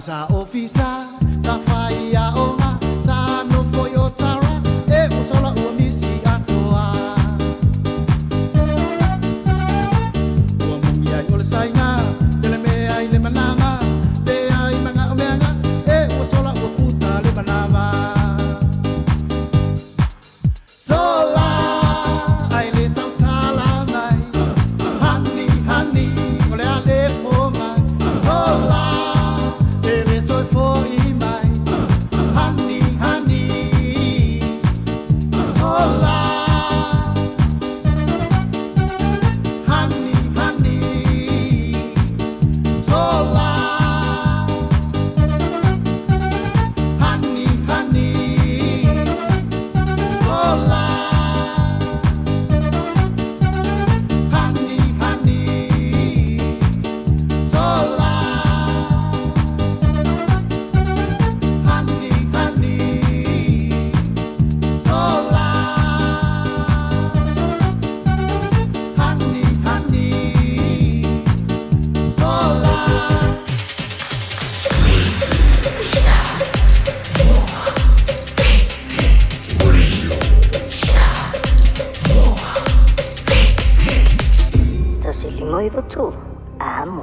sa ofisa sa faia onga sa no foyo tara e usola o misi atoa o mumia yo sainga tele me ai le manama te ai manga omenga e usola o puta le manama sola ai le tala mai honey ole ale poma sola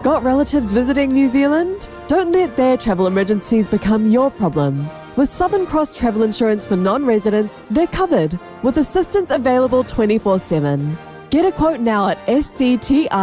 Got relatives visiting New Zealand? Don't let their travel emergencies become your problem. With Southern Cross Travel Insurance for non-residents, they're covered, with assistance available 24/7. Get a quote now at scti.co.nz.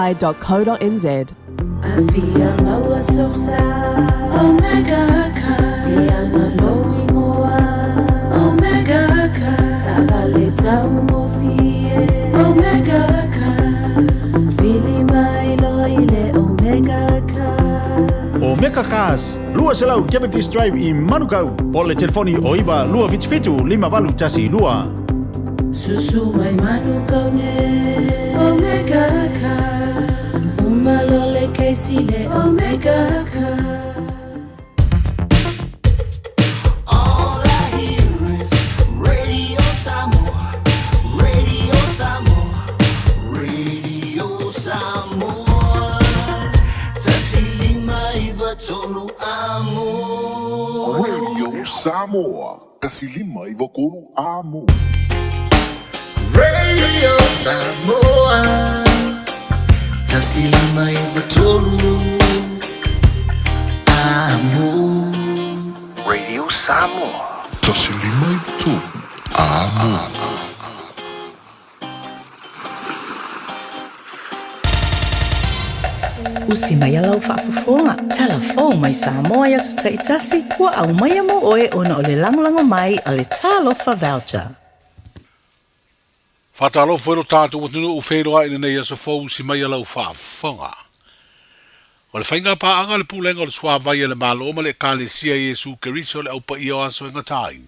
Omega Cars, lua selau Diabetes Drive i Manukau. Pole telefoni oiva lua fitu 5 tasi lua. Susu mai Manukau ne Omega Cars. Umalole keisile Omega Cars. All I hear is Radio Samoa, Radio Samoa, Radio Samoa. Tolu amo Radio Samoa kasilima ivokuru amo Radio Samoa tasilima ivotolu amo Radio Samoa tasilima ivokuru amo. Usi mai alau whaafafonga. Telefon mai Samoa ya sa taitasi. Wa au mai amo oe ona o le langolango mai a le talofa voucher. Whatalofo ero tātou watunu u wheroa ina nei aso fau si mai alau whaafonga. O le whainga pāanga le pūlenga o le suawai e le maloma le kālesia Jesu Keriso le aupa ia o aso e ngatai.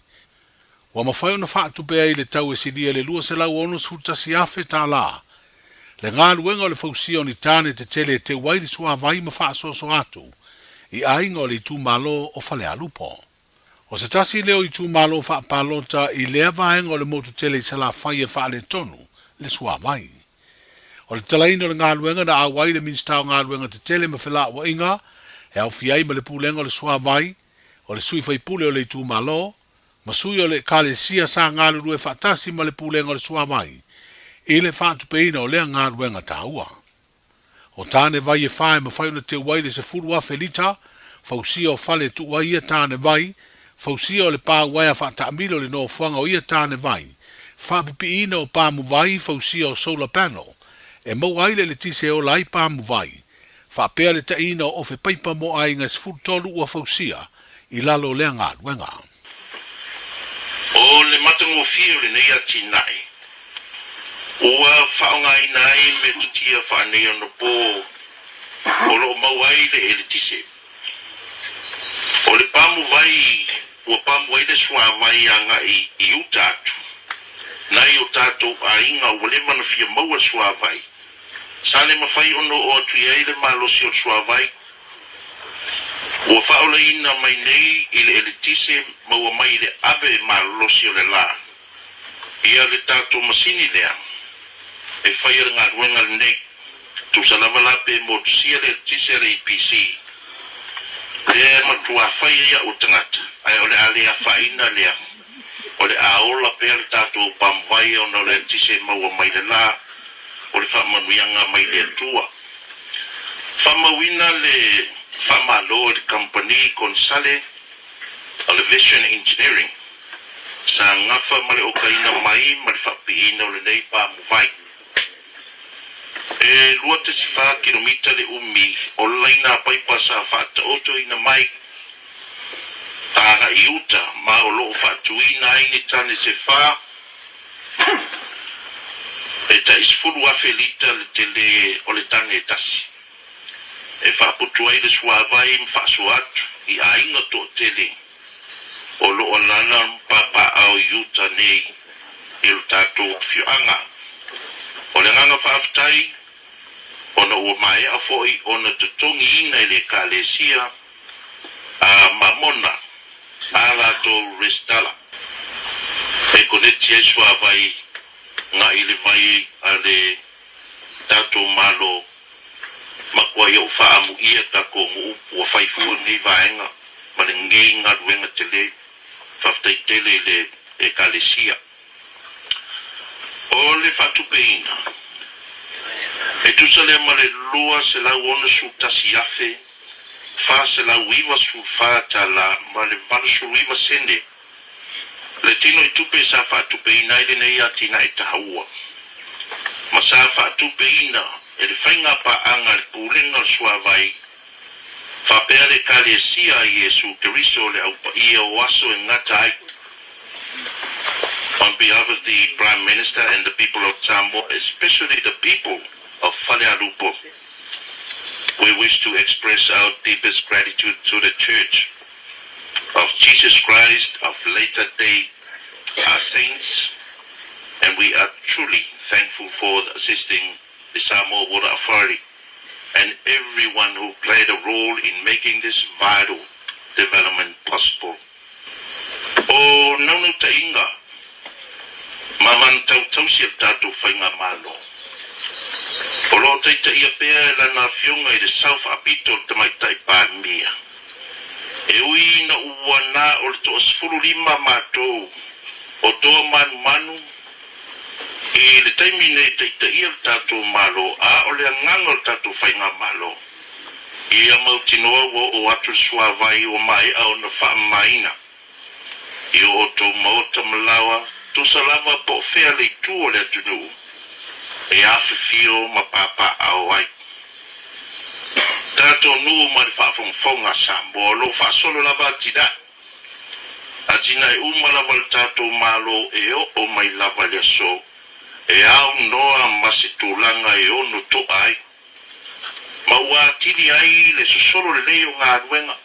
Wa mawhai ona whaatupea i le tau e sidia le lua se lau ono sutasi afe tā la. Le ngā luenga o le fausia o ni tāne te tele te wai le sua vai ma whaasoso atu, i ainga o le tū malo o whale alupo. O se tasi leo i tū malo whaapalota i lea vaenga o le motu tele i sala whai e whaale tonu, le sua vai. O le talaina o le ngā luenga na awai le minstao ngā luenga te tele ma whila wa inga, e au fiai ma le pūlenga o le sua vai, o le sui whai pule o le tū malo, ma sui o le kale sia sa ngā lurue whaatasi ma le pūlenga o le sua vai, ele whaatu peina o lea ngā ruenga tā ua. O tāne vai e whae ma whaiuna te wai le se furu a felita, fausia o whale tu wai ia tāne vai, fausia o le pā wai a whaata amilo le no whanga o ia tāne vai, whapipi ina o pā mu vai, fausia o solar panel, e mau aile le tise o lai pā mu vai, whapea le ta ina o fe paipa mo ai ngai se furu tolu ua fausia, i lalo lea ngā ruenga. O le matango fio le nei ati nai. Ua whaongai nai me tutia whanei ono pō. O lo mauai le ele tise. O le pamu vai, ua pamu vai le sua vai anga i utatu. Nai o tātou a inga o le mana fia maua sua vai. Sane mawhai ono o atu iai le malosi o sua vai. Ua whaola ina mai nei i le ele tise maua mai le ave malosi o le la. Ia le tātou masini lea. E whaia ngā ruenga le nei. Tu sa lava lape mo tusia le tise le IPC. E matua whai ia o tangata. Ai ole alea whaina lea. Ole aola pēr tātou pamwai o na le tise maua mai le la. Ole whamanuianga mai le tua. Whamawina le whamalo le company Consale Elevation Engineering. Sa ngafa male o kaina mai male whapiina o le nei pāmuwai. E lua te si 4 kilomita le umi o laina paipa sa whata oto ina mai tāna i uta ma o loo whatuina aini tane se wha e ta isfuru afe lita le tele o le tane tasi e whaputu ai le suavai mwhaso atu i ainga to tele o loo lana papa au i uta nei i lo tātou whioanga o le nganga whaafitai ona ua mai a foi ona tutongi ina le kalesia a mamona ala to restala e koneti e sua vai nga ile vai ale tato malo makua ia ufa amu ia kako mu ua faifua ngi vaenga male ngi nga duenga tele faftai tele le e kalesia o le fatupeina e tu se le male lua se la uona su tasi afe, fa se la uiva su fata la male vana su uiva sende. Le tino i tupe sa fa tupe ina ile nei atina e tahaua. Ma sa fa tupe ina e le whainga pa anga le pulenga sua vai. Fa pea le kalesia i Yesu Keriso le aupa ia o aso e ngata ai. On behalf of the Prime Minister and the people of Samoa, especially the people of Falealupo, we wish to express our deepest gratitude to the Church of Jesus Christ of Latter-day Saints, and we are truly thankful for assisting the Samoa Water Authority and everyone who played a role in making this vital development possible. O naunu tainga, maman tau siap tatu whainga malo. O lo teita ia pea lana fionga i le South Apito te mai tai pāmia. E ui na uwana o le toa 15 mātou o toa manu i le taimi nei teita ia le tātou malo a o le anganga le tātou whainga malo. Ia mautinoa o atu suavai o mai au na whaamaina. I o tō maota malawa tu salava po fea le tu o le atunu. E awhewhio ma papa au ai. Tātou nuu ma le whawhongwhonga Samoa lo whasolo lava tida. Atina e umalava le tātou malo e o mai lava le so. E au noa masitulanga e ono to ai. Ma ua tini ai le sosolo le leo ngā ruenga.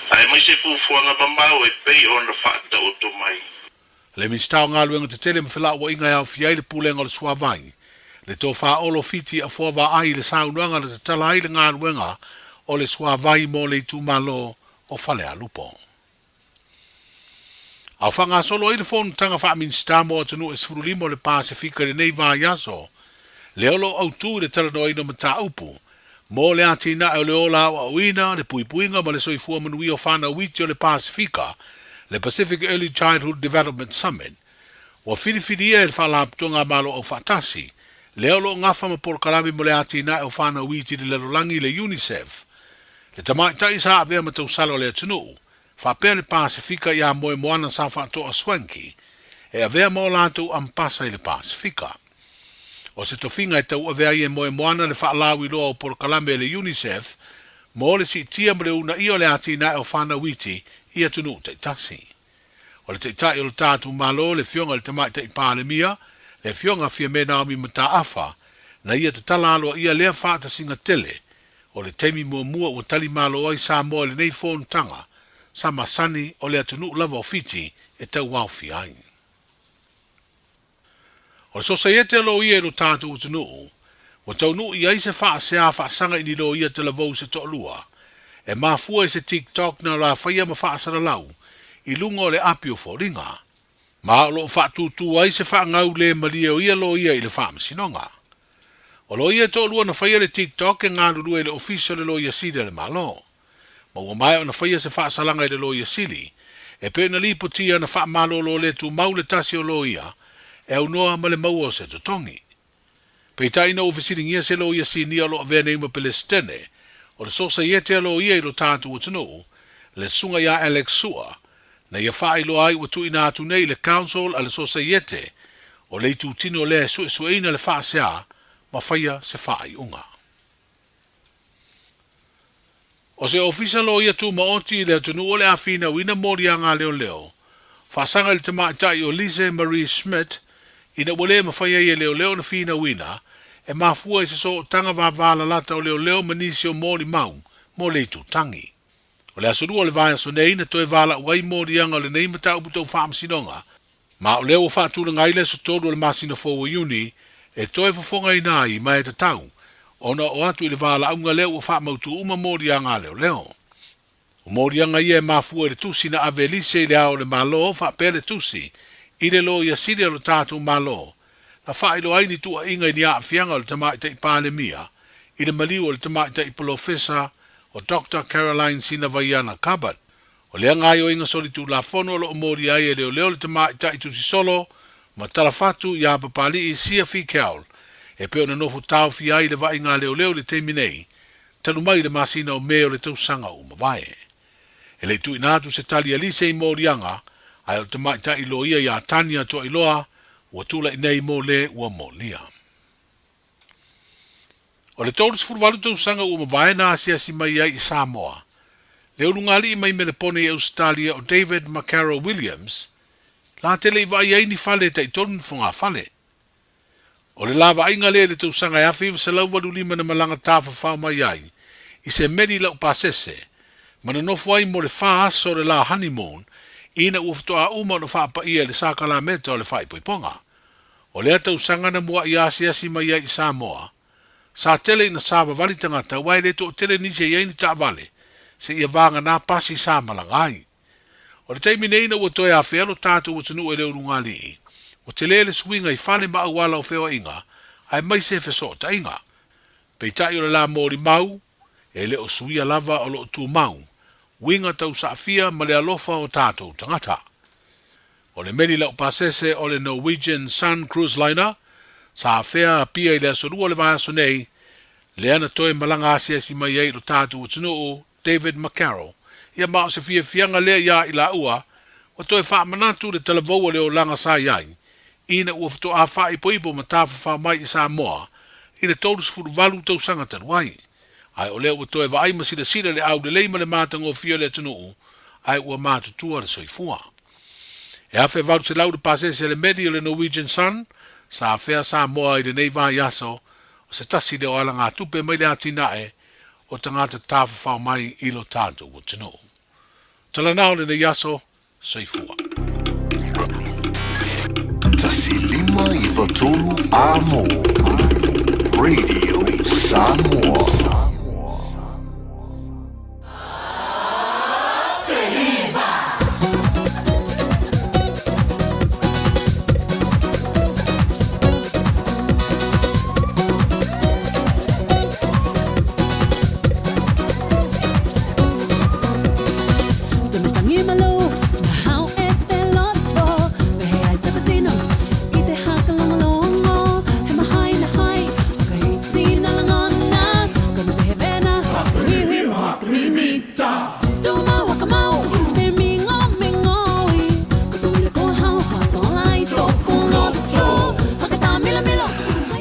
Ai mai se fufuanga mamau e pei ona whata o to mai. Le mistau ngā luenga te tele mwhila wa inga au fiai le pulenga le suavai. Le tō wha olo fiti a fuava ai le saunuanga le tala ai le ngā luenga o le suavai mo le tu malo o Falealupo. Au whanga solo ai le fonu tanga wha minsta mo atunu e sfurulimo le Pasifika le nei vā yaso. Le olo au tū le tala no ino mata upu. Mo le atina e o le ola au auina le puipuinga ma le soifua manui o whana witi o le Pasifika le Pacific Early Childhood Development Summit, wa whiriwhiri e le whalaptonga malo au whatasi, leo lo ngafa ma polokalami mo le atina e o whana witi le lerolangi le UNICEF. Le tamaitai sa avea ma tau salo le atunu, whapea le Pasifika ia moe moana sa whatoa swanki, e avea mo lātou ampasa i le Pasifika. O se tofinga e tau avea i e moe moana le whaalawi loa o polokalami le UNICEF, mo le si tia mre una i o le atina e o whana witi, ia tunu te tasi. O le te tai o le tātu malo le fionga le tamai te pālemia, le fionga fia me naomi mata afa, na ia te tala aloa ia lea whāta singa tele, o le teimi mua o tali malo ai sa moa le nei fōnu tanga, sa masani o le atunu lava o fiti e tau wauwhi ai. O le sosa ia te alo ia e lo tātu o tunu, o tau nu ia i se wha se a wha sanga ini lo ia te lavou se to lua, e mafua e se TikTok na la whaia ma whaasara lau, i lunga o le api o whoringa. Ma o lo whaatutu ai se whaangau le maria o ia lo ia i le whaamasinonga. O lo ia to lua na whaia le TikTok e ngā rurua i le official le lo ia sida le malo. Ma ua mai ona whaia se wha salanga i le lo ia sili, e pe na lipo tia na wha malolo le tu mau le tasi o lo ia, e au noa ma le maua o se totongi. Pei ta ina ufisiringia se lo ia sini a lo avene ima Palestine, o le sosa iete a lo ia i lo tātu o tanu, le sunga ia Alex Sua, na ia wha ilo ai ua tu ina atu nei le council a le sosa iete, o le tu tino le sueina le wha sea, ma whaia se wha i unga. O se ofisa lo ia tu maoti le atunu o le afina wina mori anga leo leo, whasanga le tamaitai o Lise Marie Schmidt, ina wale ma whaia ia leo leo na fina wina, e mafua i se so tanga wavala lata o leo leo manisi o mori mau, mo le tu tangi. O le asuru o le vaya so nei na toe vala uai mori anga o le nei mata uputo whaam sinonga, ma o leo o whaatula ngaile so todo le masina fowa uni, e toe fafonga i nai mai ta tau, ona o atu i le vala aunga leo o wha mautu uma mori anga leo leo. O mori anga ia e mafua i le tusi na avelise i le ao le malo, wha pele tusi, i le lo ia siri alo tātou malo, na wha ilo aini tua inga i ni a fianga o le tamai te i pāle mia, i le maliu o le tamai te i profesa o Dr. Caroline Sinavaiana Kabat, o lea ngai o inga solitu la fono lo o mori ai e leo leo le tamai te i tusi solo, ma talafatu ia papali i sia fi keaul, e peo na nofu tau fi ai le vai ngā leo leo le teminei, tanu mai le masina o meo le tausanga o mawae. E le tu inatu se tali alise i mori anga, ai o tamai ta ilo ia ia tania to iloa, ua tula inei mo le ua mo lia. O le tōru sifurwalu tausanga ua mawae na asiasi mai ai i Samoa, le urungali i mai me le pone i Australia o David McCarroll Williams, la tele i vai ai ni fale ta i tonu funga fale. O le lava inga le tausanga e afi se lau walu lima na malanga tafa whao mai ai, i se meri lau pasese, mana nofu ai mo le wha aso le la honeymoon, ina uftoa uma no wha pa ia le sakala meta o le whai poiponga. O le tausanga na mua i asiasi mai ai i Samoa, sa tele ina sava vali tangata, wai le to tele nise i aini ta vale, se ia vanga na pasi sa malangai. O le taimi neina ua toe a whelo tātou watanu e leo rungali i, o te lele swinga i whane maa wala o whewa inga, ai mai se wheso ta inga. Pei tai o le la mori mau, e le o suia lava o lo tu mau, winga tau saafia ma le alofa o tātou tangata. O le meri lau pasese o le Norwegian Sun Cruise Liner, sa afea pia i le asorua le vaso nei, le ana toe malanga asia si mai ei lo tātou watanu David McCarroll, ia mao se fia fianga lea ia i la ua, o toe wha manatu le talavoa leo langa sa iai, ina ua fito a wha i poipo ma tafa wha mai i Samoa, ina tōrus furu walu tau sanga taruai. Ai o leo ua toe wa aima sila sila le au le leima le mātanga o fia le tanu, ai ua mātutua le soifua. E awhe walu se lau de pase se le medi o le Norwegian Sun, sa awhea Samoa i le neiva yaso, o se tasi le o ala ngā tupe mai le atinae, o tangata tafa wha mai i lo tātou o tanu. Tala nao le ne yaso, soifua. Tasilima i Watolu Amo. Radio Samoa.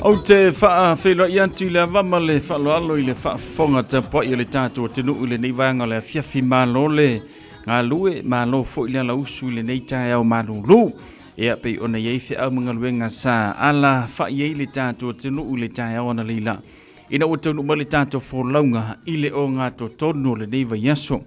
O te wha whelo i antu le wama le whalo alo i le wha whonga te po i le tātua te nuu le neiwanga le fiafi malo le ngā lue malo fo i le ala usu le nei tae au malo lu. Ea pei ona iei whi au mga luenga sa ala wha iei le tātua te nuu le tae au ana leila. Ina o taunu ma le tātua wholaunga i le o ngā to tono le neiwa yaso.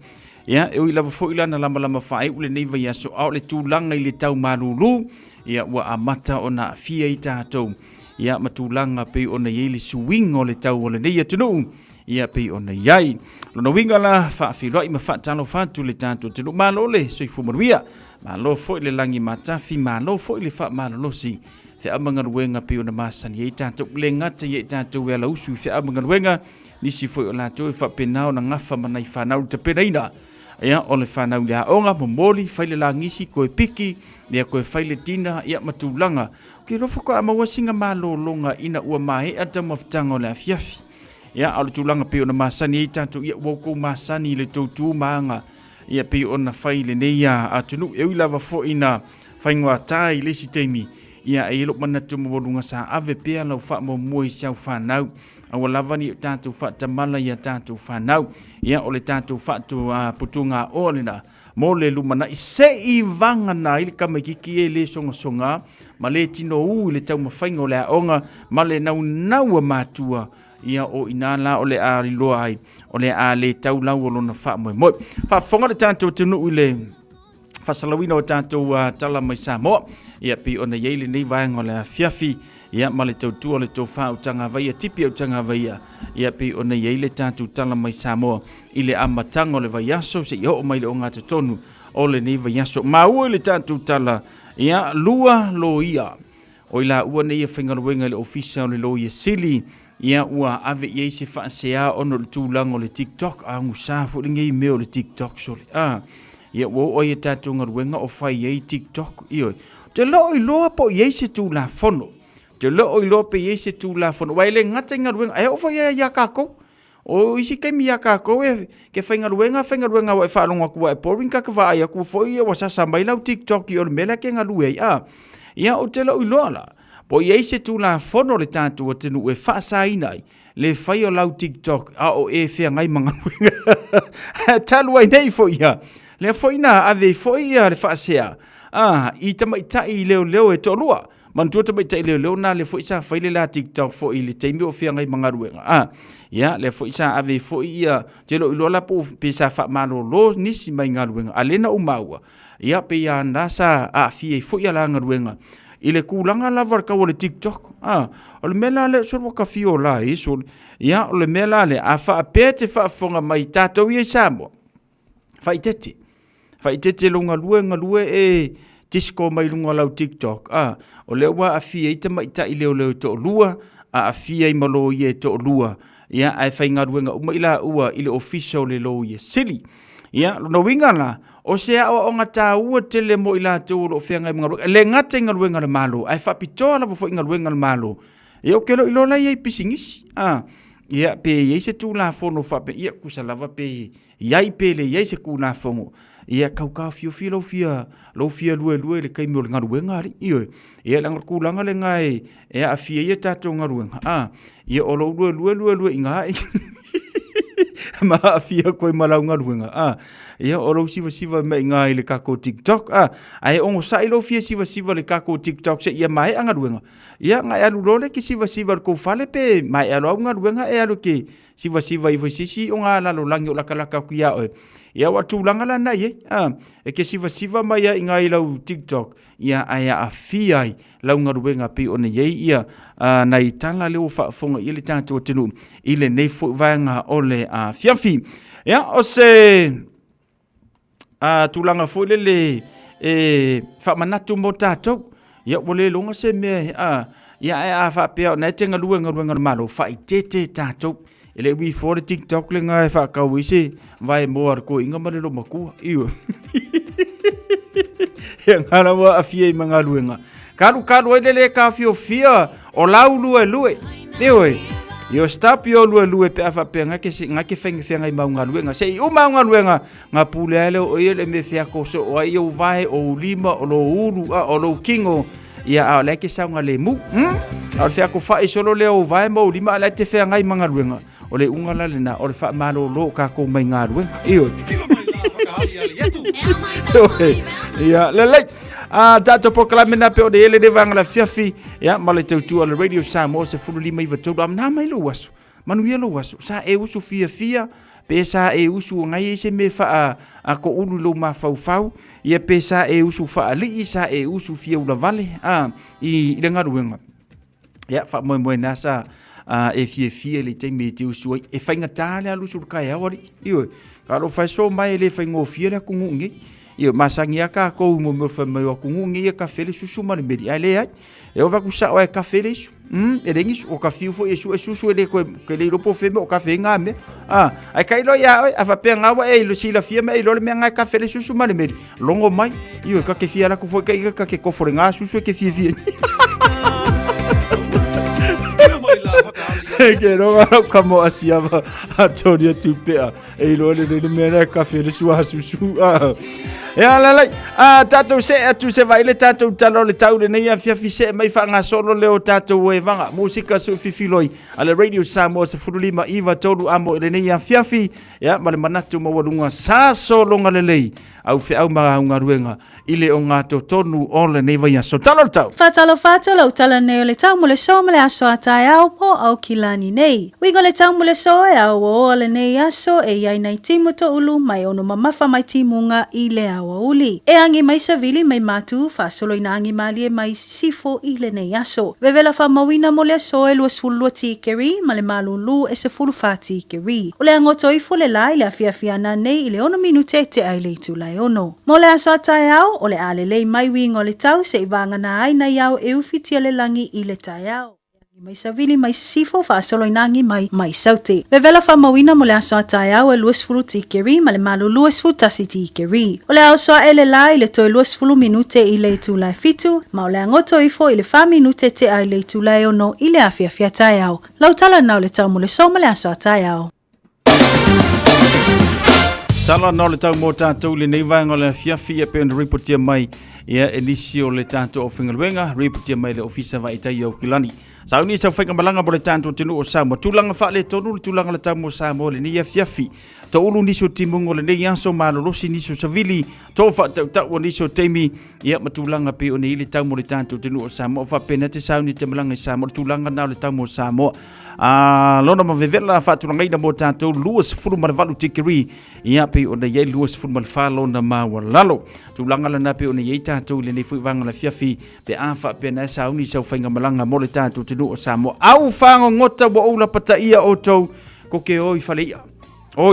Ea e ui lava fo i lana lama lama whae u le neiwa yaso au le tūlanga i le tau malo lu. Ea ua amata ona fia i tātou. Ia matulanga pe ona yeli suwingo le tau o le nei atunu. Ia pe ona yai. Lona winga la whaafiloi ma whaatalo whatu le tātou tunu. Malo le soifu maruia. Malo fo i le langi matafi. Malo fo i le wha malolosi. fe amanga wenga pe ona masani e tātou le ngata e tātou e la usu fe amanga wenga nisi foi o la toi fa penao na ngafa manai whanau te pereina ia o le whanau le aonga momoli faile la ngisi koe piki lea koe faile tina ia matulanga ki rofo ko ama wasinga malolonga ina ua mahe ata mafutanga o le afiafi ia o le tulanga pe ona masani e tātou ia woko masani le tautu maanga ia pe ona faile neia atunu e lava fo ina faingoa tai le sitemi ia e lo mana tumu bolunga sa ave pea lau fa mo moi sau whanau awa lavani tātou whatamala ia tātou whanau ia o le tātou whatu putunga olena mo le lumana i se i vanga na ili kamakiki e le songa ma le tino u le tau mawhainga o le aonga ma le nau matua ia o inala o le a riloa ai o le a le tau lau o lona wha moe moe whafonga le tātou tunu u le whasalawina o tātou tala mai Samoa ia pi ona yeile nei vaenga o le fiafi ia ma le tautua o le tau whautanga vaia tipi au tanga vaia ia pi ona yeile tātou tala mai Samoa i le amatanga o le vaiaso se i o mai le o ngata tonu o le nei vaiaso ma ua le tātou tala ia lua lo ia o ila ua nei e whaingaruenga le ofisa o le lo ia sili ia ua ave iei se whaasea ono le tūlanga o le TikTok a ngusafu le ngei meo le TikTok soli ia wo o ia tātou ngaruenga o whai iei TikTok ioi te lo i loa po iei se tūla fono te lo i loa pe iei se tūla fono wai le ngata ngaruenga e o whai ia kako o isi kemi ia kako e ke whaingaruenga wa e whaalonga kua e poring kakawha ai aku fo ia wasasa mai lau TikTok i o le mela ke ngaruei ia o te lo i loa la po iei se tūla fono le tātou o tenu e whaasaina ai le whai o lau TikTok a o e whea ngai mangaruenga talu ai nei fo ia le foina ave foia le faasea i tamaitai leo e tolua mantua tamaitai leo na le foisa faile la TikTok fo i le taimi o fia ngai mangaruenga ia le foisa ave foia te lo ilola po pesa fa malolo nisi mai ngaruenga alena umaua ia pe ia nasa a fia foia la ngaruenga i le kulanga lava ka o le TikTok o le mela le so ka fio la iso ia o le mela le a fa pete fa fonga mai tatou ia Samoa faitete lunga lue e disco mai lunga lau TikTok o le wa afia ita mai ta ile to lua a afia i malo ye to lua ia ai fainga ruenga uma ila ua ile official le lo ye silly ia no winga la o se o ngata ua tele mo ila to lo fenga mga le ngata nga ruenga le malo ai fa pitola fo inga ruenga le malo ia o kelo ilo la ye pisingis ia pe ye se tu la fono fa pe ia kusalava pe ia pe le ye se ku na fongo ia kauka fio lo fia lue le kai mo ngaruenga ri ia lang ku langa le ngai ia afia ia tato ngaruenga ia o lo lue inga ma afia ko malau ngaruenga ia o lo siva mai ngai le kako TikTok ai ongo sai lo fia siva le kako TikTok se ia mai ngaruenga ia ngai alu lo ki siva ko fale pe mai alo ngaruenga e alu ki siva i sisi o nga la lo langi o la kala ku ia ia watu langa la nai e ke siva mai ia ngai lau TikTok ia aya afiai lau ngaruenga pe ona ye ia nai tala le o fonga ile tanto tenu ile nei fo vanga ole fiafi ia o se tulanga fo le fa manatu mo tato ia wole longa se me ia fa pe na tenga luenga malo fa itete tato ele wi for TikTok le ngai fa ka wisi vai moar ko inga mare lo maku iyo ia ngala wa afia manga luenga kalu ele ka fia o lau lue dewe yo stop yo lue pe afa pe ngake fenga mau ngaluenga sei u mau ngaluenga ngapule ale o ele me fia ko so o ai o vai o lima o lo ulu o lo kingo ia le ke saunga le mu al fia ko fa solo le o vai mo lima le te fia ngai mangaluenga o le unga la le na o le fa malo lo ka ko mai ngaluenga iyo ia le tato proclamena pe o de ele de vanga la fiafi ya male tautua le radio Samoa se fulu lima iwa tau amna mai lo wasu manu ia lo wasu sa e usu fia pe sa e usu ngai se me fa a ko ulu lo ma fau ia pe sa e usu fa ali sa e usu fia ula vale i le ngaruenga ya fa mo na sa e fia le te me te usu e fainga tale alu sur kai awari io kalo fa so mai le faingo fia le kungungi ia masangi aka ko mo fa mai ku ngi ka fele susu mari meri ale ai e o vaku sa o e kafe le isu e rengi o kafe fo e su le ko le ropo fe me o kafe nga me ai kai lo ya a fa pe nga wa e lo si la fia me e lo le me nga kafe le su male me longo mai io ka ke fia la ko fo ka ke ko fo nga su ke fia ke ronga kamo asiava Antonio Tupea e lo le mena kafe le su e ala lai tatou se atu se vai le tatou talo le tau le nei afia fise mai fanga solo le o tatou e vanga musika su fifiloi ala Radio Samoa se fululima iva tolu amo le nei afia fi ya male manatu mo walunga sa solo ngalelei au fe au ma unga ruenga ile o ngato tonu ole nei vai so talo tau fatalo tala nei le tau mo le so mele aso atai au po au kilani nei wigo le tau mo le so e au ole nei aso e ai nei timo to ulu mai ono mamafa mai timunga ile au uli e angi mai savili mai matu fa solo ina angi mali mai sifo ile nei aso vevela fa mawina mo le so e luas fulu tikeri male malulu e se fulu fati keri ole angoto i fule lai le afia na nei ile ono minute te ai le tu lai ono mo le aso atai au ole ale lei mai wingo le tau se ivanga na ai na iau e ufitia le langi i le tai au mai savili mai sifo fa solo inangi mai saute vevela fa mawina mo le aso atai au e luas fulu tikeri male malu luas fulu tasi tikeri ole au soa ele lai le toi luas fulu minute i le tu lai fitu ma ole angoto ifo i le fa minute te ai le tu lai ono i le afia tai au lau tala nau le tau mo le so mo le aso atai au Tala no le tau mo tātou le nei vanga le fiafi e pe on reportia mai ia elisio le tātou o whingaluenga reportia mai le ofisa vai tai au kilani. Sa uni sa whaika malanga mo le tātou tenu o Samoa. Tūlanga wha le tonu le tūlanga le tau mo Samoa le nei fiafi. To ulu niso timungo le nei anso malolosi niso savili. To wha tau o niso teimi ia matulanga pe o nei le tau mo le tātou tenu o Samoa. Wha pena te sauni te malanga i Samoa. Tūlanga nao le tau mo Samoa. Lona ma vevela whaturangai na mo tātou luas furu maravalu tikiri ia pe o na iei luas furu marafalo na mawalalo tūlanga lana pe o na iei tātou le nei fuivanga la fiafi pe awha pe na sauni sau whainga malanga mo le tātou tenu o Samoa au whango ngota wa oula pata ia o tau ko ke oi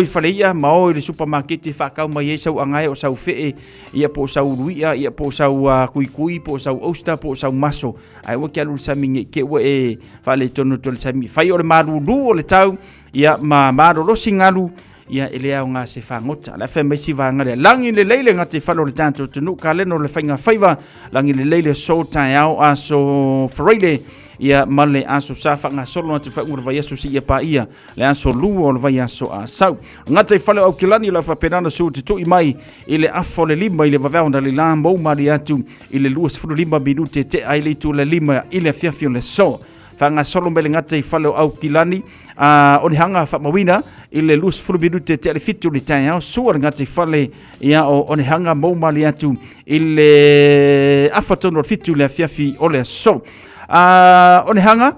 whaleia ma oi le supermarket whakau mai e sau angai o sau fee ia po sau ruia ia po sau kui po sau osta po sau maso ai wa kia sami ke wa e whale tonu tole sami whai o le maruru o le tau ia ma maroro singalu ia ele au ngā se whangota la whai mai si vanga le langi le leile ngate whalo le tātou tenu ka leno le whainga whaiva langi le leile so tai au aso whareile ia male aso safa nga solo na te whaunga vai aso si ia pa ia le aso lua o le vai aso a sau ngata i whale au kilani la whapenana su te tui mai i le afo le lima i le vavao na le la mou mari atu i le luas furu lima minute te ai le tu le lima i le fiafio le so whanga solo mele ngata i whale au kilani o ni hanga whamawina i le luas furu minute te ale fitu le tai au sua ngata i whale ia o ni hanga mou mari atu i le afatono fitu le fiafi o le so one hanga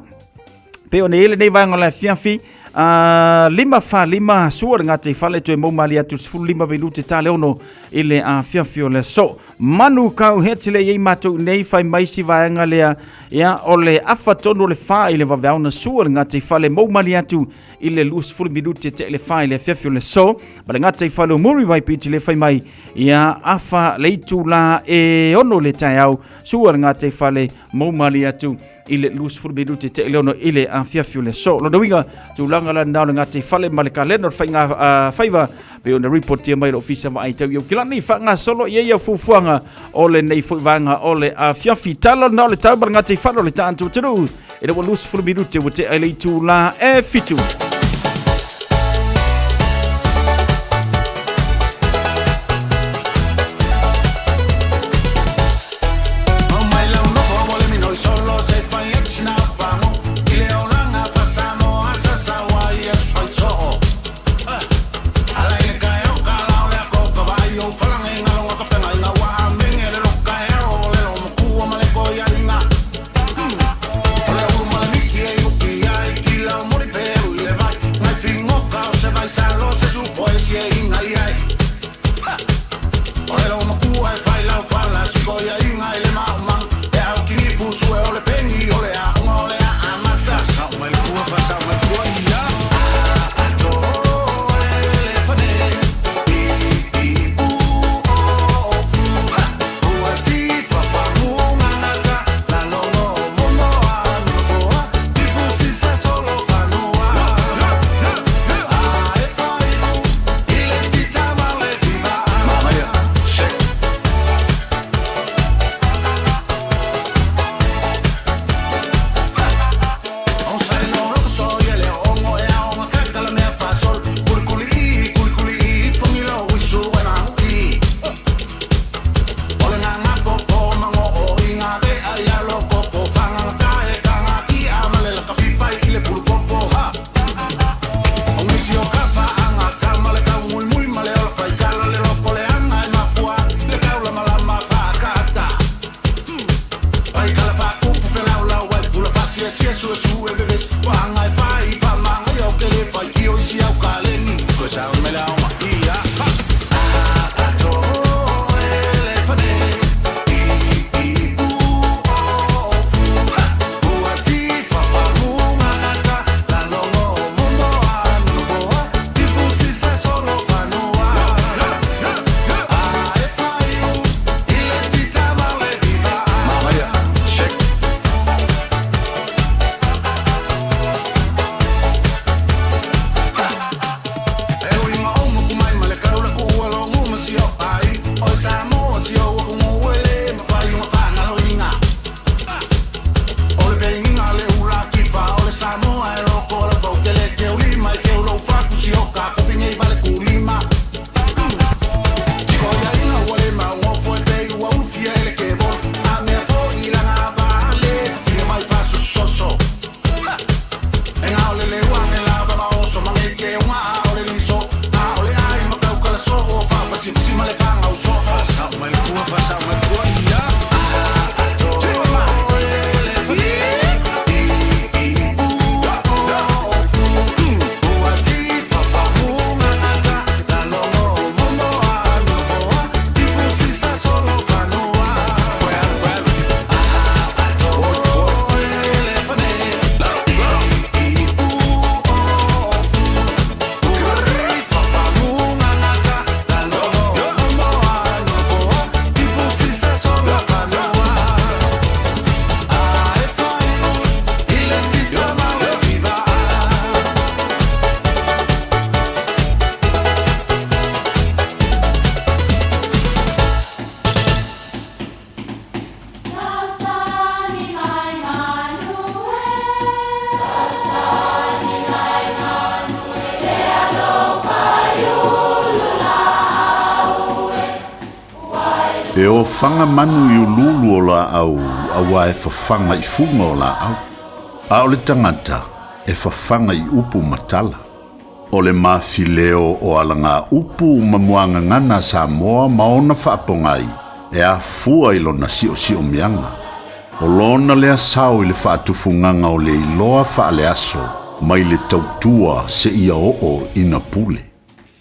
pe one ele nei vanga la fiafi lima suar ngate fale to mo mali atu 5 minute tale ono ile a fiafi o le so manu kau hetile ye matu nei fai mai si vanga le ya ole afatono le fa ile va vauna suar ngate fale mo mali atu ile lus 5 minute te le fa ile fiafi o le so ba ngate fale muri vai piti le fai mai ya afa le tula e ono le taiau suar ngate fale mo mali atu ile lus furbiduti te leono ile a fiafiu le so lo winga tu langa la ndao ngati fale malika lenor fainga faiva pe on the report tia mai ofisa mai tau yo kilani fanga solo ye ya fufuanga ole nei fuanga ole a fiafi talo na le tau ngati falo le tantu tru ile lus furbiduti wote ile tu la e fitu Ole beves Wanga e fai fa manga yo ke le fai ki o si au kaleni Ko sa me la uma ia Samoa e loko la fau ke le ke ulima e ke ulo faku si oka kofi nei vale kulima Tiko ia inga wale ma uofo e pei ua ufia ele ke vol A mea fo i langa vale fia mai fasu soso E nga ole le wang e lava ma oso mange ke unga a ole liso A ole ai ma kau kala so o fa pasi fisi ma le fanga uso Fasau mai kua ia E o whanga manu i ululu o la au, awa e whawhanga I funga o la au. A o le tangata, e whawhanga I upu matala. O le mawhileo o alanga upu mamuanga ngana Samoa maona whaapongai, e a fua I lona si o mianga. O lona lea sao I le whaatufunganga o le iloa whaale aso, mai le tautua se ia o ina pule.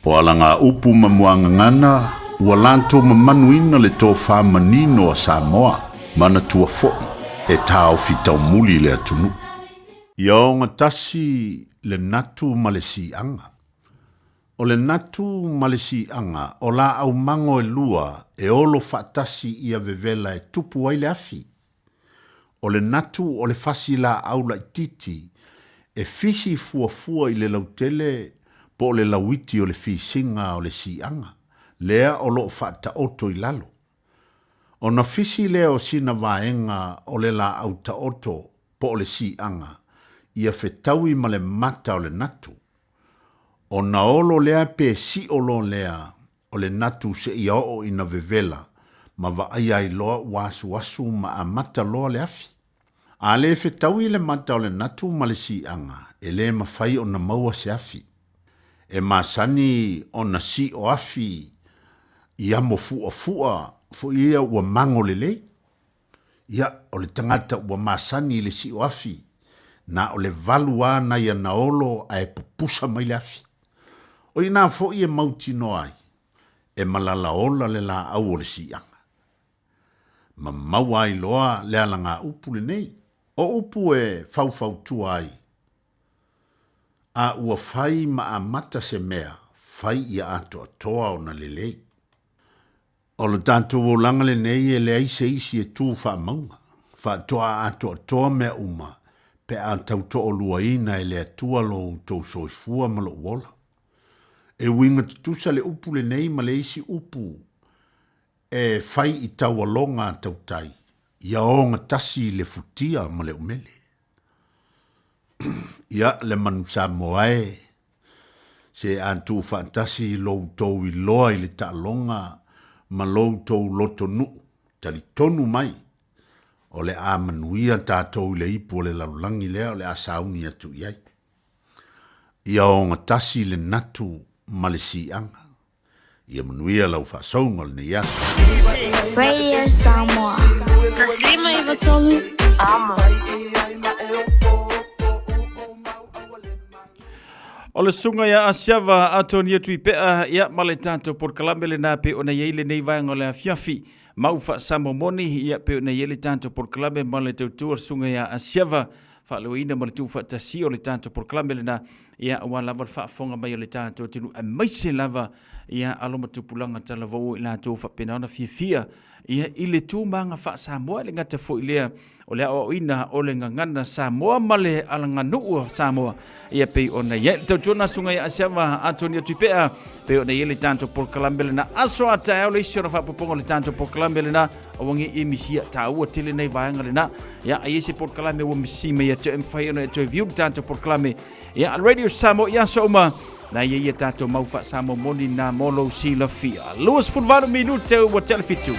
O alanga upu mamuanga ngana, ua lanto mamanuina le tō whamanino a Samoa, mana tua fo'i, e tāo fitau muli le atunu. Ia o ngatasi le natu malesi anga. O le natu malesi anga, o la au mango e lua, e olo whaatasi ia vevela e tupu ai le afi. O le natu o le fasi la aula I titi, e fisi fua I le lautele, po le lauiti o le fisinga o le si anga. Lea o lo whaata oto I lalo. O na fisi lea o sina vaenga o le la auta oto po o le si anga, ia whetaui ma le mata o le natu. O na olo lea pe si olo lea o le natu se ia o ina vevela, ma va ai loa wasu ma a mata loa le afi. A le whetaui le mata o le natu ma le si anga, e le mawhai o na maua se afi. E masani o na si o afi, ia mo fua fo ia ua mango lele. Ia o le tangata ua masani le si o afi, na o le valua na ia na olo a e pupusa mai le afi. O ina fo ia mauti no ai, e malala ola le la au o le si anga. Ma maua ai loa le alanga upu le nei, o upu e fau tua ai. A ua fai ma a mata se mea, fai ia ato atoa o na lelei. O le tanto o langa le nei e le aise isi e tū wha maunga. Wha toa ato atoa mea uma, pe a tauto o luaina e le atua lo tau soifua ma lo uola. E winga tutusa le upu le nei ma le isi upu, e fai I tau alonga tautai, ia o ngatasi le futia ma le umele. Ia le manu Samoae, se antu fantasi lo tau I loa I le ta'alonga, ma lo tau loto nu, tali tonu mai, o le a manuia tātou le ipu o le lalulangi lea o le a sauni atu iai. Ia o ngatasi le natu ma le si anga. Ia manuia lau whasaunga le nei atu. Radio Samoa. Taslima Ivatolu. Amo. O le sunga ia asiava atonia tui pea ia male tanto por kalambele na pe ona yeile nei vaenga le afiafi. Mau fa samomoni ia pe ona yeile tanto por kalambe male tautua sunga ia asiava. Fa loina male tu fa tasi o le tanto por kalambele na ia wa lava fa fonga mai o le tanto tinu a maise lava ia aloma tupulanga tala vau ila tu fa penana fia ia ile tu manga fa Samoa le ngata fo ilea o le o ina o le ngana Samoa male alanga nuu Samoa ia pe ona ye tona sunga ia asiava Antonia Tupea pe ona ye le tanto por kalambele na aso ata o le sio fa popongo le tanto por kalambele na o wangi emisia tau tele nei vaanga le na ia ai se por kalame o misima ia te mfai ona te view tanto por kalame ia radio Samoa ia soma na ia tato maufa Samoa moni na molo sila fia Luas fulvano minute o telefitu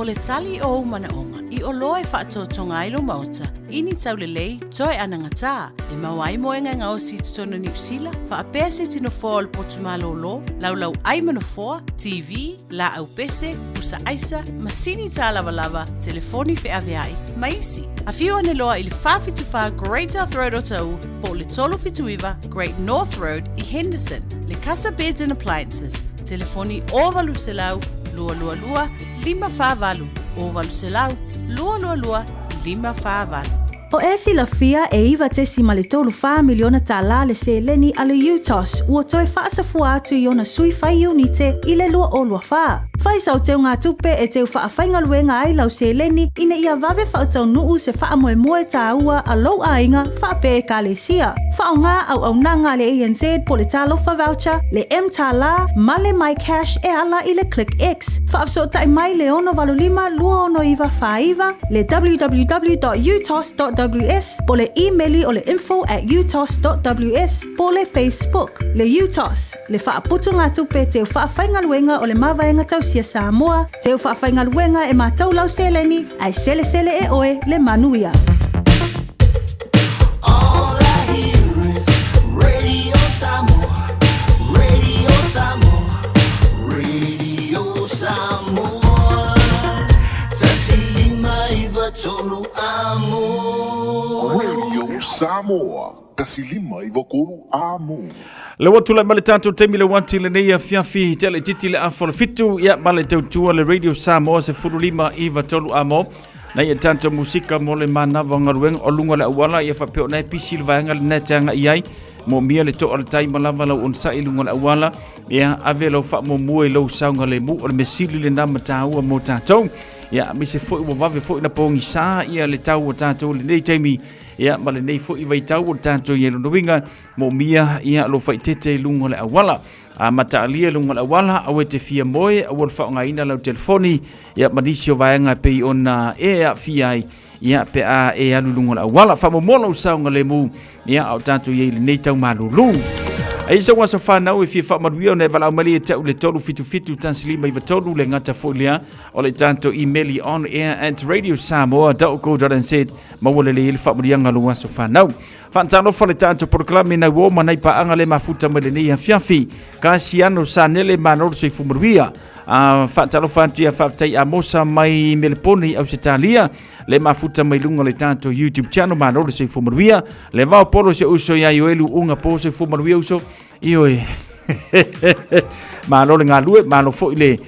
O le tali o manaonga I o loa whaatotonga ilo mauta ini taulelei toi anangata e mawai moenga ngao si tutona New Zealand whaapea se tino fōa le potumalo lo laulau ai manafoa TV la au pese usa aisa masini ta lava telefoni fe aveai maisi Afiu ane loa I le whawhituwha Great North Road o tau po le tolo fituiva Great North Road I Henderson le Casa Beds and Appliances telefoni o valu selau lua lua lua lima whavalu o valu selau lua lua lua lima whavalu O e sila fia e iwa te si ma le tolu wha miliona ta la le se leni a le UTOS ua toe whaasafua atu i ona sui whai unite i le lua o lua wha. Whai sau teo ngā tupe e teo wha whainga luenga ai lau se leni ina ia vave wha tau nuu se wha moe moe ta ua a lau a inga wha pe e ka le sia. Wha o ngā au nanga le ANZ po le talofa voucher, le M ta la, ma le My Cash e ala i le Click X. Wha afso tai mai le ono valulima lua ono iwa wha iwa, le www.utos.ws, po le emaili o le info@utos.ws, po le Facebook, le UTOS, le wha putu ngā tupe teo wha whainga luenga o le mawaenga tau sia Samoa, teo wha whainga luenga e mātou lau se leni, ai sele sele e oe le manuia. All I hear is Radio Samoa, Radio Samoa, Radio Samoa. Tasilima iwa tolu amo. Radio Samoa, tasilima iwa kolu amo. Le watu la male tātou teimi le wanti le neia fiafi te le titi le afolo fitu ia male tautua le Radio Samoa se furulima iwa tolu amo. Na ia tātou musika mo le manawa ngaruenga o lunga le awala ia whapeo nai pisi le vaenga le netanga iai. Mo mia le toa le taima lava lau onsa i lunga le awala. Ia ave lau wha mo mua i lau saunga le mu o le mesili le nama tāua mo tātou. Ia mi se fwoi wa wave fwoi na pongi saa ia le tau o tātou le nei teimi. Ia ma le nei fwoi vai tau o tātou i elu winga. Mo mia ia lo fai tete lunga le awala. A mata alia lunga le awala awe te fia moe awal wha ngā ina lau telefoni. Ia manisio vaenga pei ona e a fiai. Ia pe a e alu lunga le awala. Wha mo mola usaunga le mu. Ia au tātou i le nei tau malulu. Aisa wasa whanau e fia whamaruia o ne wala umali e tau le tolu fitu fitu tansilima iwa tolu le ngata folia o le tanto emaili on air at radiosamoa.co.nz mawale le ili whamarianga lu wasa whanau. Whantano whale tanto proklame na uoma nei paanga le mafuta mele nei fiafi ka siano sa nele manoro se fumaruia. Whantano whantia whaftai a mosa mai meleponi au se talia le mafuta mai lunga le tanto YouTube channel manoro se fumaruia le vau polo se uso ya yoelu unga po se fumaruia uso ioi malo le ngalue malo fo ile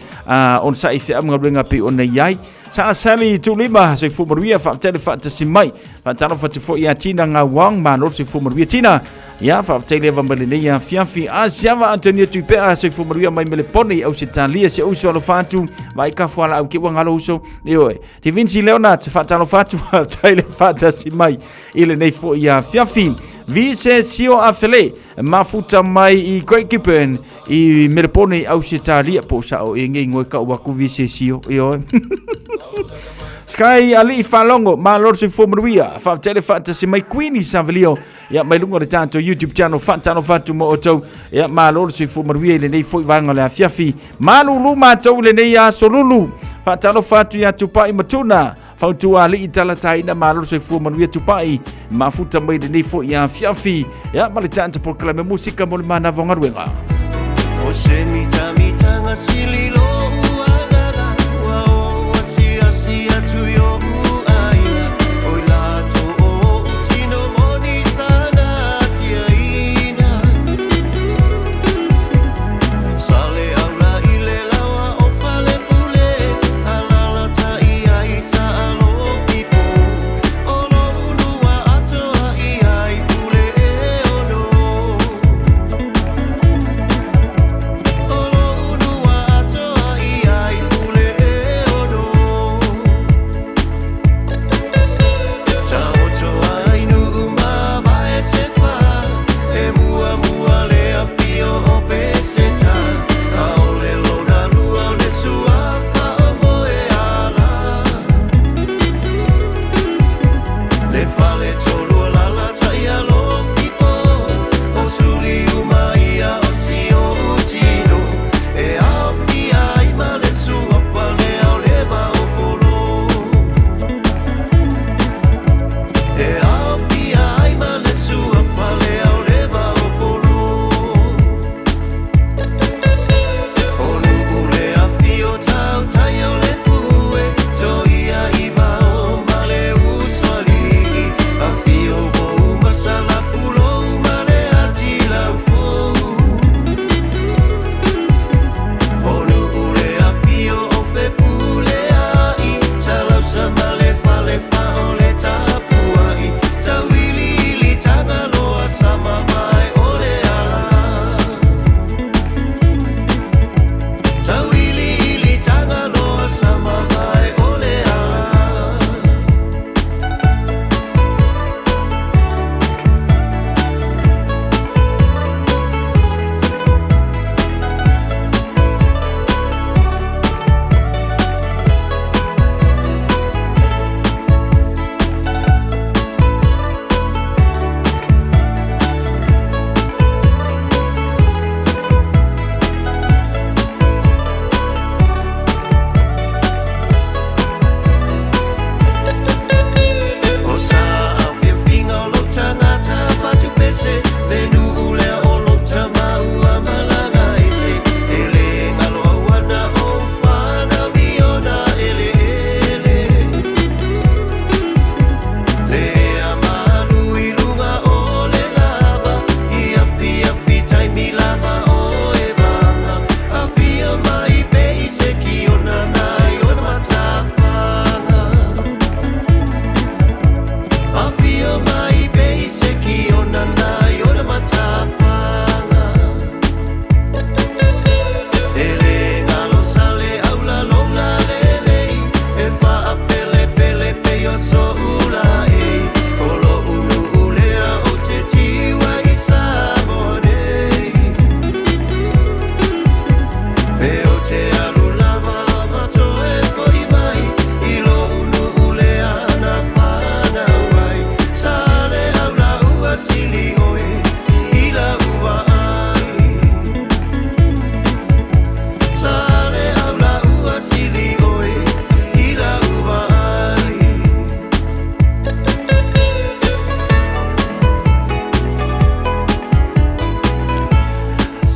on sa ife am ngabenga pe on yai sa sali tu lima se fumaruia fa tele fa tasimai fa tano fa fo ya tina nga wang malo se fumaruia tina ya fa tele va melenia fiafi asiava Antonio tupe se fumaruia mai meleponi au se talia se uso alo fatu vai ka fala au ki wangalo uso ioi ti Vinci Leonard fa tano fatu tele fa tasimai ile nei fo ya fiafi Vise sio afele mafuta mai i Great Gibbon i meleponi au se talia po sa o inge ngoi ka waku vise sio ioi Sky ali falongo ma lor se fumaruia fa tele fa tasimai Queenie Savalio ya mai lunga de tanto YouTube channel fantano fatu mo oto ya ma lor se fumaruia le nei foi vanga le fiafi malulu ma to le nei ya solulu fantano fatu ya tupai matuna fautu ali itala taina ma lor se fumaruia tupai mafuta mai le nei foi ya fiafi ya ma le tanto proclame musika mo le mana vonga ruenga o se mita mita ngasililo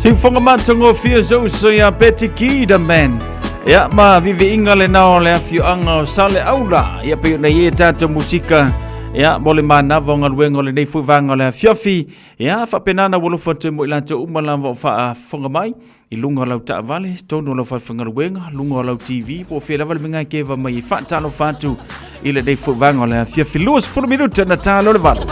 Ting fonga matango fia zo so ya Betty Key the man. Ya ma vivi inga le nao le afio anga o sale aula. Ya pe na ye tato musika. Ya mole mana vonga luengo le nei fuivanga le fiofi. Ya fa penana wolo fate mo ilanto umala vo fa fonga mai. I lunga lau ta vale tono lo fa fonga luenga lunga lau TV po fe level minga ke va mai fa talo fatu ile nei fuivanga le fiofi los fu minuto na talo le vale.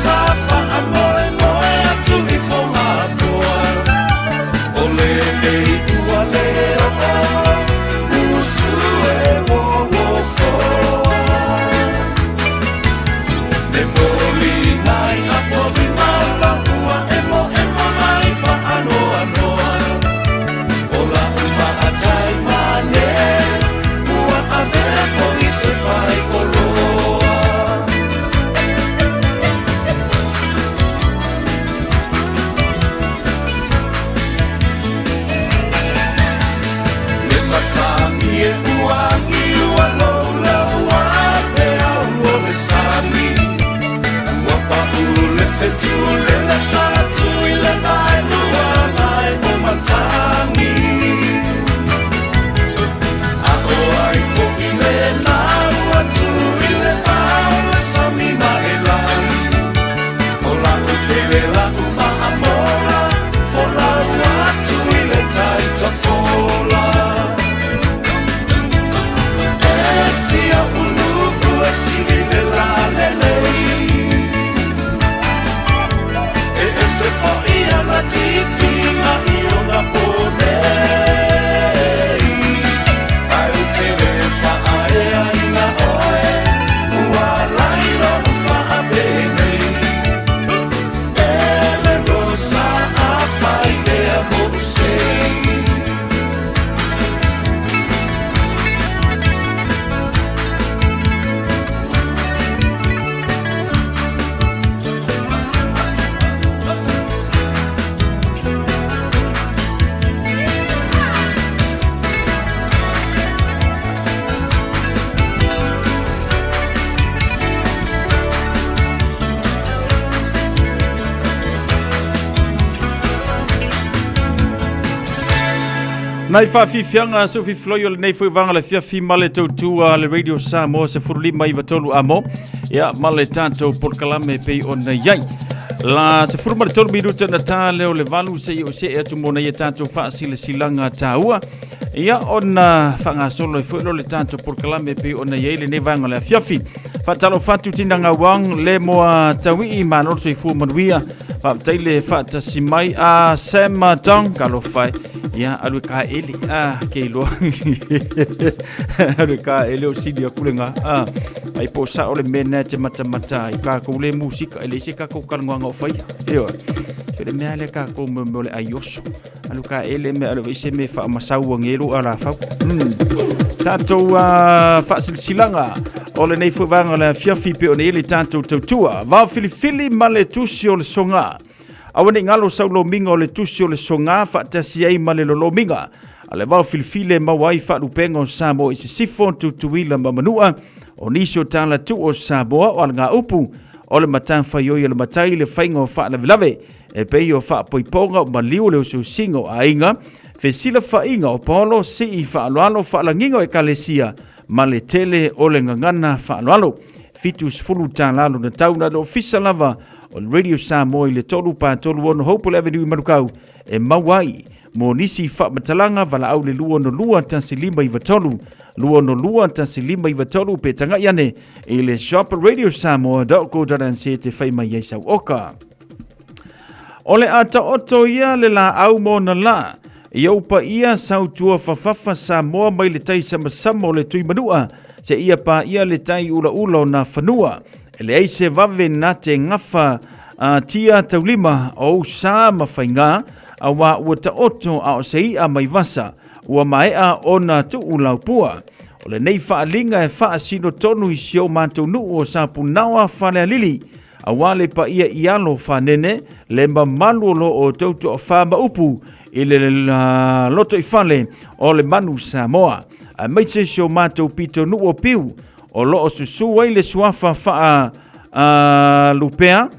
safa amoe moe atu I fonga atoa Ole ei ua leo Usu e wo wo foa Ne moli nai a poli maula ua emo mai fa anoa noa Ola uma atai mane Ua avea fo I se fai koloa Le matami e uangi ua lola ua apea ua le sami Ua pa ule fetu le la satu I le mai lua mai o matami A o ai fo I le la ua tu I le mai le sami ma e lani O la u pele la u ma amora Fo la ua tu I le taita fola E si a uluku e si le la le lei E se fo I ana tifi ma I o na ponei Ai u te le fa ae aina oe Ua laino u fa a benei E le rosa a fai lea mo usei Nai whawhiwhianga so whiwhloi o le nei whaiwanga le whiawhi male tautua le radio Samoa se furulima I watolu amo. Ia male tātou porkalame pei o na iai. La se furuma le tolu minuta na tā leo le valu se I o se atu mona ia tātou whaasile silanga tāua. Ia o na whangasolo e whuelo le tātou porkalame pei o na iai le nei vanga le whiawhi. Whatalo whatu tinanga wang le moa tawi I manoro so I fu manuia. Whateile whata simai a Sema Tong kalo whai. Ia alu ka ele ke lo alu ka ele o sidi akulenga ai po sa ole mena te mata I ka ko le musika ele se ka ko kalnga ngo fai io se le mele ka ko mo le ayoso alu ka ele me alu se me fa masau ngelo ala fa tato fa silanga ole nei fu vanga la fiafi pe ole ele tanto tua va fili male tusi o le songa Awane ngalo saulo minga o le tusi o le songa whaatasi ai ma le lolo minga. A le wau filifile mawai whaalupenga o Samoa I se sifon tutuila mamanua o nisio tala tu o Samoa o ngā upu o le matanwhai o le matai le whainga o whaalavelave e pei o whaapoiponga o maliu le ususinga o ainga fe sila whainga o polo si I whaalualo whaalanginga o e kalesia ma le tele o le ngangana whaalualo. Fitus fulu tālalo na tauna le ofisa lava o Radio Samoa I le tolu pa tolu ono Hopewell Avenue I Manukau e mawai mo nisi whaamatalanga wala au le lua no lua tansi lima I watolu lua no lua tansi lima I watolu pe tanga iane I le shop Radio Samoa.co.nz te whaima iesau oka o le ata oto ia le la au mo na la I aupa ia sautua whawhawha Samoa mai le tai sama o le tui manua se ia pa ia le tai ula o na whanua ele eise vave na te ngafa tia taulima o sa mawhainga a wa ua ta oto a o sei a mai vasa ua maea o na tuu laupua. O le nei whaalinga e whaasino tonu I sio mātou nuu o sa punawa whalea lili a wale pa ia ialo whanene le mamalu lo o tautu o whama upu I le loto I whale o le manu Samoa. A meise sio mātou pito nuu o piu o loo susu ai le suafa faa lupea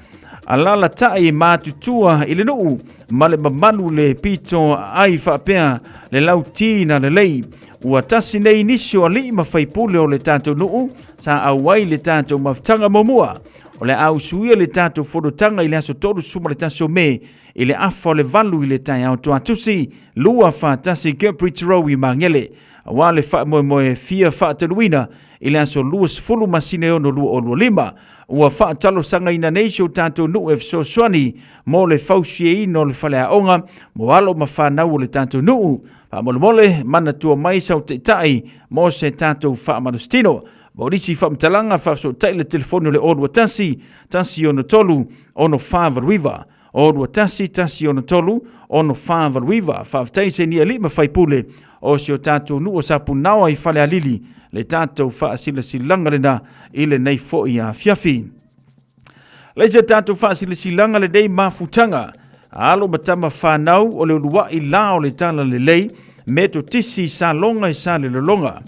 alala tai matutua I le nuu ma le mamanu le pito ai whapea le lauti na le lei ua tasi nei nisio ali mawhaipule o le tātou nuu sa awai le tātou maftanga momua o le au suia le tātou whodotanga I le aso toru suma le taso me I le afa o le valu I le tai au toa tusi lua wha tasi Gerpritero I mangele wa le fa moe fia fa teluina i le aso luas fulu masine ono lua o lua lima ua fa talo sanga ina neisho tanto nu e so swani mo le fausie no le fale aonga mo alo mawhanau o le tanto nu fa mole mana tua mai sau te tai mo se tanto fa manustino Maurisi fa mtalanga fa so tai le telefono le odwa tasi ono tolu ono favarwiva odwa tasi ono tolu ono favarwiva fa tai se ni ali mafai pule o sio tatu nu o sapu nawa i fale alili le tatu fa sila silanga lena ile nei fo ia fiafi le se tatu fa sila silanga le dei mafutanga alo matama fanau o le lua i lao le tala le lei meto tisi sa longa i sa le longa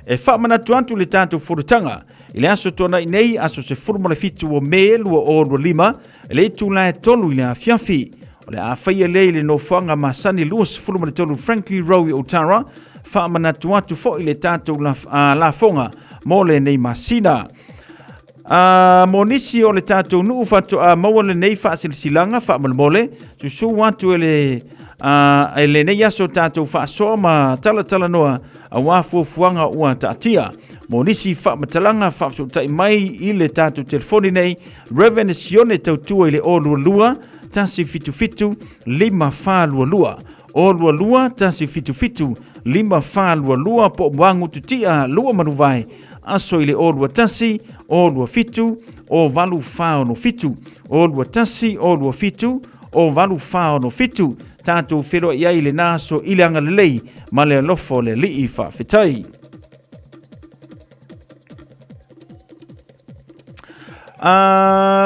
e fa manatu antu le tanto furutanga ile aso tona nei aso se formula fitu o melu o lima le tu la tolu ile afiafi ole a faia le no fanga masani luas formula tolu frankly rowi otara fa manatu atu fo ile tanto la fonga mole nei masina monisi o le tanto nu fatu a mawale nei fa silanga fa mole su watu ele nei aso tanto fa soma tala noa a wafu fuanga ua taatia. Monisi fa matalanga fa so tai mai ile tatu telefoni nei revenesione tautua ile o lua tasi fitu lima fa lua o lua tasi fitu lima fa lua po wangu tutia lua manuvai aso ile o lua tasi o lua fitu o valu fa no fitu o lua tasi o lua fitu o valu fa no fitu tanto fero ia ile naso ile anga lei male lofo le li fa fitai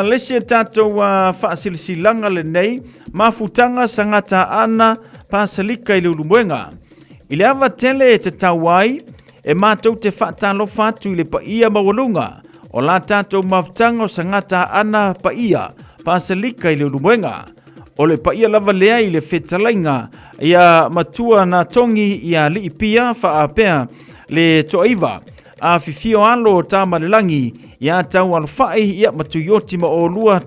lese tanto fa silanga le nei mafutanga sangata ana pasalika ile ulumwenga ile ava tele te tawai e matou te fa lo fatu ile pa ia mawalunga o la tanto mafutanga sangata ana pa ia pasalika ile ulumwenga o le paia lava lea i le fetalainga ia matua na tongi ia li pia fa apea le toiva a fifio alo tama le langi ia tau alfai ia matuyoti ma o lua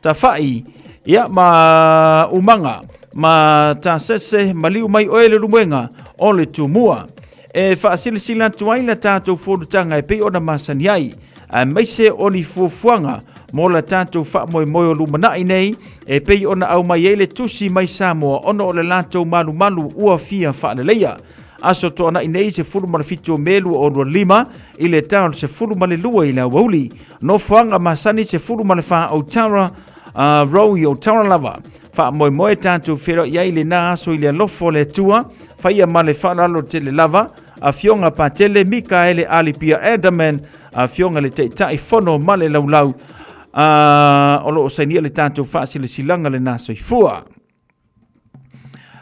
tafai ia ma umanga ma tasese maliu mai oele lumwenga o le tumua e fa silisila tuaila tatou fodutanga e pei ona masaniai a maise o li fufuanga mola tanto fa moe lumana nei e pei ona au mai ele tusi mai Samoa ona o le lato malu ua fia fa le leia aso to na nei se fulu ma fitu melu o lima ile town se fulu ma le lua ile wauli no fanga masani se fulu ma le fa o tara rowi o tara lava fa moe tanto fero ia ile na aso ile lofo le tua fa ia ma le fa lalo tele lava a fionga pa tele Mikaele alipia Edaman a fionga le tai fono ma le laulau o lo sainia le tanto fasile silanga le naso i fua.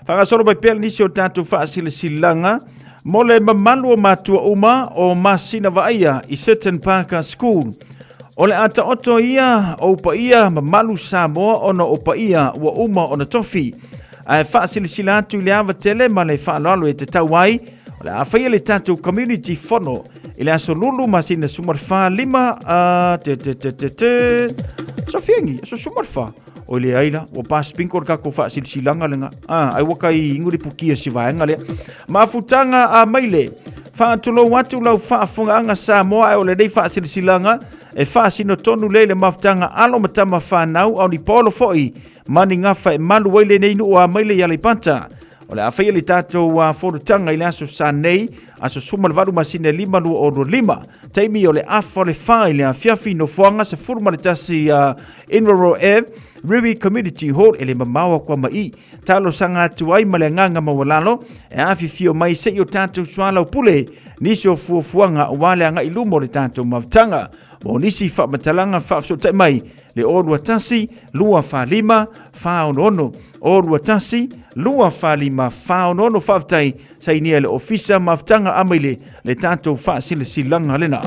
Whanga soro bai pēl nisi o tanto fasile silanga mo le mamalu o matua uma o masina vaia i Seton Parker School. O le ata oto ia o upa ia mamalu Samoa ono upa ia ua uma o na tofi. Ai fasile silatu ile ava tele ma le whaaloalo e te tauai o le awhaia le tanto community fono ile aso lulu masina sumarfa lima sofiangi aso sumarfa o le aila o pas pinkor ka ko fa silanga lenga ai wakai nguri pukia sivaenga le mafutanga a maile fa tulo watu lau fa funga Samoa o le dei fa silanga e fa sino tonu lele mafutanga alo matama fa nau au ni polo foi mani ngafa e malu wele nei no a maile ya le panta o le afai le tato wa forutanga ile aso sanei aso suma le varu masine lima lu o lima taimi o le afa le fai le afiafi no fuanga se furma le tasi Inroro Ave Rivi Community Hall ele mamawa kwa mai talo sanga tuai male nganga mawalalo e afifio mai se yo tato swala upule nisi o fuanga wale anga ilumo le tato mavtanga o nisi fa matalanga fa so mai le orua tasi lua fa lima fa ono orua tasi lua fa lima fa ono faftai sainia le ofisa maftanga amaile le tanto fa silanga lena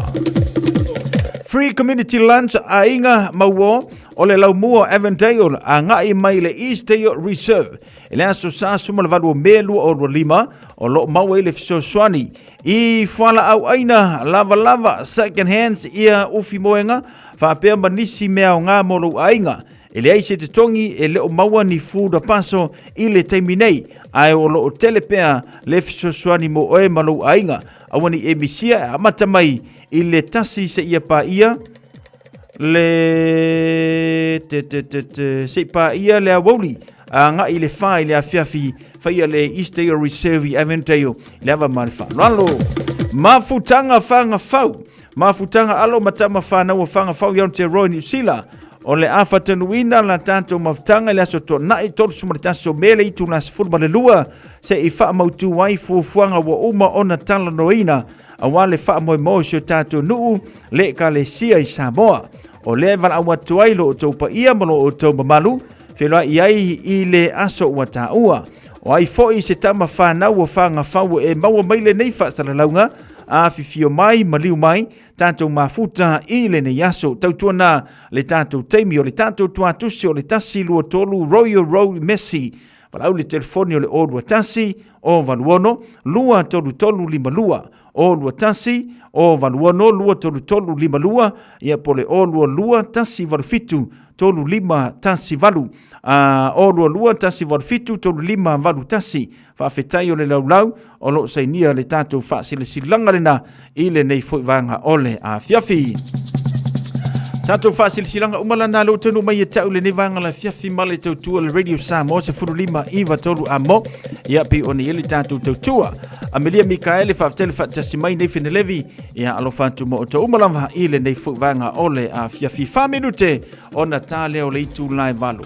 Free Community Lunch a inga mawo o le laumua Avondale a ngai mai le Eastdale Reserve ele aso sa suma le valu melu o lima o lo mawe le fiso swani i fala au aina lava second hands ia ufi moenga fa pe manisi mea nga molo ainga e le ai se te tongi e le o maua ni fuda paso i le taimi nei, ai o lo o telepea le fisosuani mo oe malu ainga, awani e misia e amata mai i le tasi se ia pa ia, le se pa ia le awoli, nga i le whai le awhiawhi, whaia le East Area Reserve i Aventeo, le awa mare whanalo. Mafutanga whanga whau, mafutanga alo matama whanau whanga whau iau te roi New Zealand, o le awhatanuina la tātou mafutanga le aso tō nai tōru sumaritaso mele i tūna sifurma le lua, se i wha mautu wai fuafuanga wa uma ona tala noina, a wale wha moe mo sio tātou nuu, le ka le sia i Samoa, o le wan awa tuailo o tau pa ia malo o tau mamalu, whenua iai i le aso ua tā ua, o ai foi se tama whanau o whanga whau e maua maile nei whaasaralaunga, a fifio mai, maliu mai, tātou mafuta i le nei aso, tautuana le tātou teimi o le tātou tuatusi o le tasi lua tolu Royal Road Messi, walau le telefoni o le o lua tasi o valuono, lua tolu tolu lima lua, o lua tasi o valuono, lua tolu tolu lima lua, ia po le o lua tasi valufitu, tolu lima tasi valu, o lua tasi valufitu, tolu lima valu tasi, whaafetai o le laulau, o lo sainia le tātou whaasile silanga lena, i le nei whaivanga ole a fiafi. Tātou whaasile silanga umalana lo tonu mai e tau le nei vanga la fiafi male tautua le Radio Samoa se furu lima iwa tolu a mo, ia pi o ni ele tātou tautua. Amelia Mikaele whaaftele whaatasi mai nei whenelevi, ia alo whantu mo o ta umalama i le nei whaivanga ole a fiafi. 5 minute o na tāle o le itu lai valu.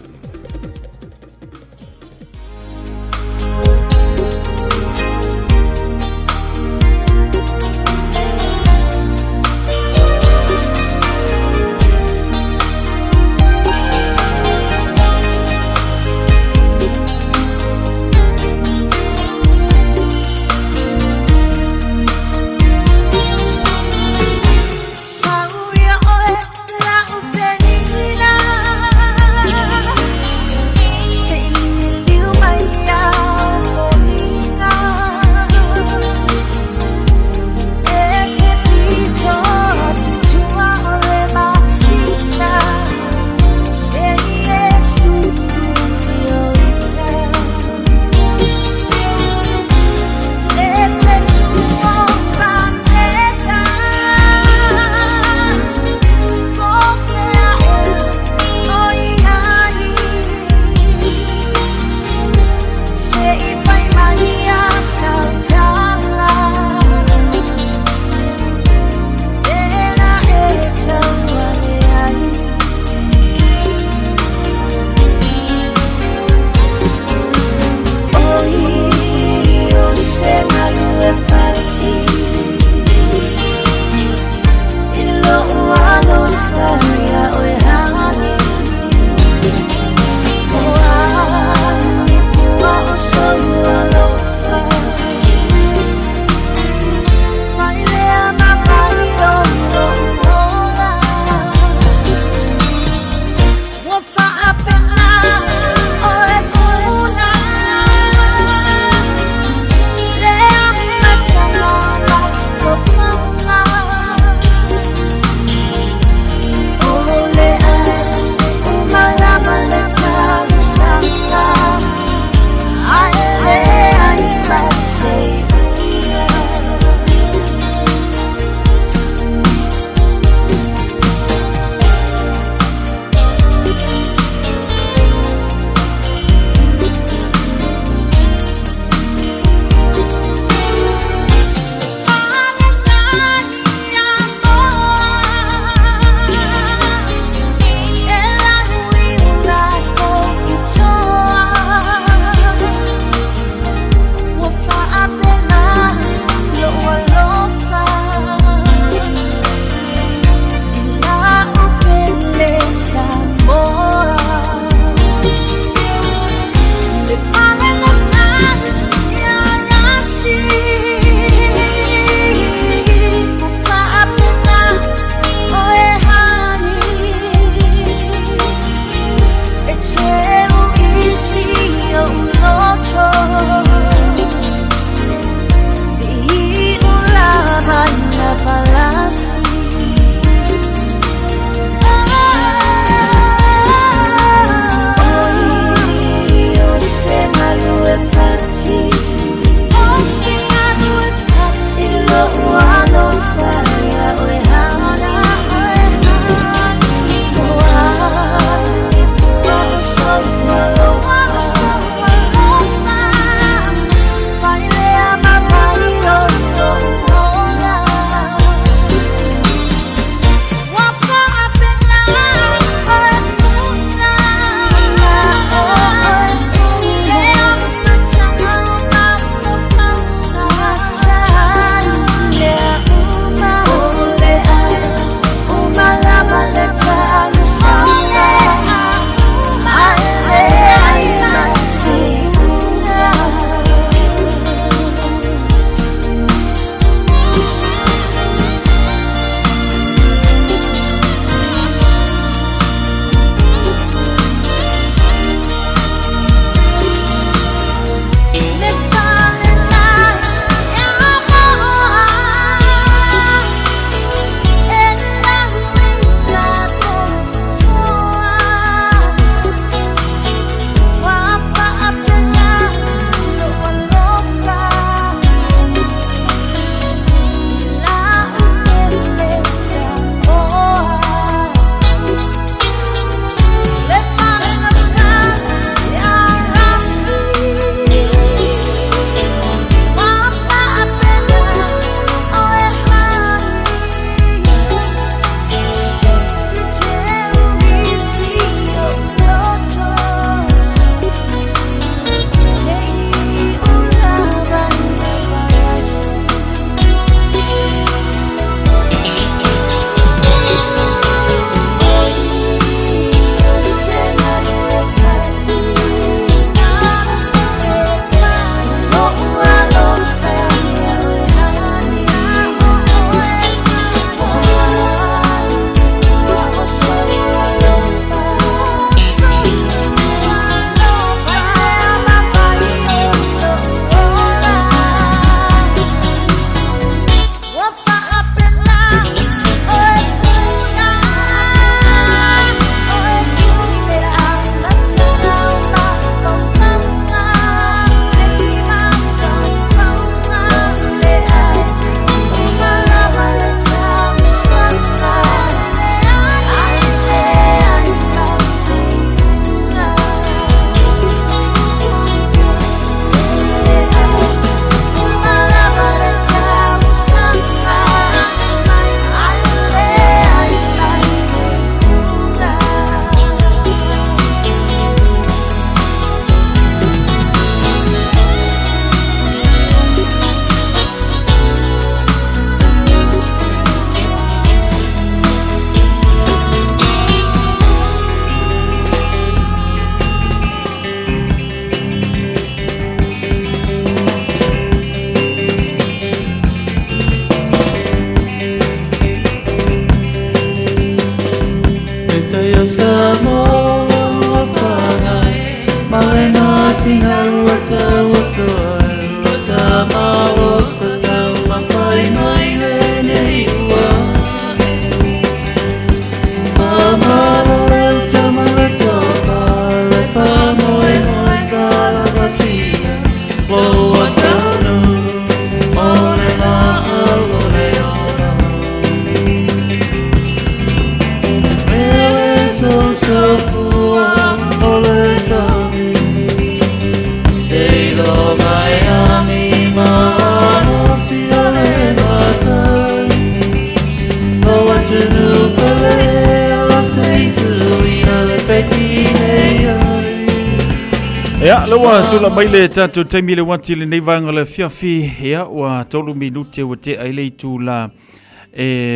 Ya, lawa tula maile tatu taimile wati le neivanga le fiafi ya wa tolu minute wa te aile tula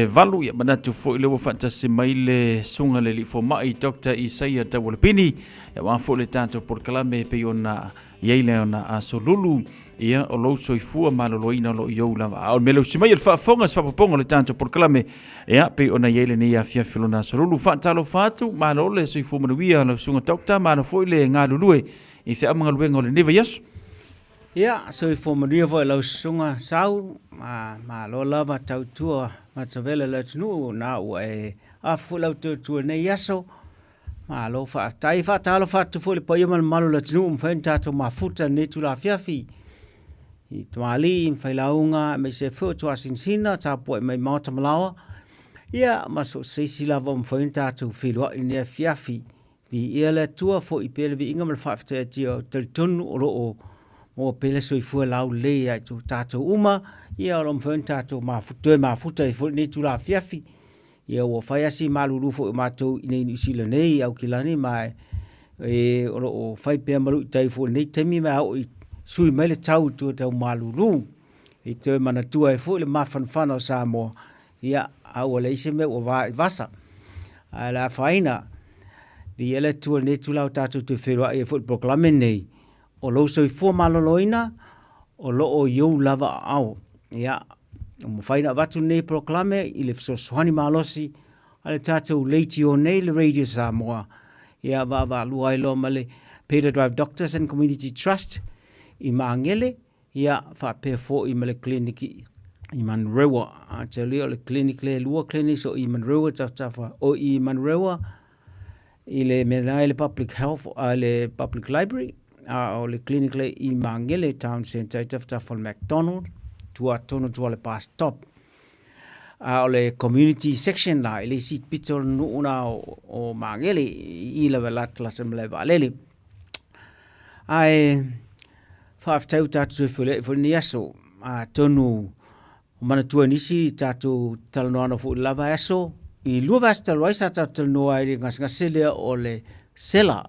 valu ya manatu fo ile wa fantasi maile sunga le lifo mai Dr. Isaiah Tawalpini ya wa fo le tatu por kalame pe ona yeile ona asolulu ya o lo soifua maloloina lo youla o melo simai el fa fonga fa pongo le tanto por kalame ya pe ona yeile ni ya fiafi lona asolulu fa talo fatu malole soifu manuia lo sunga Dr. mano fo ile ngalulue I fe amanga luenga le neva yes. Ya, so I for maria vo lau sunga sau ma lo lava tau tua ma tsavela le tunu na o a fu lau tu ne yaso ma lo fa tai fa talo fa tu fu le pa yama malu le tunu mfenta to ma futa ne tu la fiafi. I tuali in fa launga me se fu tu asinsina ta po me mata malawa. Ya, ma so se si lava mfenta tu filwa in fiafi. Vi ele tua fo I pele vi inga mal fafte tio tel tonu o mo pele so I fu lau le ya tu tato uma ia lo mfen tato ma futa I fu ni tu la fiafi ia wo fa si malulu fo ma to ni sila nei au kilani mai o fai pe malu tai fu ni temi ma o sui mele tau tu tau malulu I te mana tua I fu le mafan fano Samoa ia au le ise me o vasa ala faina Di ele tua ne tu lau tatu te wherua e fut proklame nei. O lo soi fua maloloina, o lo o iou lava au. Ia, o mwhaina watu nei proklame, I le fsosohani malosi, ale tatu leiti o nei le Radio Samoa. Ia, wa lua ilo male Peter Drive Doctors and Community Trust, I maangele, ia, wha pefo I male kliniki I Manrewa. Te leo le klinik le lua klinis o I Manrewa taftafa, o I Manrewa, I le menai le public health le public library o le clinic le I Mangele town center I tafta McDonald tua tono tua le bus stop o le community section la le sit pitol nuuna o Mangele I le velatla sem le valele ai faftau tatu fo niaso tonu mana tua nisi tatu talanoana fu lava aso I lua vasta loisa tatu noa I ngasele o le sela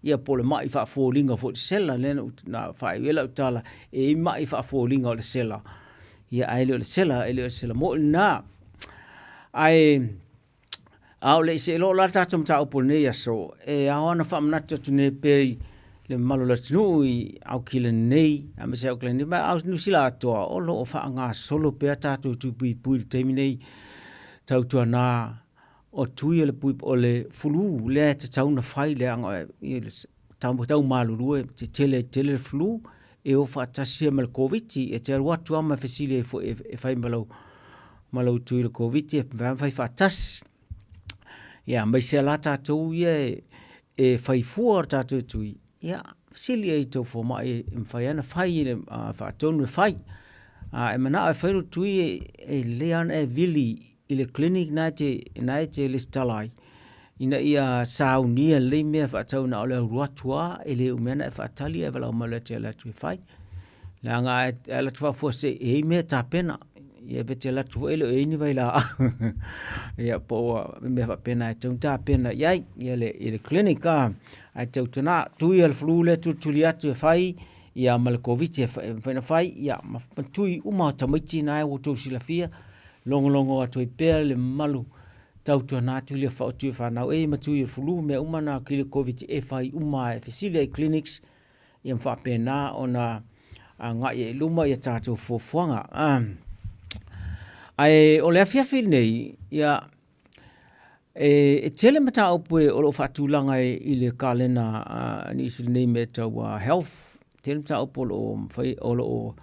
ia pole mai fa folinga fo sela lena na fa wela utala e mai fa folinga o le sela ia ai le sela mo na ai au le se lo la tatu mta opone ia so e aona fa mnata tune pe le malo la tnu I au kile nei a me se au kile nei ma au nu sila to o lo fa nga solo pe tatu tu pui terminei tau tua na o tui le pui o le fulu le te tau na fai le anga tau malulu te tele flu e o fa tasia mal covid e te watu ama fesile e fai malau tui le covid e fai fa tas ya mai se la tatu e fai fuor tatu tui ya fesile e to fo mai e fai ana fai fa tonu fai e mana e fai tui e lean e vili I le clinic na te listalai. Ina ia saunia le mea whaatau na ole ruatua e le umena e whaatali e wala umala te ala tue whai. La ngā e ala tuwa fua se e mea tā pena. Ia pe te ala tuwa ele e ni vai la. Ia po mea whapena e tau tā pena. Iai, ia le clinic a tau tana tui al flu le tuli atu e whai. Ia mala COVID e whaina whai. Ia tui umau tamaiti na e wotou silafia. Longo atu I pēr le malu tautua nātu le whaotu e whanau e matu I fulu mea umana ki le COVID e whai uma e whesile clinics I mwhapena o na ngai e luma I tātou fōwhanga. Ai o le awhiawhi nei ia e tele mata opue o lo whatulanga I le kalena ni isi nei me tau health tele mata opo o lo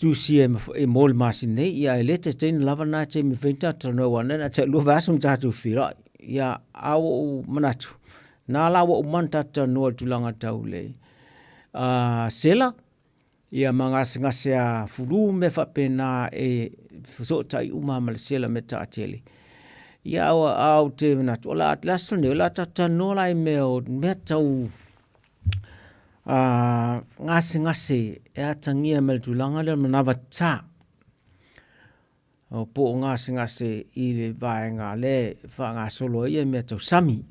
tu si e mol masin nei ia e lete tein lava na te mi venta tano wana na te lua vasum tatu whira ia awo manatu na lawa umanta tano tulanga tau le sela ia ngase a furu me whapena e so tai uma mal sela me ta atele ia au te manatu ola atlaso ne ola tano lai me tau ngase e atangia mel tulanga le manawa ta o po ngase I le vaenga le wha ngā solo ia mea tau sami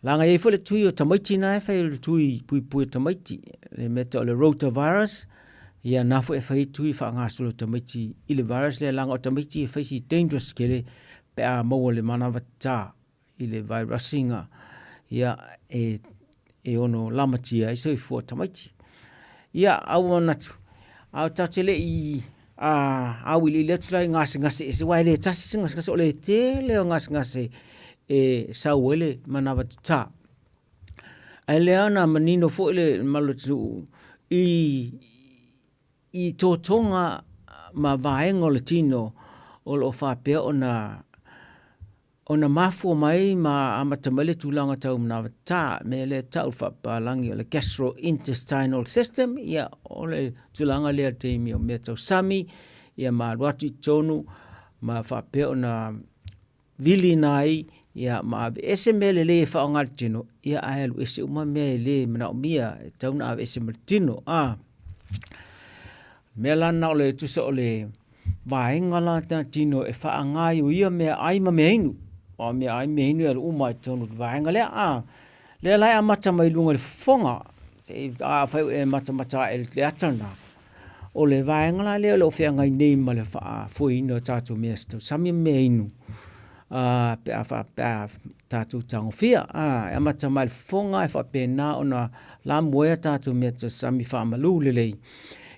Langa e fo le tui o tamaiti na e whai le tui pui tamaiti. Le meta o le rotavirus. Ia nafu e whai tui wha ngasolo tamaiti. I le virus le langa o tamaiti e whai si dangerous ke le pe a maua le manawa tā. I le virusinga. Ia e ono lamatia e so i fua tamaiti. Ia au anatu. Au tautele i au ili letula i ngase e se wai le tasi ngase o le te leo ngase e sauele manawa tā. Ai lea na manino fo le malotu i tōtonga ma vaenga le tino o lo whapea o na mafua mai ma amatamale tūlanga tau manawa tā me le tau whapalangi o le gastrointestinal system ia o le tūlanga lea teimi o mea tau sami ia ma ruatu tonu ma whapea o na vili nai ia ma ese mele le whaonga tino ia aelu ese uma mea le mana o mia tauna ave ese martino mea lana o le tusa o le vaenga la tino e whaangai o ia mea aima mea inu o mea aima inu e uma e tonu vaenga lea lea lai a mata mai lunga le fonga se a whai e mata e le atana o le vaenga la lea le o whiangai nei ma le wha fui ino tātou mea sto sami mea inu pe a tātou tango fia e mata mai le fonga e wha pēnā o na la moea tātou mea ta sami wha malu le lei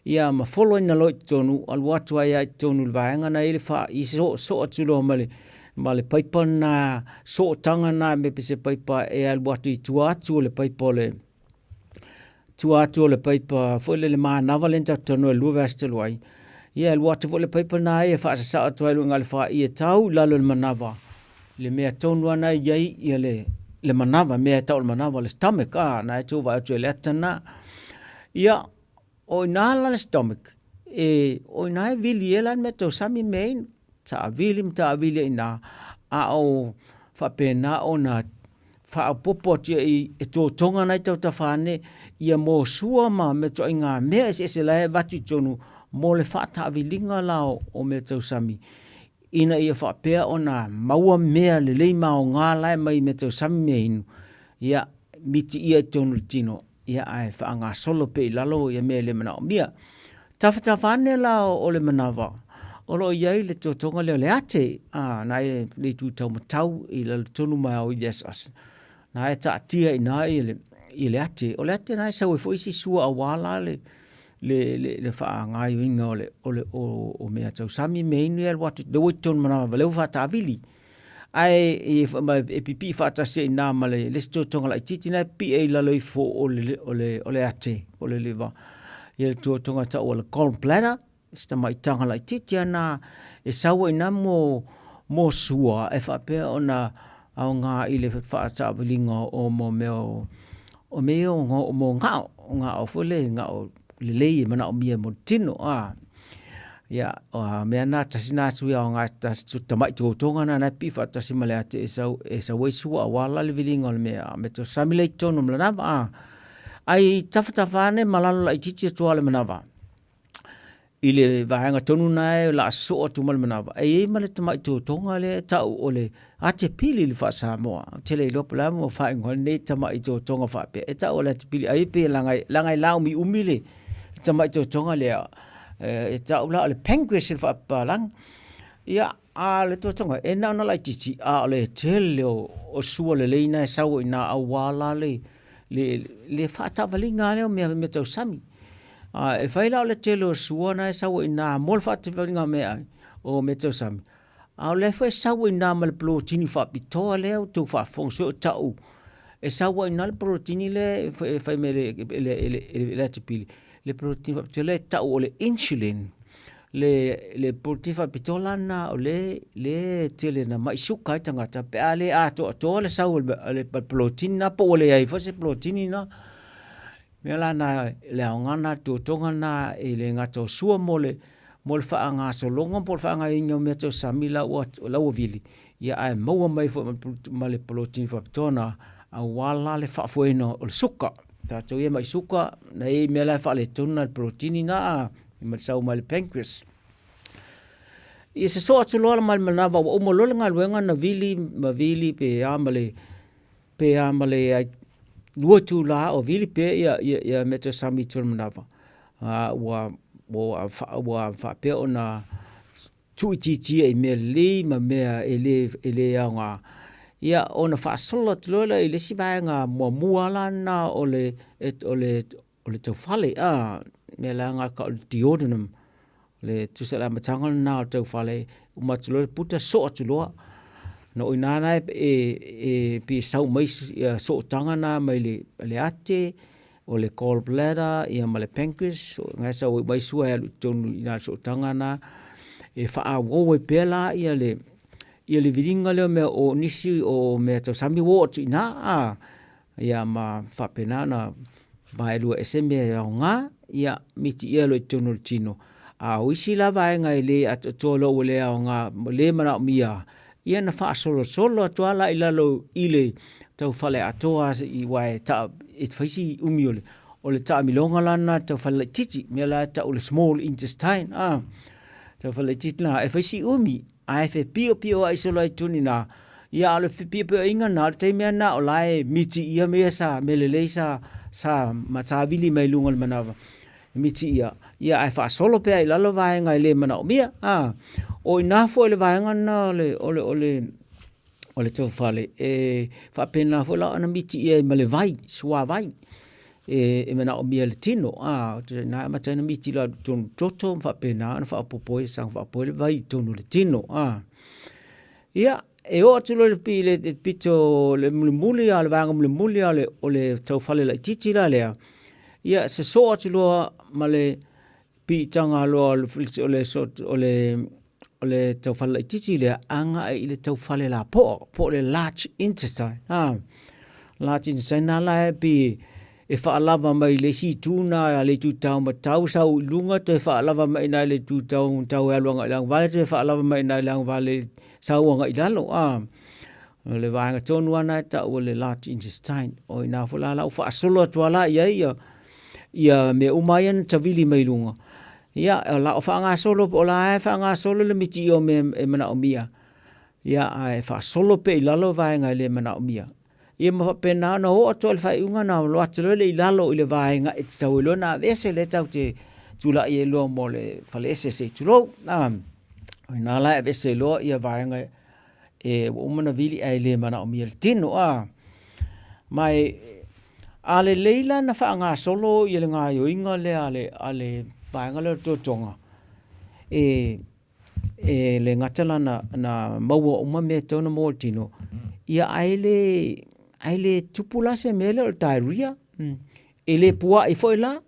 ia ma follow ina loi tonu alwatu ai tonu le vaenga na ele fa i so atulo male paipa na so tanga na me pese paipa e alwatu i tuatu le paipa le tuatu le paipa fo le mana valenta tonu e lua vestel wai ia alwatu fo le paipa na e fa sa atu ai ngal fa i tau lalo le manava le mea tonu ana iai ia le manava mea tau le manava le stomach na e tu va atu le atana ia o inala le stomach o ina vili elan me to sami main ta vili ina o fa pena ona fa popo ti e to tonga nai tau tafane ia mo sua ma me to inga me se la vatu tonu mo le fa ta vilinga la o me to sami ina ia fa pe ona maua mea le le ma o nga la mai me to sami main ia miti ia tonu tino ia ai fa nga solo pe lalo ia me le mana mia tafane la o le manava o lo ia le totonga le ate na le tu tau matau i le tonu mai o yes na e ta tia ina i le ate o le ate na sa foi si sua awala le fa nga i nga o me tau sami me ni el wat de witon manava le fa ta vili ai e pipi fata se na male le sto tonga la titina pi e la lo fo o le ate o le leva ye to tonga ta o le gallbladder sta mai tanga la titina e sawa ina mo sua e fa pe ona au nga i le fa ta vilinga o mo nga o fo le nga o le mana o mia mo tino ia me na tasina suia nga tas tamai to tonga na pi fa tasimale ate e sa wesu wala le vilinga me to samile tono mlanava ai tafane malalo la titi to ale manava ile vaanga tonu na la so to mal manava ai male tamai to tonga le ta ole ate pili le fa Samoa tele lo pla mo fa ngol ne tamai to tonga fa pe eta ole pili ai pe langai lau mi umile tamai to tonga le e ta ula le penguin fa palang ia le to tonga e na la titi le tele o sua le leina sa o ina awala le fa ta valinga le me to sami e faila le tele o sua na sa o ina mol fa ta valinga me o me to sami le fa sa o ina mal protein fa pito le to fa fonso ta u e sa o ina le protein le fa me le tipili le protein le ta o le insulin le protein fa pitola na o le tele na mai suka tanga ta pe ale to le sa le protein na po le ai fa se protein na me la na le ngana to tonga na le ngato sua mole fa nga so longa por fa nga inyo me to samila o vili ia ai mo mai fo le protein fa pitona a wala le fa fo no o suka ta to ia mai suka na e me la fa le tona protein na ma sa mal pancreas i se so atu lola mal manava o mo lola nga luenga na vili pe amale pe a male ai lua tu la o vili pe ia me te sami tū manava. Wa pe o na tui titi e mea li ma mea ele a ngā. Ia o na whaasolo tulola i lesi vai ngā mua lana o le tau whale. Mea la ngā ka o le deodorant. Le tusala matanga na o tau whale. Umatulola puta so atuloa. Na o inana pi sau mai so tanga na mai le ate o le gallbladder ia ma le pancreas ngai sa o mai sua e tonu ina so tanga na e wha wo pela ia le vidinga le me o nisi o me to sami wo tu ina ia ma fa pena na vai lu esme nga ia miti ia lo tonu tino wisi la vai ngai le atolo le nga le mana mia ia na wha solo atuala ilalo ile tau whale atoa i wai ta it whaisi umiole o le ta milonga lana tau whale titi mea la ta o le small intestine tau whale titi na e whaisi umi a e whe pio a isola i tuni na ia ale whe pio inga na le teimea na o lae miti ia mea sa melelei sa matavili mai lunga le manawa miti ia a e wha solo pia i lalo vai ngai le mana o mea o ina fo le vaenga na ole tau whale wha pena fo la ana miti ia ma le vai sua vai e mena o mia le tino na matana miti la tonu toto wha pena ana wha apopoi sang wha apoi le vai tonu le tino ia e o atu le pi le pito le muli a le vaenga muli a le ole tau whale la titi la lea ia se so atu loa ma le pi tanga loa o le tau whale i titi lea anga i le tau whale la po le large intestine. Large intestine na la e pi e whaalava mai le si tūna le tū tau ma tau sau lunga te whaalava mai na le tū tau e aluanga ilang vale te whaalava mai na ilang vale sau anga ilalo. Le vaenga tonu ana e tau le large intestine o ina whala lau whaasolo atuala ia me umayan tawili mai lunga. Ia la o whaanga solo o la e whaanga solo le miti o me mana o mia. Ia e wha solo pe i lalo vaenga le mana o mia. Ia ma pena na o ato le whaiunga na lo atalo le i lalo i le vaenga e tau ilo na vese le tau te tula i ilo mo le whalese se tulo. O ina la e vese lo ia vaenga e umana vili ai le mana o mia le tino. Mai ale leila na whaanga solo i le ngā yoinga le ale vaenga le totonga le ngatala na maua uma me tona mo tino ia aile tupula se mele o diarrhea ele pua i foi la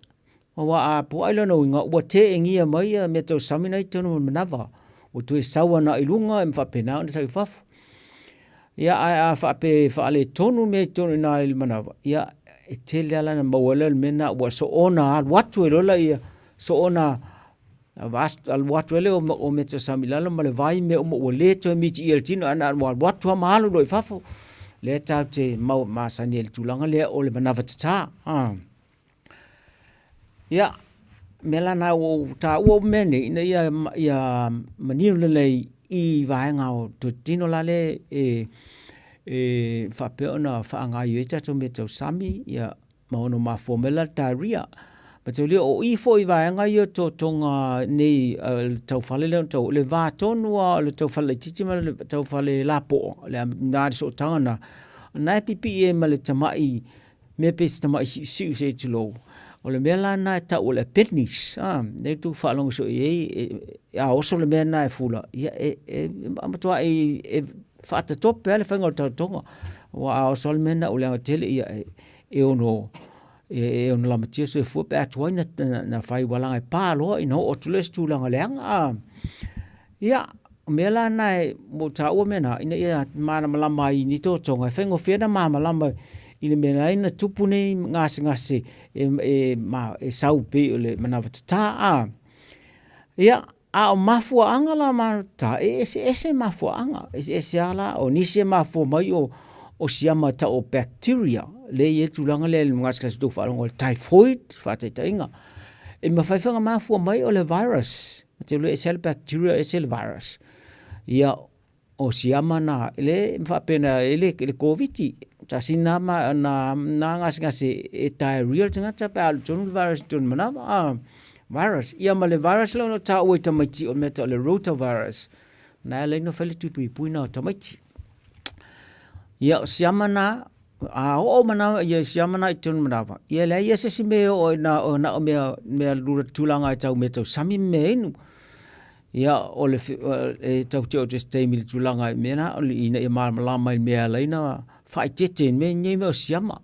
wa pua ila no inga wa te ngia mai me to samina i tona manava o tu sawa na ilunga em fa pena on sai fafu ia a fa pe fa le tonu me tona na il manava ia e te la na mawala mena wa so ona watu lola ia so ona vast al watu le o meta samilalo male vai me o le to miti el tino ana watu malu do fafu le ta te ma sanel tulanga le o le manava tata ya melana o ta o mene ina ia manilo le i vai nga o to tino la le fa pe ona fa nga yeta to meta sami ya maono ma formula diarrhea Patuli o i foi vaenga i to tonga nei tau whale leo tau le vā tonua le tau whale titi ma le tau whale lapo le nāri so tangana nai pipi ma le tamai me pesi tamai siu se tulo o le mea lana e tau le petnis nei tu whalonga so a oso le mea na e fula amatua e whata tope ale whainga o tau tonga wa a oso le mea na o le anga tele ia e ono ona la matia se fu pe atoi na fai walanga pa lo ino o tules tu langa leanga ia mela na mo ta o mena ina ia mana malama i ni to tonga fengo fena mama lama ina mena ina tupune ngase ma sau pe le manava ta ia a mafu anga la ma ta ese mafu anga ese ala o ni se mafu mai o siama ta o bacteria le ye tulanga le ngaska sto fa ngol typhoid fa te inga e ma fa fanga ma fu mai o le virus te le sel bacteria e sel virus ia o siama na le fa pena le covid tasi na ngasi e diarrhea tangata pe alu tonu virus tonu manawa virus ia ma le virus lo no ta o tamaiti o meta le rotavirus na le no fele tupu i puina o tamaiti ia siamana o mana ia siamana i tonu manawa ia le ia se me o na me lura tulanga i tau meta sami me inu ia o le tau te o te stemi le tulanga i mena o le ina i malama i mea leina fai tete me nye me o siama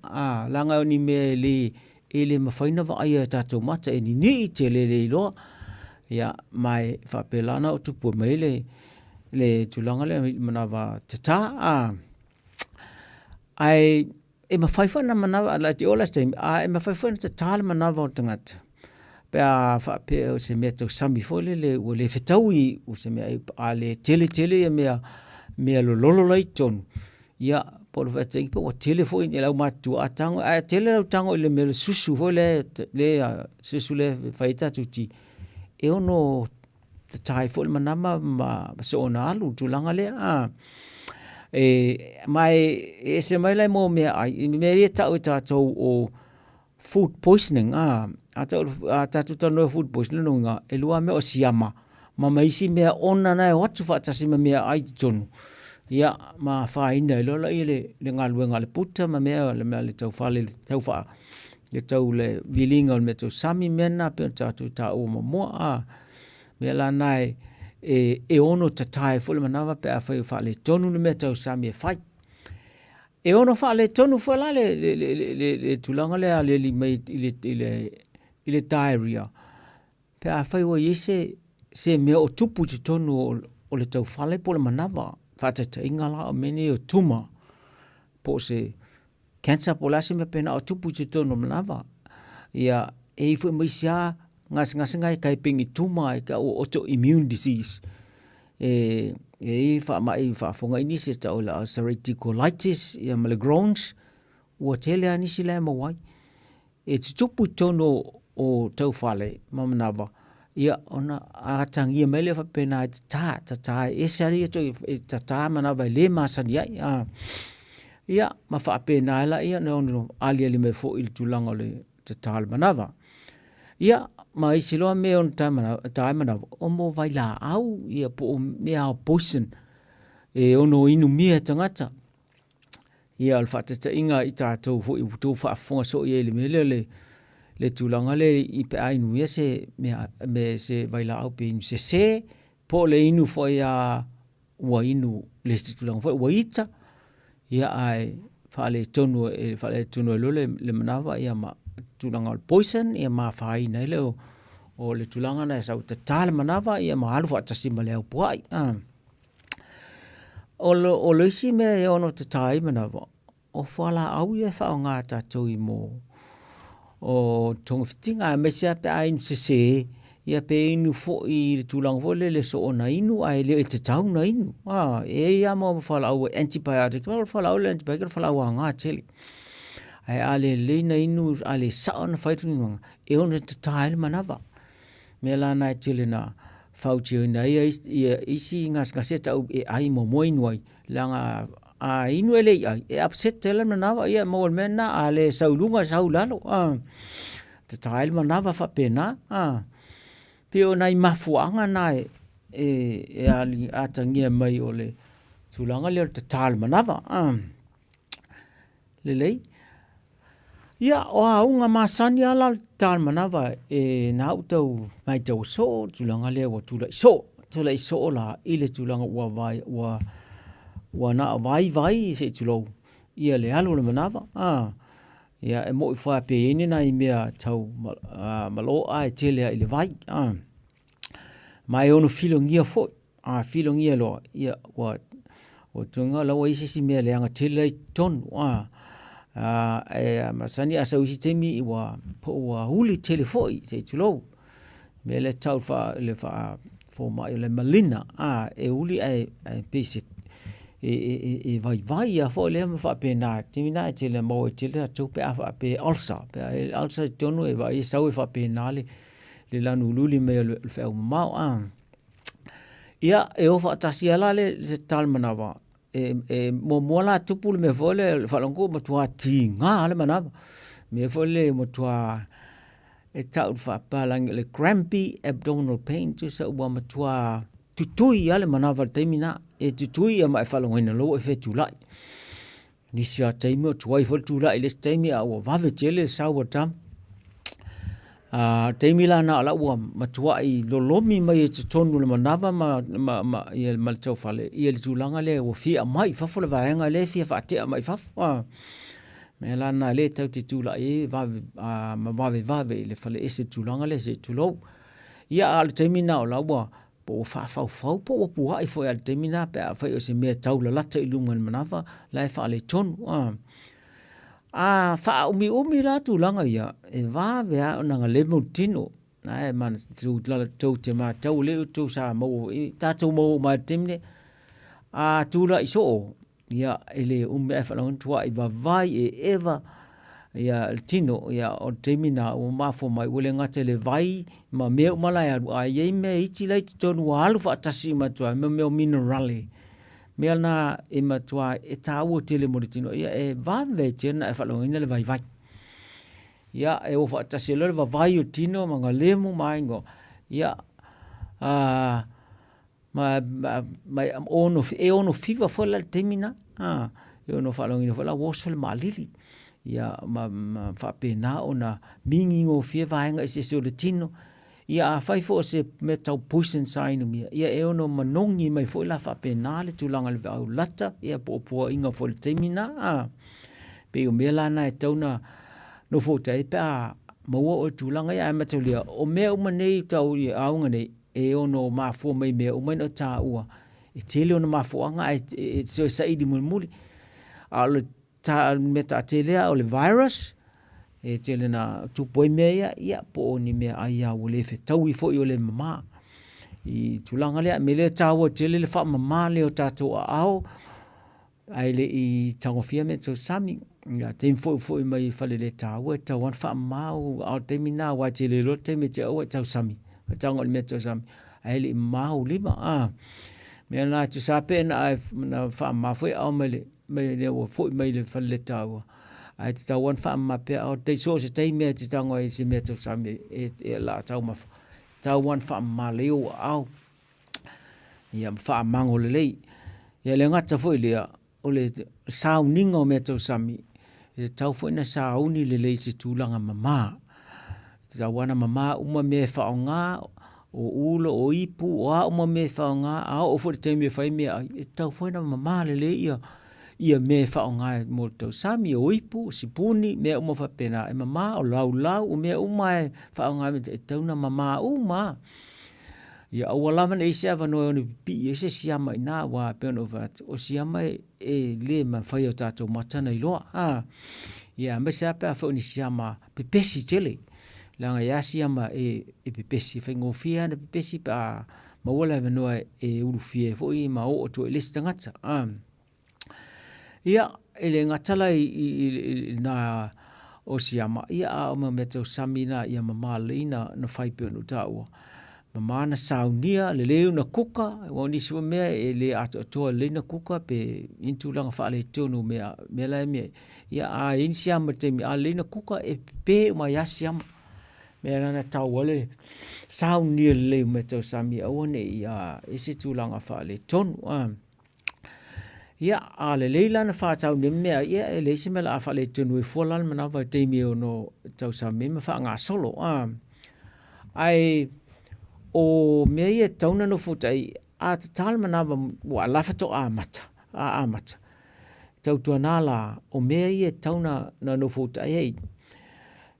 langa o ni me le ele mawhaina wa aia tātou mata e ni te le loa ia mai whapelana o tupu mai le tulanga le manawa te tā ai e mawhaiwhana manawa la te ola stemi e mawhaiwhana te tā le manawa o tangata pea whape o se mea tau sami fole le whetau i o se mea a le tele mea lolo lai tonu ia polo vete ipo o tele foi ni lau matu atango a tele lau tango ile me susu foi le susu le faita tuti e ono tai foi manama ma so na alu tulanga le mai se mai lai mo me ai me ria tau o food poisoning a tatu tano food poisoning no nga e lua me o siama ma maisi me ona na watu fa tasi me ai tonu ia ma faina lo la ile le ngaluenga le puta ma mea le tau fale tau fa le tau le vilinga me tau sami mena pe tatu ta o mo me la nai e ono tatai fole manava pe a fa le tonu me tau sami fai e ono fa le tonu fa la le tulanga le li mai ile diarrhea pe a fa o ise se me o tupu te tonu o le tau fale pole manava fatata ingala o meni o tuma po se cancer po lasi me pena o tupu te tono manawa ia e fu maisia ngas ngai kai pingi tuma e ka o autoimmune disease fa mai fa fonga ini se ta ola ulcerative colitis ia Crohn's o tele ani sila mo wai e tupu tono o tau fale mamanawa ia ona atangia mele fa pena ta esari to ta mana vai le masani ia ma fa pena la ia no ali me fo il tulanga le tal manava ia ma isilo me on ta mana o mo vai la au ia po me a poison e ono inu mia tangata ia al fa ta inga ita to fo i to fa fonga so ia le mele le tulanga le i pe ai nu se me se vai la au pe se po le inu fo ia wa inu le tulanga fo wa ita ia ai fa le tonu le manava ia ma tulanga poison ia ma fa ai nei le o le tulanga na sa ta tal manava ia ma alu fa ta sima le po ai o le si me ono te tai manava o fa la au ia fa nga ta toi mo o tonga fitinga me se pe ai se ia pe inu fo i tulang fo le so ona inu ai le te tau na inu e ia mo fa la antibiotic mo fa la antibiotic fa la nga tele ai ale le na inu ale sa on fight ni nga e ona te tai manava me la na tele na fauci na ia isi ngas ngaseta e ai mo moinoi langa inu ele e upset tele manava ia mo mena ale saulunga saulalo te tail manava fa pena pe ona i mafuanga nai e ali atangia mai ole tulanga le te tal manava lelei ia o unga masani ala tal manava e na auto mai tau so tulanga le wa tulai so la ile tulanga wa vai wa na vai se tulo ia le alu le manava ia e mo fa pe ini na i mea tau malo ai tele ile vai mai ono filongia fo filongia lo ia wa o tunga la wa isi mea le anga tele ton e masani asa usi temi wa po wa huli tele foi se tulo me le tau fa le fa fo mai le malina e huli ai pese e vai a fo le fa pena timina te le mo te le tu pe fa pe alsa tonu e vai sa fa pena le lanu luli me le fa mau ia e o fa tasiala le tal manava mo la tupu me vole falongo mo tua ti nga le manava me vole mo tua e tau fa palang le crampy abdominal pain tu sa ua mo tua tutui ale manava temina e tutui ma falongo ina lo e fetulai ni sia taimi tua i fetulai le taimi a wa vave tele sa wa tam taimi la na la ua matua i lolomi mai e tonu le manava ma i mal tau fale i le tulanga le o fia mai fafo le vaenga le fia fatea mai fafo me la na le tau te tula e vave le fale ese tulanga le se tulo ia al taimi na la ua po fau po puha i fo al taimi na pe fa o se me tau la lata i lunga le manava la e fa le tonu fa umi la tulanga ia e vave a nga le tino na e man tu la tau te ma tau le tu sa mo ta tau mo ma timne tu la iso ia ele e fa long tua i va vai e eva ia tino ia o temina o mafo mai wele ngate le vai ma me mala ya ye me iti lai tonu alu fa tasi ma tua me minerale Melna e matua e tau tele moritino ia e vave tena e falong ina le vai ia e o fa taselo le vai o tino manga lemu maingo ia ma ono fiva fola temina e ono falong ina fola wosol malili ia ma fa pena ona mingingo fie vaenga se so le tino ia fai fo se metau push sign mi ia e ono manongi mai fo la fa penale tu langa le au lata ia po inga fo le temina pe o mela na e tauna no fo tai pa mo o tu langa ia matalia o me o manei tau ia au ngane e ono ma fo mai me o mai no ta ua e tele ono ma fo anga e so sai di mulmuli al ta meta tele o le virus e tele na tu poi mea ia po ni mea aia o le fe tau i fo i o le mama i tulanga lea me le tau o tele le wha mama le o tato a ao ai le i tangofia me tau sami ia te fo i mai fale le tau e tau an wha mama o ao te mina wa tele lo te me te o e tau sami tango le me tau sami ai le i mahu lima mea na tu sape na wha mama fo i ao me le o fo i mai le fale le tau ai te tau anwha amma pe au te so se te mea te tango e se mea tau sami e la tau mafa tau anwha amma leo au ia mwha amango le lei ia le ngata fo i lea o le sao ninga o mea tau sami e tau fo ina sao ni le lei se tūlanga mama te tau ana mama uma mea whao ngā o ulo o ipu o a uma mea whao ngā a o fo te mea whai mea e tau fo ina mama le lei ia me whao ngai mo tau sami o ipu, sipuni, mea uma whapena e mama o lau o mea uma e whao ngai e tauna mama uma. Ia aua lawan e sea wanoe o ni pipi e se siama i nā wā peono vat o siama e le ma whai o tātou matana i loa. Ia me sea pēr whao ni siama pepesi tele. Langa ia siama e pepesi, whai ngofia na pepesi pa mawala wanoe e urufia fo i ma o to e lesi tangata. Ia, ele ngatala i na o siama. Ia a oma me tau samina ia mama leina na whaipe anu tāua. Mama na saunia, le leo na kuka, wani siwa mea e le ato atoa leina kuka pe intulanga whaale tonu mea lai mea. Ia a in siama temi a leina kuka e pe uma ia siama. Mea nana tau wale saunia leo me tau samia awane ia ese tulanga whaale tonu. Ia, a le leila na whātau ni mea, ia e leisi me la a whale tunu e fualal manawa teimi o no tau sa me ma wha ngā solo. Ai, o mea ia tauna no futai, a te tāle manawa wa lawhato a mata. Tau tua nāla, o mea ia tauna na no futai, hei,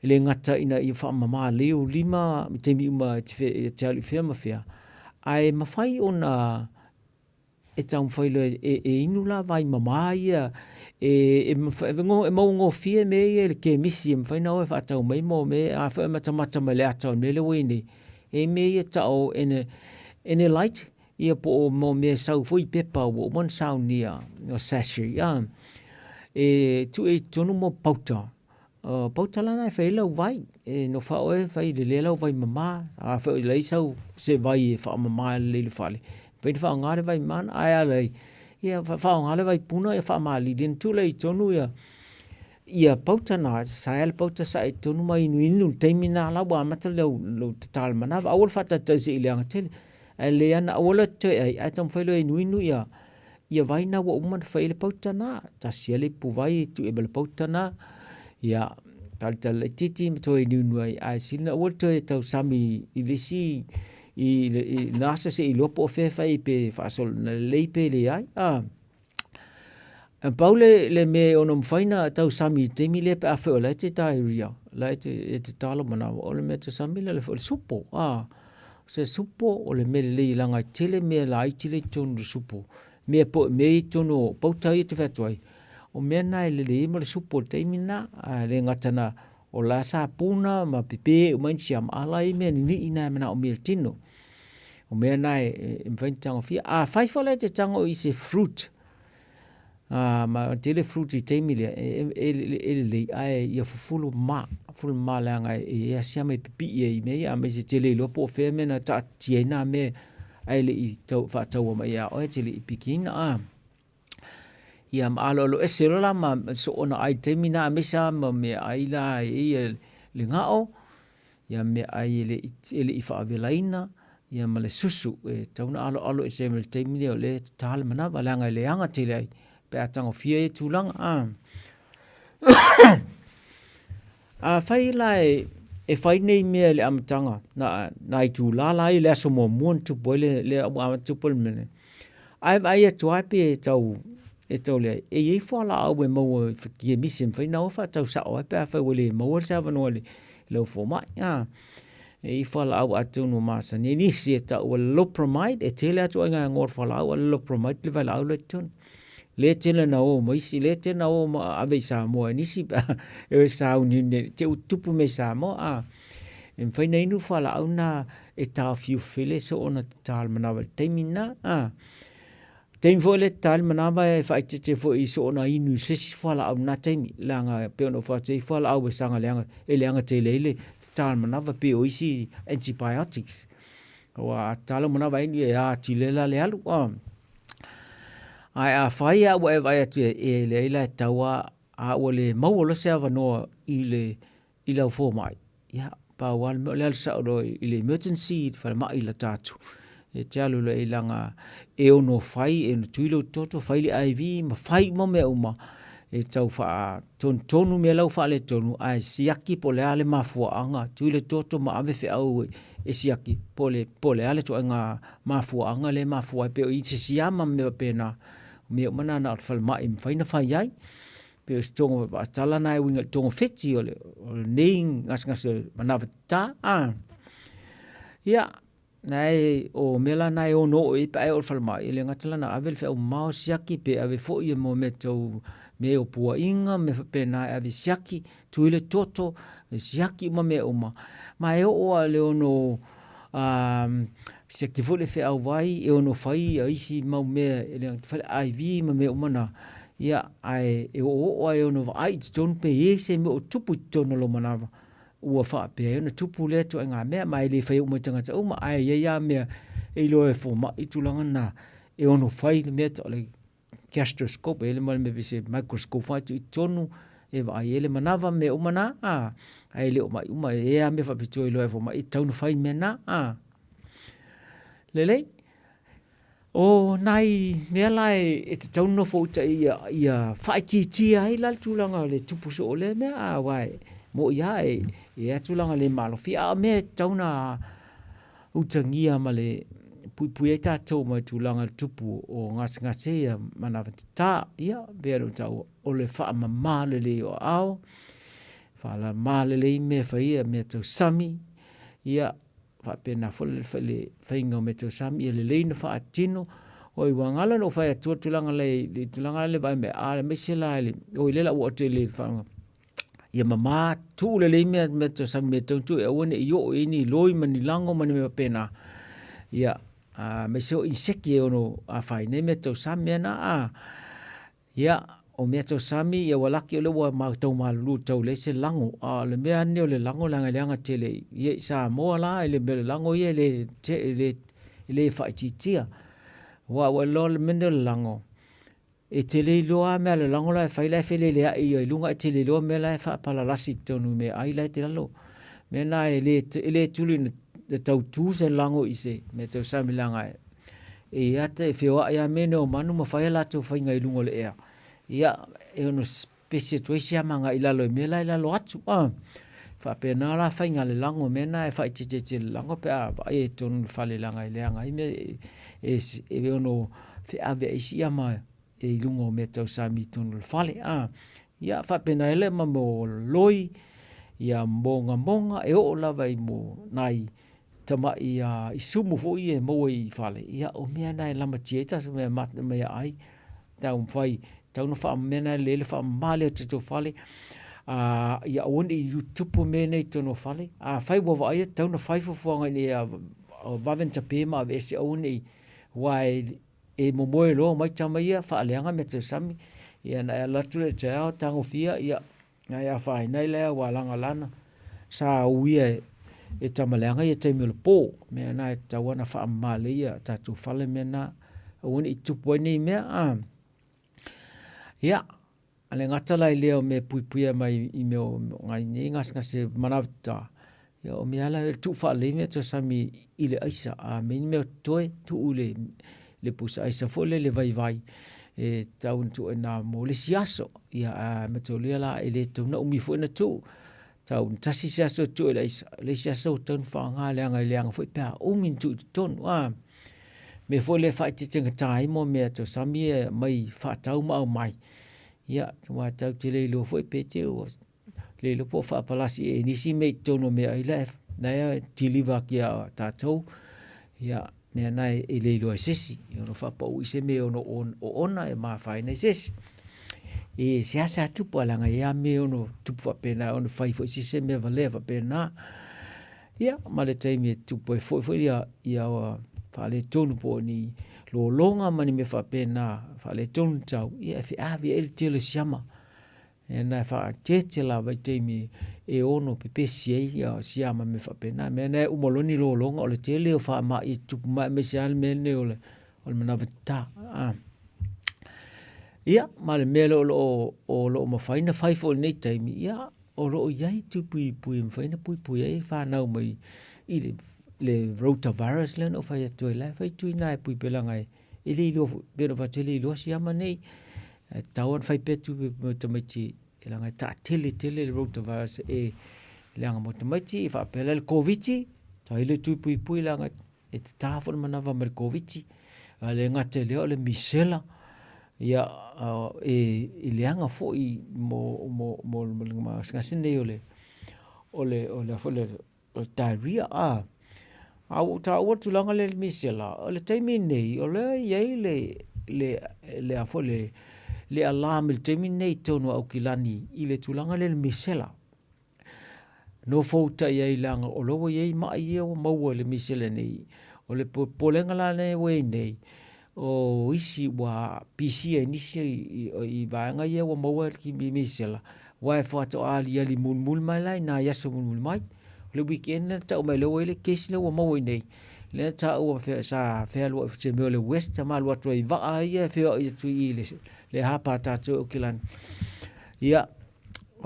le ngata ina i wha mama leo lima, teimi uma te ali whea ma whea. Ai, mawhai o na e tau mwhailo e inula vai mama ia e maungo fie me e ke misi e mwhaina o e whaatau mai mo me a wha matamata me le atau me le wene e me ia tau ene light ia po o mo me sau fui pepa o mon sau nia o sashi e tu e tonu mo pauta pauta lana e whailau vai e no whao e whai le lau vai mama a whai leisau se vai e wha mama le le whale Pei wha ngare vai man ai alai ia whao ngale vai puna ia whamali din tula I tonu ia pauta na sael pauta sa I tonu mai inu teimi na la wa mata lo tal mana awal fata tasi ilang tele le ana awal te ai tam failo inu ia vai na wa umman faile pauta na ta siale pu vai tu e bel pauta na ia tal titi to inu ai sina awal te tau sami ilisi I nasa se I lopo fe fai pe fasol na leipe le ai Paule le me ono mfaina tau sami temi le pe afe ola te tai ria la te talo mana o le me te sami le supo se supo o le me le langa tele me la I tele tonu supo me po me tonu pauta I te fatoi o me na le mo supo temi na le ngatana o la sa puna ma pepe o man siam ala I me ni ina mana o me tino o me na mfaina tango fia fai fole te tango I se fruit ma tele fruit I teimi le le ai ia fulu ma langa ia siame pipi I me ia me se tele lopo fe me na ta tiena me ai le I tau fa tau ma ia o tele I pikina ia ma alo ese la ma so ona ai teimi na me sa ma me ai la ia le ngao ia me ai le I fa avelaina ia ma le susu tau na alo ese me teimi le tal mana langa le anga tele ai pe atango fia tulang fai lai fai nei me le amtanga na I tu la le so mo mon tu pole le am tu pole mene ai tu ai pe tau le e fo la au mo ki misim fai na fa tau sa o pe fa wele mo sa va no le fo ma e fo la au atu no masa ni si ta o lo promide e tele atu nga ngor fo la au lo promide le va la au le tun le tena na o moisi le tena o ave Samoa nisi e sa uni te utupu me Samoa en fai nei nu fala una e ta fiu fele so ona tal manava temina tem vole tal manava e fai te fo I so ona inu sesi fala una temi langa pe ono fa te fala au sanga leanga te lele tal manava pe o isi antibiotics wa tal manava inu ya tilela le alu ai fai a wa vai atu e le ila tawa o le mau lo se no I le fo mai ya pa wal mo le sa ro I le emergency fa mai la tatu e talo le ilanga e ono fai e no tuilo toto fai le IV ma fai mo me uma e tau fa tonu me lau fa le tonu ai siaki po le ale mafua anga tuilo toto ma ave fe au e siaki po le ale to anga mafua anga le mafua pe o I se siama me pena me mana na fal mai faina fai ai pe stongo tala na winga tongo feti ole ning ngas manavata ya nai o mela nai o no I pa o fal mai le ngatala na avel fe o mau siaki pe ave fo I mo meto me o pua inga me pe na ave siaki tuile toto siaki mo me uma mai o le ono se ki vole fe au vai e ono fai a isi mau me ele fale IV ma me umana ia ai e o ai ono vai ton pe e se me o tupu tono lo manava ua fa pe ono tupu le to nga me mai le fai uma tanga ta uma ai ia me e lo e fo ma I tulanga na e ono fai le me to le gastroscope ele mal me se microscope fa tu tonu e vai ele manava me umana ai le uma e a me fa pito lo e fo ma I tonu fai me na lele o nai me lai e te tauno fo ta ia fai ti ai la tulanga le tupu so le me wai mo ia e tulanga le malo fi a me tauna utangia male pui ta to ma tulanga tupu o ngase ia mana ta ia bero tau o le fa ma le o au fa la male le me fa ia me to sami ia fa pena fole fainga me to sami le leina fa atino o I wangala no fa tu tulanga le vai me a me sela le o le la o te le fa ia mama tu le me to sami me to tu e one yo ini loi mani lango mani me pena ia me so inseki ono a fa ne me to sami na ia o me to sami ia walaki o le wa ma to malu to le se lango le me ani o le lango langa tele ia Samoa la le me lango ia le fa titia wa lo le me lango e te le loa mea le langola e whai lai whele lea i o ilunga e te le loa mea lai whaapala lasi tonu mea ai lai te lalo. Mea nā e le tuli na tau tūse lango i se me tau samilanga e ata e whioa ia mene o manu ma whai la tau whainga ilunga le ea. Ia e ono specia tuaisi amanga i lalo e mea lai lalo atu. Whape nā la whainga le lango mea nā e whai te le lango pe a e tonu whale langa i leanga i mea e ono whiawea isi ama e ilunga o me tau sami tonu le whale. Ia whapena ele ma mo loi, ia monga e o lava i mo nai tama i sumu fo i e moa i whale. Ia o mea nai lama tieta so mea mata mea ai. Tau mwhai, tau na wha mena lele wha male o tito whale. Ia oni i utupu mea nei tono whale. Whai wawa aia, tau na whai fufuanga ni wawenta pēma a ese oni wai e momoe loa mai tama ia whaaleanga me te sami. Ia na e latu le te ao tango fia, ia na ia whai nei lea walanga lana. Sa uia e tamaleanga ia te mele pō. Mea na e tawana wha male ia tatu whale mea na oni i tupu nei mea. Ia, ale ngatala i leo me puipuia mai i meo ngai nei ngase manavita. Ia o mea la tu whale mea te sami i le aisa. Mea meo toe tu ule le pusa aisa fole le vai e taun tu na mo le siaso ia me to le la ele to na umi fo na tu taun tasi siaso tu le siaso ton fa nga le nga fo pa umi tu ton me fo le fa ti tinga tai mo me to sami mai fa tau ma mai ia wa tau te le lo fo pe te o le lo po fa palasi e ni si me to no me ai le na ia ti liva kia ta tau ia mea nai e leilo e sesi. Ia no whapa ui se me ono o ona e maa whai nei sesi. E se asa tupu alanga ia me ono tupu whapena ono whaifo isi se me valea whapena. Ia, ma le taimi e tupu e fwoi ia whale tonu po ni lo longa mani me whapena whale tonu tau. Ia e whiawi e tele siama. E nai wha tete la vai taimi e ono pepesi e ia siama me whapena. Mea nei umoloni lo longa o le tele o wha ma i tupu mai me se ale mene o le manawata. Ia, ma le mele o lo mawhaina whaifo nei taimi. Ia, o lo iai tupu pui mawhaina pui e whanau mai i le rotavirus le no whai atu e lai. Whai tui nai pui pelangai e le ilo beno whatele ilo siama nei. Tauan whai petu me tamaiti e langa ta tele le rotavirus e langa mo tamaiti e whapela le COVID-19 ta ile tui pui langa e te tāwhana manawa me le COVID-19 le ngate leo le misela ia e leanga fo i mo ngasine o le diarrhea au ta o tu langa le misela o le taimi nei o le iei le afo le alarm le temi nei tono au kilani i le tulanga le misela. No fauta iei langa o lowo iei mai ia o maua le misela nei. O le polenga la nei wei nei. O isi wa PC e nisi i vaenga ia o maua ki misela. Wai whato ali mulmul mai lai na yaso mulmul mai. Le weekend na tau mai lewa ile kesi lewa maua nei. Le tau sa whea lua se meo le west ta malua tua i vaa ia whea i tu i le hapa tātou o kilan. Ia,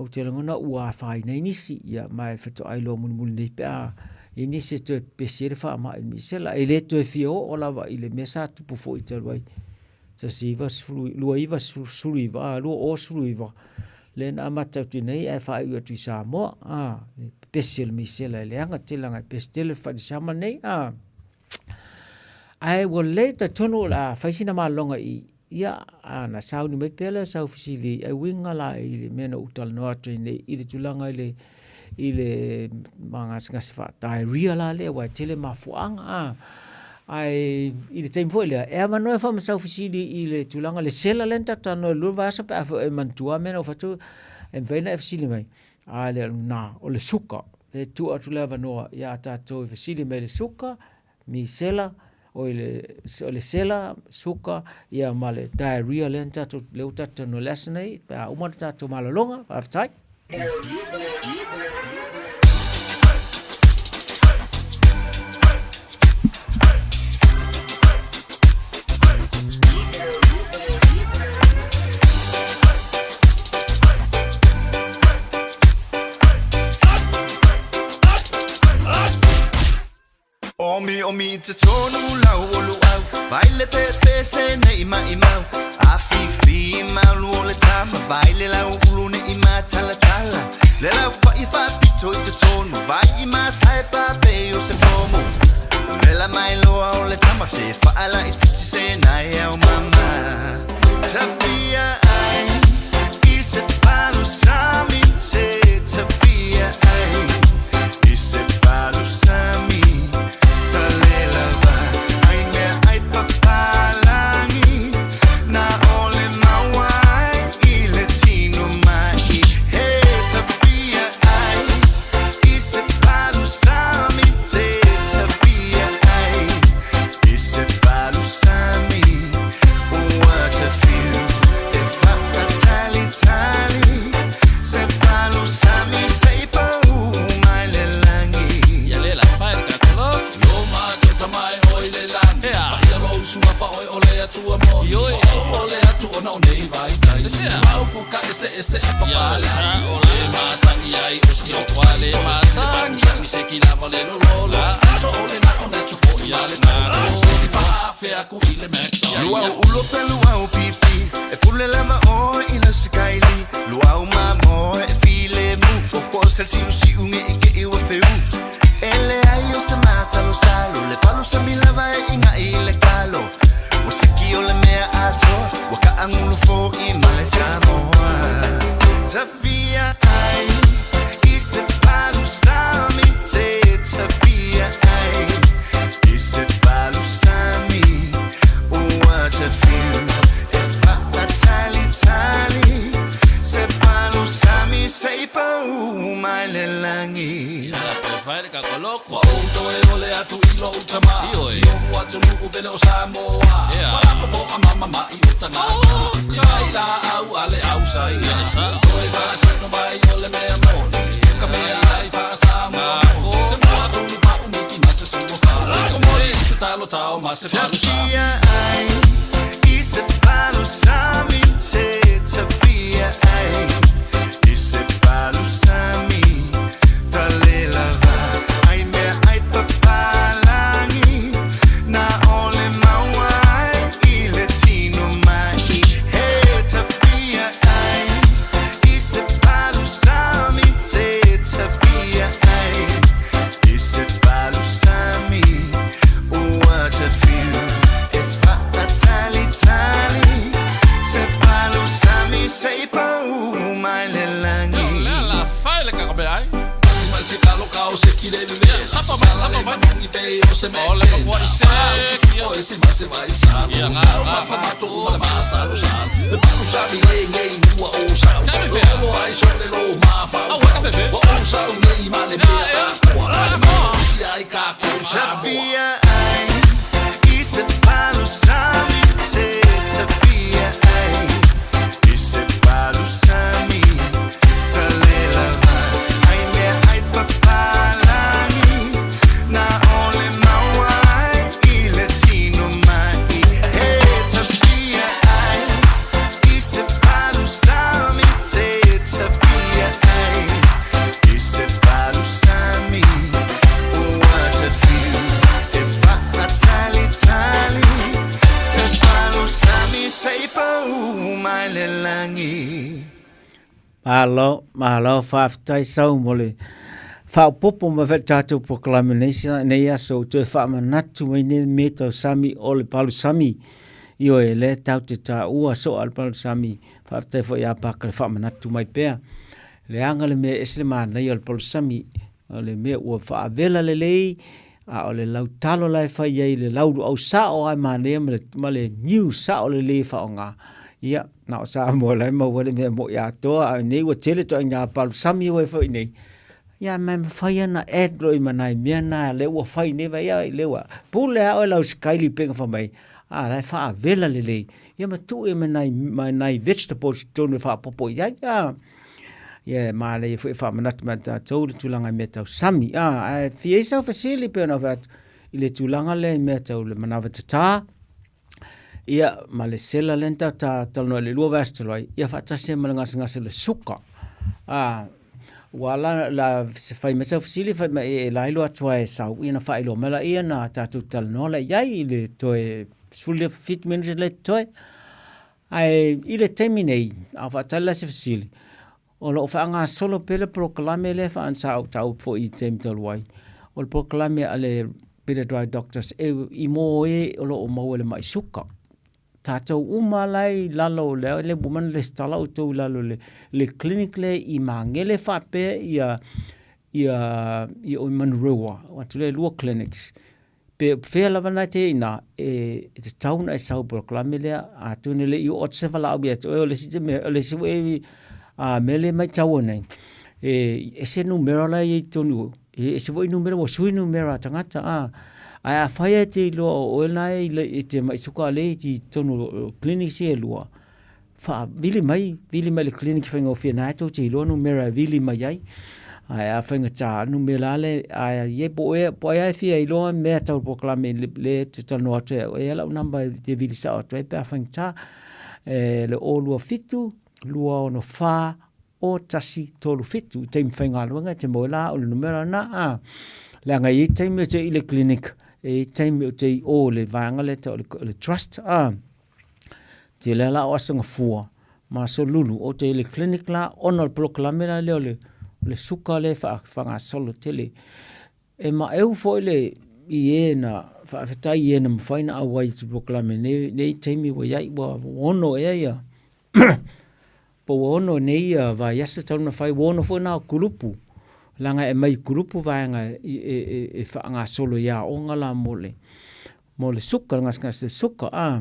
au te langona ua whai nei nisi, ia mai whato ailo mulmul nei pēa, i nisi tu e pesere wha ma il misela, e le tu e whio o lawa i le mesa tupu fo i te luai. Sa siva, lua iwa suriva, lua o suriva. Le na matau tu nei, e whai ua tu i Samoa, le pesere misela, le anga te langa, pesere whai sama nei, ai wa le ta tono la whaisina maa longa i, ia na sau ni mai pele sau fisili ai winga la i mena utal no atu nei i le tulanga i le manga ngasi fa diarrhea la le wa tele mafuanga ai i le time foi le e va no fa sau fisili i le tulanga le sela lenta tano lu va sa pa e mantua mena fatu en vena fisili mai le na o le suka le tu atu le va no ia tato fisili mai le suka mi sela o le sela suka ia male diarrhea lenta to leu tata no lesnei pa uma tata malalonga aftai o mi te tonu lau o lu au Baile pepe se ne ima imau A fifi mau lu o le tama Baile lau ulu ne ima tala tala Le lau whai whapito i te tonu Vai ima sae pape o se pomo Vela mai loa o le tama Se whaala i titi se nai au mama Tawhia ai I se palu sami te Tawhia ai I se palu sami ese papala ole masangi ai usio kwale masangi sangi se kilava le lola acho ole na ona tu fo ya le na se fa fe aku ile mekto luau ulo pe luau pipi e pule lava o ila sikaili luau mamo e file mu po sel si usi unge ike e o feu ele ayo se masa lo salo le palo se mi lava inga ile kalo o se ki ole mea ato waka angulu fo I male Samoa Tawhia ai I se palu sami te Tawhia ai I se palu sami Ua te fiu E wha tali tali Se palu sami Se pau mai le langi Fai ka koloko auto e ole atu ilo utama si o atu luku bele o Samoa wala ko bo mama ma I utanga ai la au ale au sai sa oi fa sa no mai ole me amoni ka me ai fa Samoa se mo atu lu pa umiki ma se sumo fa ko mo se talo tao ma se palu Tawhia ai I se palu sami te Tawhia ai I se palu sami se kile le sapa mai ngi pe o se me ole ko se o se ma se vai sa ya nga fa ma to ma ma sa lo sa le pa sa mi le wa o sa o ai so le lo ma fa o sa ngi ma le wa ma si ai ka ko sa Tawhia ai I se palu sami te Tawhia ai I se palu sami Malo whaafitai sau mole. Whaapopo ma whet tātou proclamation nei aso te whaamanatu mai ne me tau sami o le palu sami. Io e le tau te tā ua so al palu sami. Whaafitai fo ia paka le whaamanatu mai pēr. Le anga le mea esle maa nei o le palu sami. O le mea ua whaavela le lei. A o le lau talo lai whai ei le lauru au sa o ai maa nea ma le new sa o le lei whaonga. Ia, na o Samoa lai ma wale mea mo ia toa, nei wa tele toa ngā palu sami ua e whai nei. Ia, mai whai ana edro I manai, mea nā le ua whai newa, ia, le ua. Pule a oi lau skaili penga wha mai, a lai wha a vela le lei. Ia, ma tu e manai vegetables tonu wha popo, ia, ia, ma le wha manatu ma ta tau le tulanga mea tau sami. A fie sau fasili pe ona wha I le tulanga le mea tau le manawa tata. Ia ma le sela lenta ta talno le lua vasteloi ia fa ta se malanga ngase le suka wala la se fai mesa fasili fai e la ilo atua e sau ina fai lo mela ia na tatu tal no la yai le toe sulle fit minutes le toe ai ile terminate a fa tala se fasili o lo fa nga solo pele proclame le fa an sau tau fo I tem tal wai o le proclame ale pele dry doctors I mo o lo mo le mai suka tātou umalai lalo le buman le stala o tau lalo le clinic le I mangele whape I o Manrua, watu le lua clinics. Pe whea lawana te ina, te tauna e sau proclame lea, a tune le I o otsefa la au biatu, o le site me, o le siwe mele mai tau nei. E se numero la I tonu, e se voi numero, o sui numero tangata, ai a whaia te loa o nai te mai suka le ti tonu clinic se loa. Wha vili mai le clinic whainga o whia nai tau te loa numera vili mai ai. Ai a whainga tā numera le ai ye po e whia I loa mea tau proclame le te tanu atu e lau namba te vili sa atu e pe a whainga tā le o lua fitu, lua ono wha o tasi tolu fitu. Te mwhainga luanga te moela o le numera na le anga I teime te I le clinic. E time o te o le vanga le trust te le la o asanga fua ma so lulu o te le clinic la ona le proclame la le suka le whanga solo tele e ma eu fo le I na whaafitai I na mwhaina a wai te proclame ne time wa iai wa ono e ia po ono ne ia va yasa tauna whai wono fo na kurupu langa e mai grupu vaanga e whaanga solo ia o ngala mole suka ngas suka a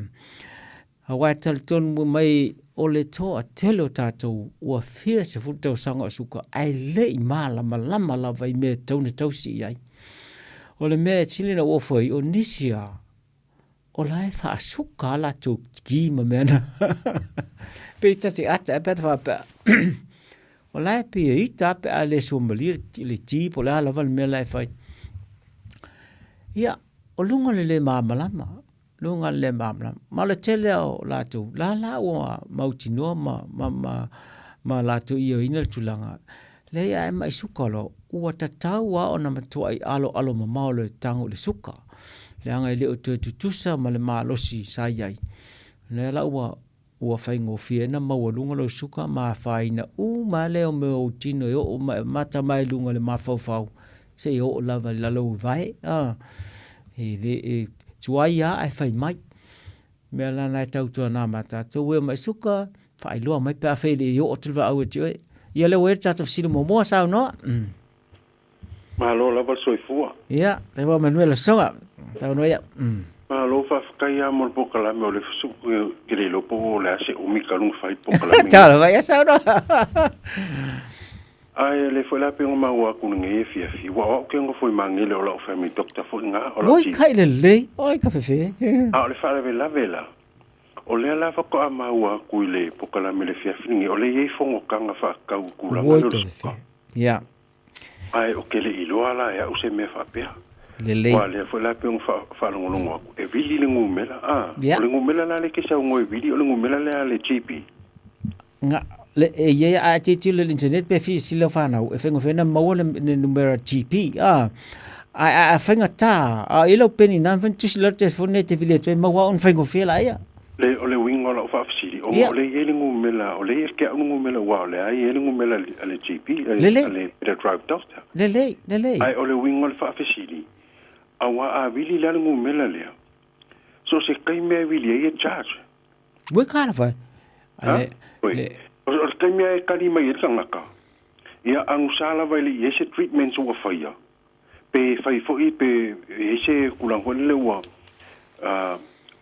wai taliton mai o le toa telo tātou ua whia se futau sanga suka ai le I malama la vai mea taune tausi iai o le mea tilina ua whai o nisia o lai wha suka la tō ki ma mena pe tati ata e peta wha o lai pia I tape a le somalia le tipo le ala val mea lai fai. Ia, o lunga le mamalama. Ma le tele o lato. La o mautinoa ma lato I o ina le tulanga. Le ia e mai suka lo. Ua tatau a o na matua I alo mamao le tango le suka. Le anga I le o te tutusa ma le maalosi sa iai. Le ala ua whaingo whiena maua lunga lo suka ma whaina ma leo me o tino e o mata mai lunga le ma whau se i o lava lalo vai e tuai a ai whai mai mea lana e tautua nā mata tau ue mai suka whai loa mai pēr whaile i o tilwa au e tio e ia leo e tata whasino momoa sao noa Mahalo lava soifua ia te wā manuela songa sao noa ia Mahalo whawhakai a mo le pokalame o le fusuku ke le lopo o le ase o mika lunga whai pokalame Tala vai a sao noa Ai le foi la pengo maua kunga e fiafi wa o kengo foi mangele o la family doctor foi nga o la Oi kai le oi ka fefe o le fala vela o le la fa ko maua kuile pokalame le fiafi ngi o le ye fongo kanga fa ka kula ya ai o kele ilo ala ya o se me fa pe le wa le foi la pengo fa longo e vili le ngumela o le ngumela la le ke sa ngoi vili o le ngumela le GP nga le ye a te le internet pe fi silo fana e fengo fena mo le numero GP a fenga ta a ilo peni na fen tu silo te fone te vile te mo wa un fengo fela ia le o le wingo la fa fsili o le ye le ngumela o le ke ngumela wa le ai ye le ngumela le GP le drive doctor le ai o le wingo la fa fsili a wa a vili la ngumela le so se kai me vili ye charge we kind of le o te mea e kari mai e tangaka. Ia angusala vai li ese treatments ua whaia. Pe whai fwoi pe ese kulangone le ua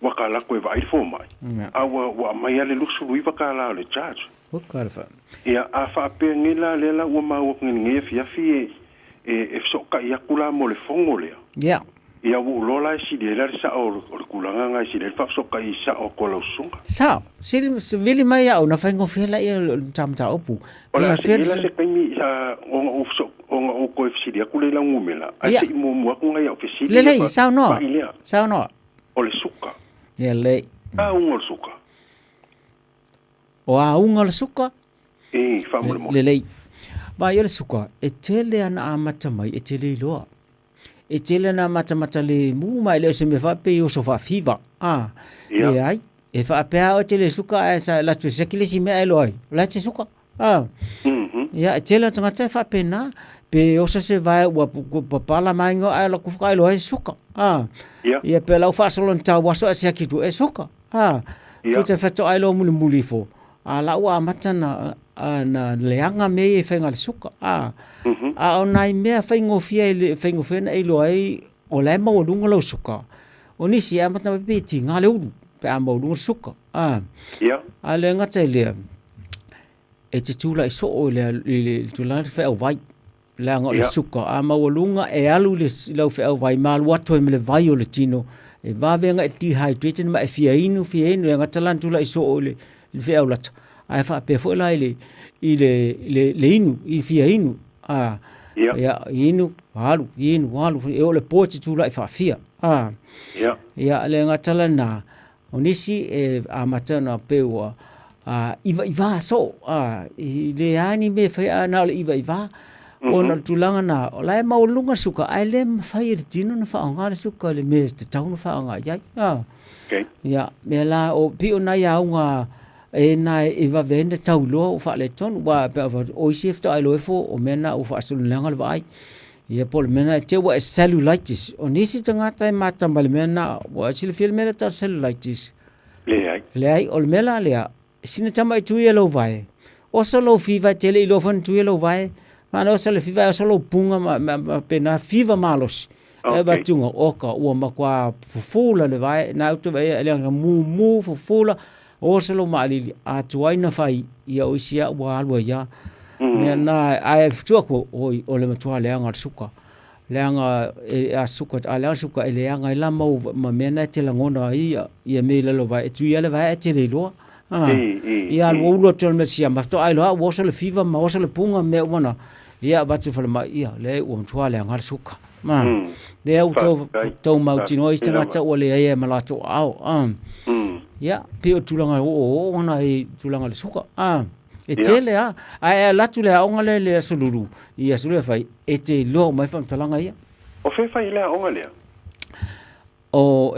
wakalako e vai fo mai. A wa mai ale lusu rui wakala le charge. Wakalfa. Ia a whaapea ngela lela ua mawak ngenge fiafi e soka ia kula mo le fongo lea. Yeah. Ia wu lola si de la sa o kulanga nga si de fa soka i sa o kola sunga. Sa, vili mai au na faingo fela ia tamta opu. Ola se se kaimi sa o ko si de kulela ngumela. Ai se mo mo ko nga ia ofisi. Lele, sa no. Sa no. O le suka. Ia le. A un suka. O a un suka? Fa mo mo. Lele. Ma ia le suka, e tele ana amata mai, e tele iloa. E tele ana mata le mu mai le se me fa pe o so fa fiva. Le ai, e fa pea o tele suka e sa la tu se kile si me ai loi. La te suka. Ia, e tele tanga te fa pe na, pe o se vai ua pala mai ngo ai la kufuka ai loi suka. Ia pe lau fa salon tau waso e se akitu e suka. Futa fato ai lo muli fo. La ua amata na leanga me e whainga le suka. O nai mea whaingofia na ilo ai o lai maurunga lau suka. O nisi e amata me peti ngā le uru pe a maurunga suka. A le ngata lea e te tūla i so o le tūla le whao vai le anga o le suka. A maurunga e alu le lau whao vai malu atu e me le vai o le tino e wawenga e dehydrated ma e fia inu le ngata lan tūla i so o le whao lata. Ai fa pe fo lai le inu I fia inu ya inu halu e o le poti tu lai fa fia ya le ngatala na onisi e amata na pewa iva so le ani me fa na le iva ona tulanga na lai maulunga suka ai le fai le tino na fa nga suka le mes te tau na fa nga ya me la o pi ona ya nga e na e va vende tau lo fa le ton wa o shift ai lo fo o mena o fa so lenga vai ia pol mena te wa cellulitis o nisi tanga tai mata mal mena wa sil fil mena ta cellulitis le ai o mela le sina tama tu ia lo vai o so lo fiva tele lo fan tu ia lo vai ma no so le fiva o so lo punga ma pena fiva malos e va tunga o ka o ma kwa fufula le vai na tu vai le mu fufula o selo mali a tuaina fai ia o sia wa alwa ia me na ai tuako o le matua le anga suka le anga a suka a le suka le anga la mau ma mena te la ngona ia me le lo vai tu ia le vai te le lo ia lo lo tol me sia ma to ai lo o so le fiva ma o so le punga me ona ia va tu fa ma ia le o matua le anga suka ma le au to mau tino i tanga ta o le ia ma la to au ya pe o tulanga o ona e tulanga le suka e tele la tu le onga le solulu ia sulu fai e te lo mai fam talanga ia o fe fai le onga le o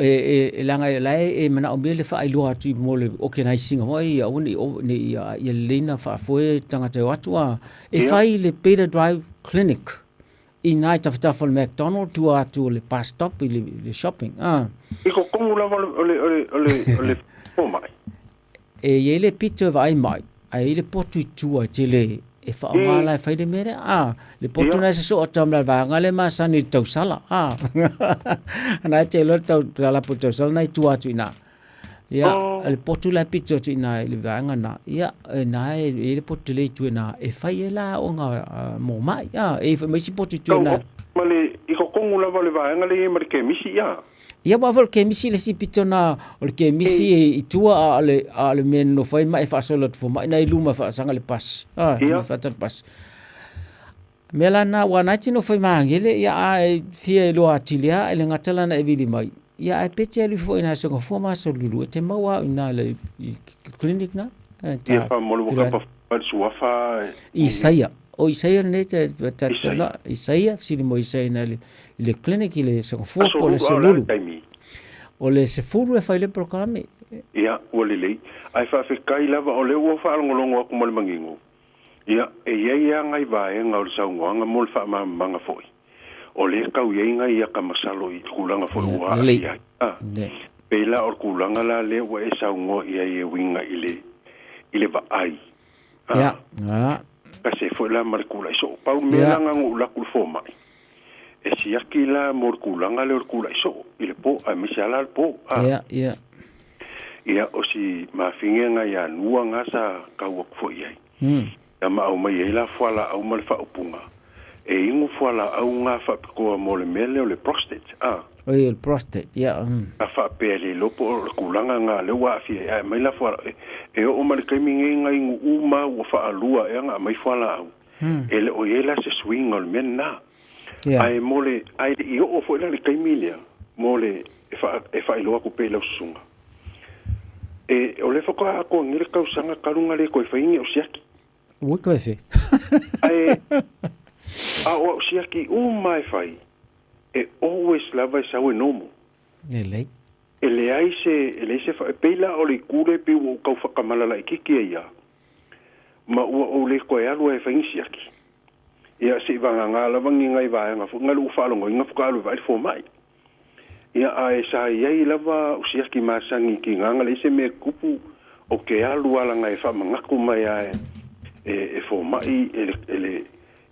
langa la e mana o mele fai lo atu mo le o ke nai singa mo ia uni o ni ia lena fa foi tanga te watu e fai le Peter Drive Clinic i nai tafutafo le McDonald tu atu le bus stop le shopping i ko kongu lava ole o mai e ele pito vai mai ai le potu tua tele e fa ngala fai de mere le potu na se so tamla va ngale ma sani tau sala ana te lo tau la potu sala nai tua tu ina ya le potu la pito tu ina le va ngana ya na le potu le tu ina e fai la o nga mo mai e fa mai si potu tu ina male i ko kongu lava le va ngale mar ke misi ya ia ba vol ke misi le si pitona o ke misi i tua ale men no fai mai fa solo fo mai nai luma fa sanga le pas fa tar pas melana wana tino fai mangele ia ai fie lo atilia ele ngatala na evili mai ia ai pete ali fo ina so fo ma so lulu te mawa ina le clinic na ia fa molo ka pa suafa Isaia o Isaia ne te tatala Isaia sili mo Isaia na le clinic le so fo po le solulu o le se furu e fai le programe ia o le lei ai fa fe kai lava o le o fa ngolongo ko mo le mangingo ia e ia ngai va e ngau sa nganga mo fa manga foi o le kau ia ngai ia ka masalo i kulanga foi wa ia pela o kulanga la le o e sa ngo ia e winga ile va ai ia ka se foi la markula so pau me la ngu la kul fo mai e si akila morkulanga le orkula iso ile po a misala po ia o si mafinga ya nuanga sa kawa fo ia ma o mai la fala au mal fa upunga e ingu fala au nga fa ko mo le mele o le prostate el prostate a fa pele lo po kulanga nga le wa fi mai la fala e o mal kai mingi nga ingu uma o fa alua e nga mai fala au ele o yela se swing ol menna ai mole ai i o fo le kaimilia mole e fa ilo ko pele sunga e o le fo ko ngile ka usanga karunga le ko faini o siaki Ui koe fe. Ai, a o sia ki mai fai. E always lava e sau e nomo. E lei. E le se fa peila o le kure pe o kau whakamalala i kiki e ia. Ma ua o le koe alu e whaingisi aki. Ia se vanga ngā lawangi ngai vāenga fu ngalu whaalongo inga whakaalu vai fo mai. Ia a e sa iei lava o siaki masangi ki nganga le se me kupu o ke alu ala ngai whamangaku mai a e fo mai ele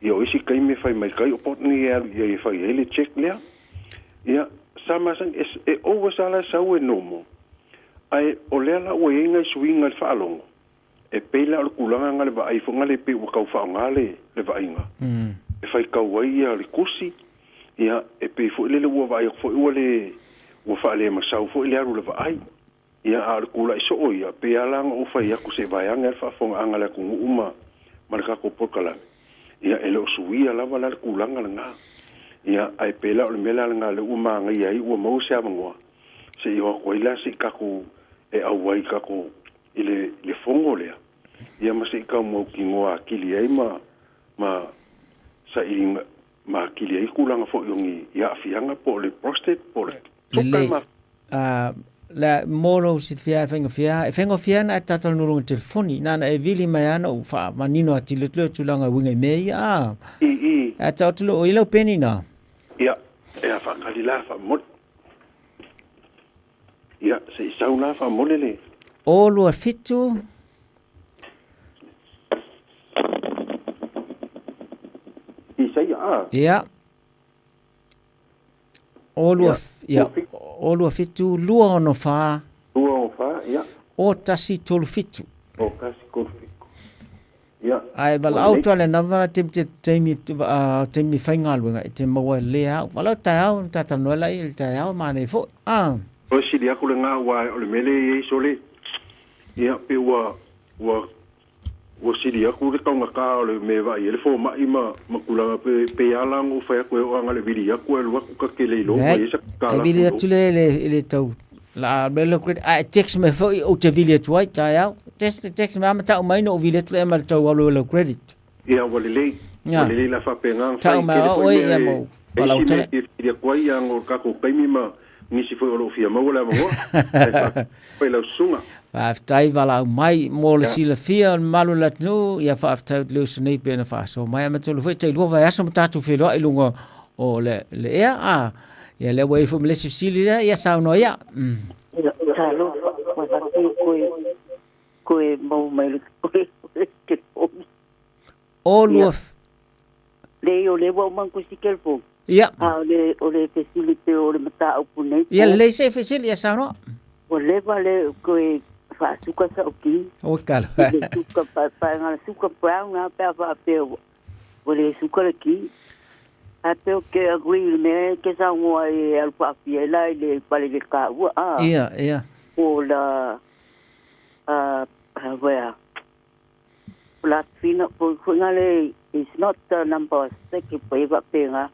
ia o isi kai me whai mai kai o potni e alu ia e whai ele check lea. Ia sa masang e owa sala sau e nomo. Ai o lea la ua e ngai suinga le whaalongo. E peila o kulanga nga le vai fo ngale pe o kau whaongale le vainga. E whai kau ia le kusi. Ia e pe fo ile le ua vai fo ua le ua whaale masau fo ile aru le vai. Ia a le kula iso o ia pe alanga o whai aku se vai anga e whaafonga anga le kungu uma maraka ko porkalame. Ia ele o suia lava la le kulanga le ngā. Ia ai peila o le mela le ngā le uma anga ia i ua mau se amangoa. Se iwa koila se kaku e au wai kaku ile le fongo lea. Ia masa i kau mau ki ngoa kili ai ma sa i ma kili ai kulanga fo yongi ia afianga po le prostate po le Lele, la moro si fia fengo fia na tatal nurung telefoni nana e vili mai ana u fa manino atile tulanga winga mei a a tautulo o ilo peni na ia e fa kalila fa mo ia se sauna fa molele o lua fitu ia o lua fitu lua ono fa ia o tasi tolu fitu o tasi tolu fitu ia ai vala au tole na vala temi fainga luenga te maua lea vala tau tata noela i tau mane fo o si dia kule nga wa o le mele e sole ia pe wa o si dia kule tonga ka o le me va i le fo ma ima makula pe ala ngo fa ko o anga le vidia ko e lu ka ke le lo e sa ka la vidia tule le tau la belo crit a text me fo o te vidia tuai tau text me ama tau mai no vidia tule ma tau o lo credit ia o le la fa pe nga tau ma o ia mo pala o tele dia ko ia ngo ka ko pe mi ma nisi foi o lo fia mau la mo foi la sunga Whaftai wala mai mo le sila fia malu latnu ia whaftai leo sunei pēna whaso mai amatolu fai tai lua vai aso matatu wheloa i lunga o le ea ia le wai fu mlesi sili ia ia sauno ia talo koe mau mai ke o lua le o le wa manku sikelpo ia o le facility o le mata o punei ia le se facility ia sauno o le vale koe fa suka sa oki o kala suka pa nga suka brown na pa pe o le suka le ki a pe o ke agree me ke sa mo ai al pa pia la le pale le ka ia o la where la fina po ngale is not the number 6 pe va pe nga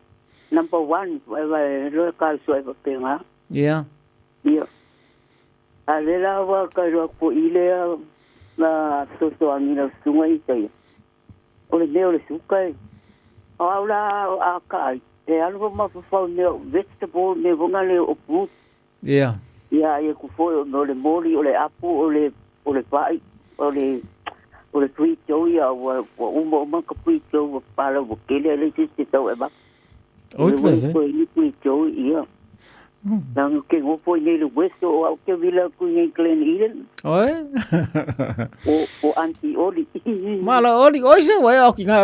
number 1 va lo ka so va pe nga ia alela wa ka ro po ile na to amina sunga i tai o le meo le suka aula a kai e algo ma fa ne vegetable ne vonga le o pu ia e ku fo no le moli o le apu o le pai o le tui jo ia o mo ma ka pui jo pa lo ke le si to e ba o te ko ni pui jo ia nang ke go po ni le westo o ke vila ku ni Glen Eden oi o anti oli mala oli oi se wa o ki nga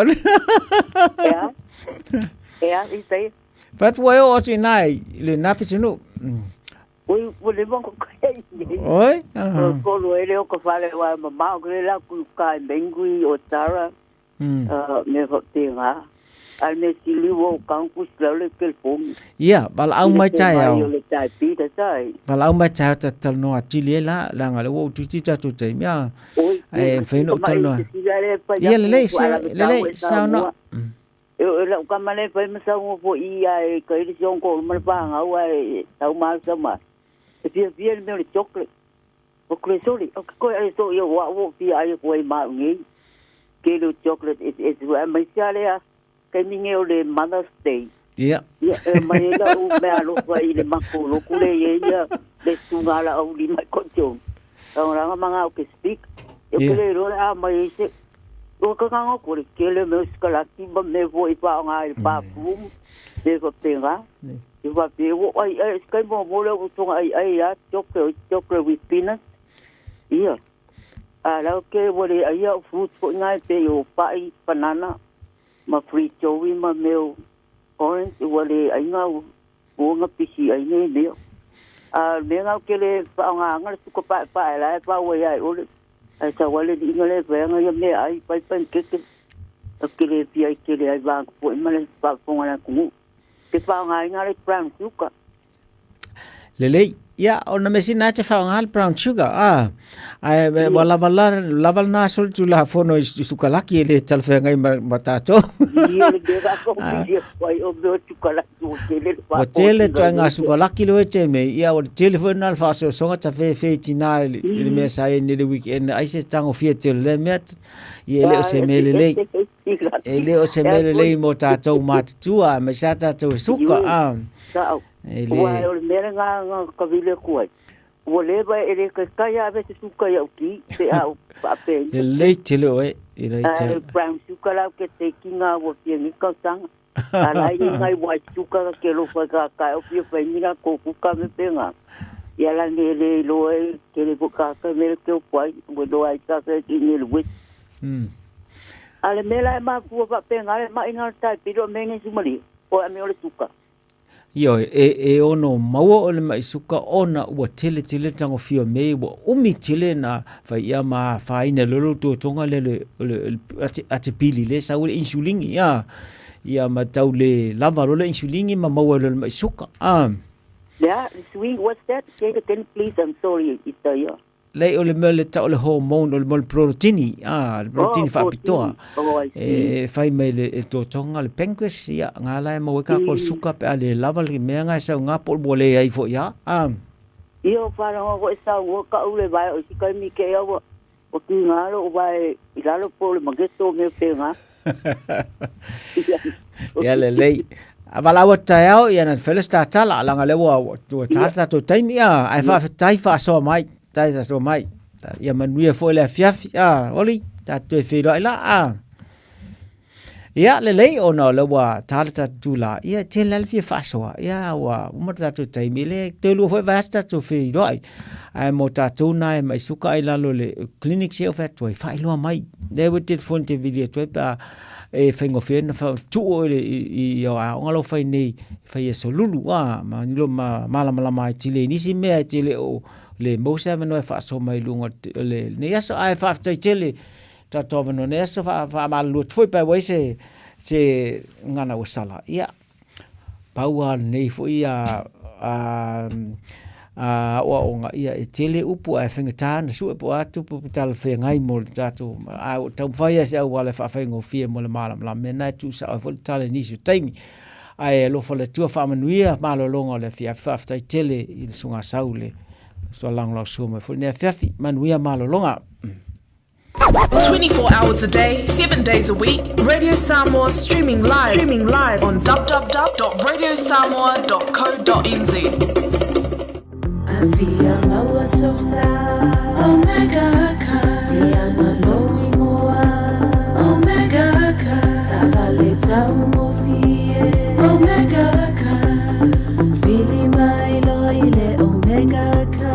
ia i But why o si nai le napi sinu. O le mo ko kai. Oi? Ko lo ele o ko fale wa mama o le la ku kai bengui o tara. Me ho tinga. Al me sili wo kan ku le kel pom. Ia, bala au mai tai au. Le tai pi ta sai. Bala au mai tai ta tal no atili la la ngale wo tu ti ta tu tai mia. Fe no tal no. Ia le sa no. Eu ka male pa masa mo po ia e ka ri sion ko mal pa nga wa e tau mal sama e pia me le chocolate o kresoli o ko ai so yo wa wo pia ai ko ai ma ngi kilo chocolate is mai sale kai minge o le Mother's Day. Ia. Ia mai la u me alo vai le makolo kule ia le tungala au li mai konjo. Ora manga o ke speak. E kele ro a mai se o ka nga ko le kele me skala ki ba me voi pa nga i pa pum de ko tenga. I va pe o ai skai mo mo le o tunga ai ya chocolate with peanuts. Ia. La ke wale ai o fruit ko ngai pe o pai banana ma free joey ma meu orange wale ai nga o nga pisi ai ne ne me nga ke le pa nga su ko pa la pa we ai o le ai sa wale di nga le ve nga me ai pai ke le pi ai ke le ai va po ma le pa po nga ku ke pa nga le brown sugar Lele, ya, ona mesina te whaongal brown sugar. Ai wala na sol tu la fono sukalaki ele talwhenga i matato. Wa tele toa ngā sukalaki loe te me, ia wa telefona al whaso songa ta fe tina ili mea sae nile weekend. Aise tango fia te le mea, i ele o se me lele. Ele o se me lele mo tātou mātutua, me sa tātou suka. Wa o le nga ka vile kuai. Wa le ba ele ka kaya ave te suka ya uki te au pape. Le tele oe, ile tele. Brown suka la ke te kinga wo pia ni ka sang. Ala i ngai wa suka ke lo fa ka o pia fa ni na ko ku ka me penga. Ya la ne le lo e ke le ka ka me ke o pai wo do ai ta se ki ni le wit. Ale mela ma fu pa penga ale ma inga tai piro menge sumali. O ame o le suka. Io ono maua o le maisuka ona ua tele tango fio mei ua umi tele na ia ma whaina lolo tō tonga le ate pili le sa ule insulingi ia ma tau le lava lo le insulingi ma maua le maisuka. Yeah, sweet, what's that? Say it again, please, I'm sorry, Itaya. Lei o le mele ta o le hormone o le mole protini, le protini whaapitoa. Whai mai le tō tonga le pancreas, ia, ngā lai maua ka kol suka pe a le lava le mea ngai sau ngā pol bole ai fo ia. Ia whanau ko e sau o ka ule vai o si kai mi ke awa o ki ngāro o vai i lalo po le mageto me penga. Ia le lei. Awalawa tai au ia na whele sta tala langa lewa tua tata tō taimi ia, ai whawhetai whasoa mai. Tai sa so mai ia manuia foi le fiafi oli ta tu e fero ila ia le lei ona le wa tarta tula ia te le fi fasoa ia wa umata tu tai mile te lu foi vasta tu fero ai mota tuna mai suka ila le clinic se ofet toi fai lo mai they would did fonte video toi pa e fengo fen fa tu i ngalo fai nei fai so lulu ma ni lo mala mai tile ni si me tile o le mosa no fa so mai lunga le ne aso ai fa tai tele ta to no ne aso fa ma lu foi pa we se ngana o sala ia paua nei foi o nga ia tele upu ai fenga tan su po atu po tal fe ngai mo tatu a tau fai se au wale fa fengo fie mo le mala la mena tu sa fo tal ni su taimi ai lo fo le tu fa manuia malo longa le fia fa tai tele il sunga saule so lang la so me fo ne fiafi manuia malo longa 24 hours a day, 7 days a week. Radio Samoa streaming live on www.radiosamoa.co.nz. Avia maua sosa, Omega Ka, Diana Loing Oa, Omega Ka, Sabaleta Umofie, Omega Ka, Fili Mailo ile Omega Ka.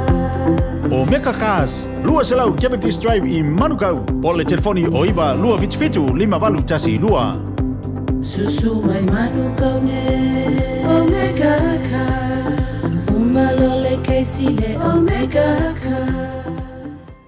O Meka Cars, lua selau Kebetis Drive i Manukau, po le telefoni o iwa lua fitu 5 tasi lua. Susu mai Manukau ne, Omega Ka, Umalole keisile Omega Ka.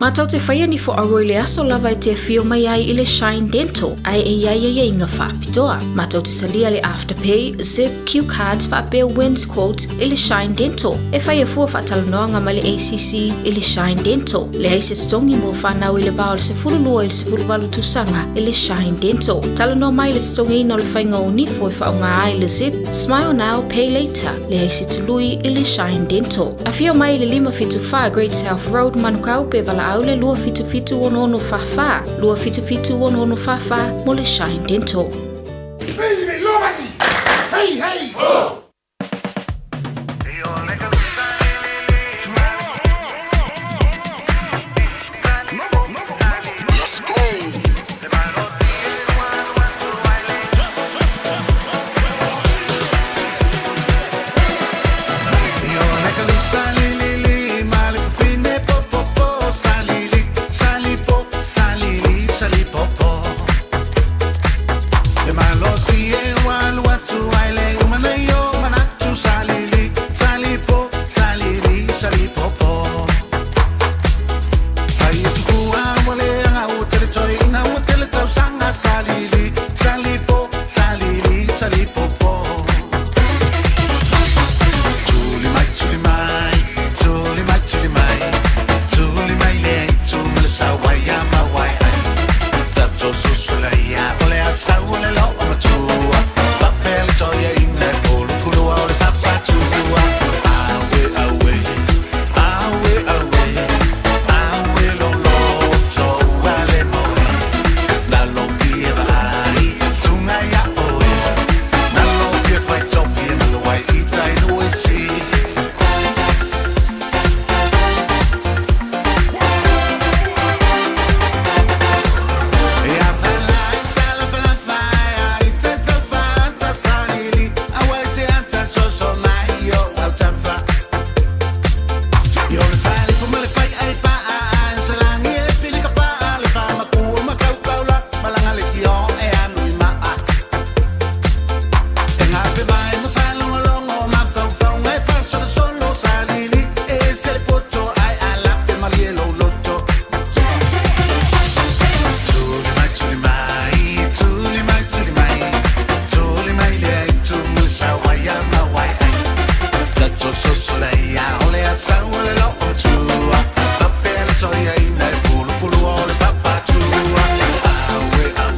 Matau te whaia ni fo aroi le aso lava te fio mai ai i le Shine Dental, ai e ia inga whaapitoa. Matau te salia le Afterpay, Zip, Q Cards, whaapea Wins Quotes i le Shine Dental. E whaia fua whaatalanoanga ma le ACC i le Shine Dental. Le aise tongi mo whanau i le bao le se furulua i le se furuwalu tusanga i le Shine Dental. Talanoa mai le tongi ina le whainga o nifo i whaonga ai le Zip, Smile Now, Pay Later. Le aise tului i le Shine Dental. A fio mai le 575 Great South Road, Manukau, Bevala au le lua fitu ono fafa. Lua fitu ono fafa mo le Shine Dental. Hey, hey! Oh!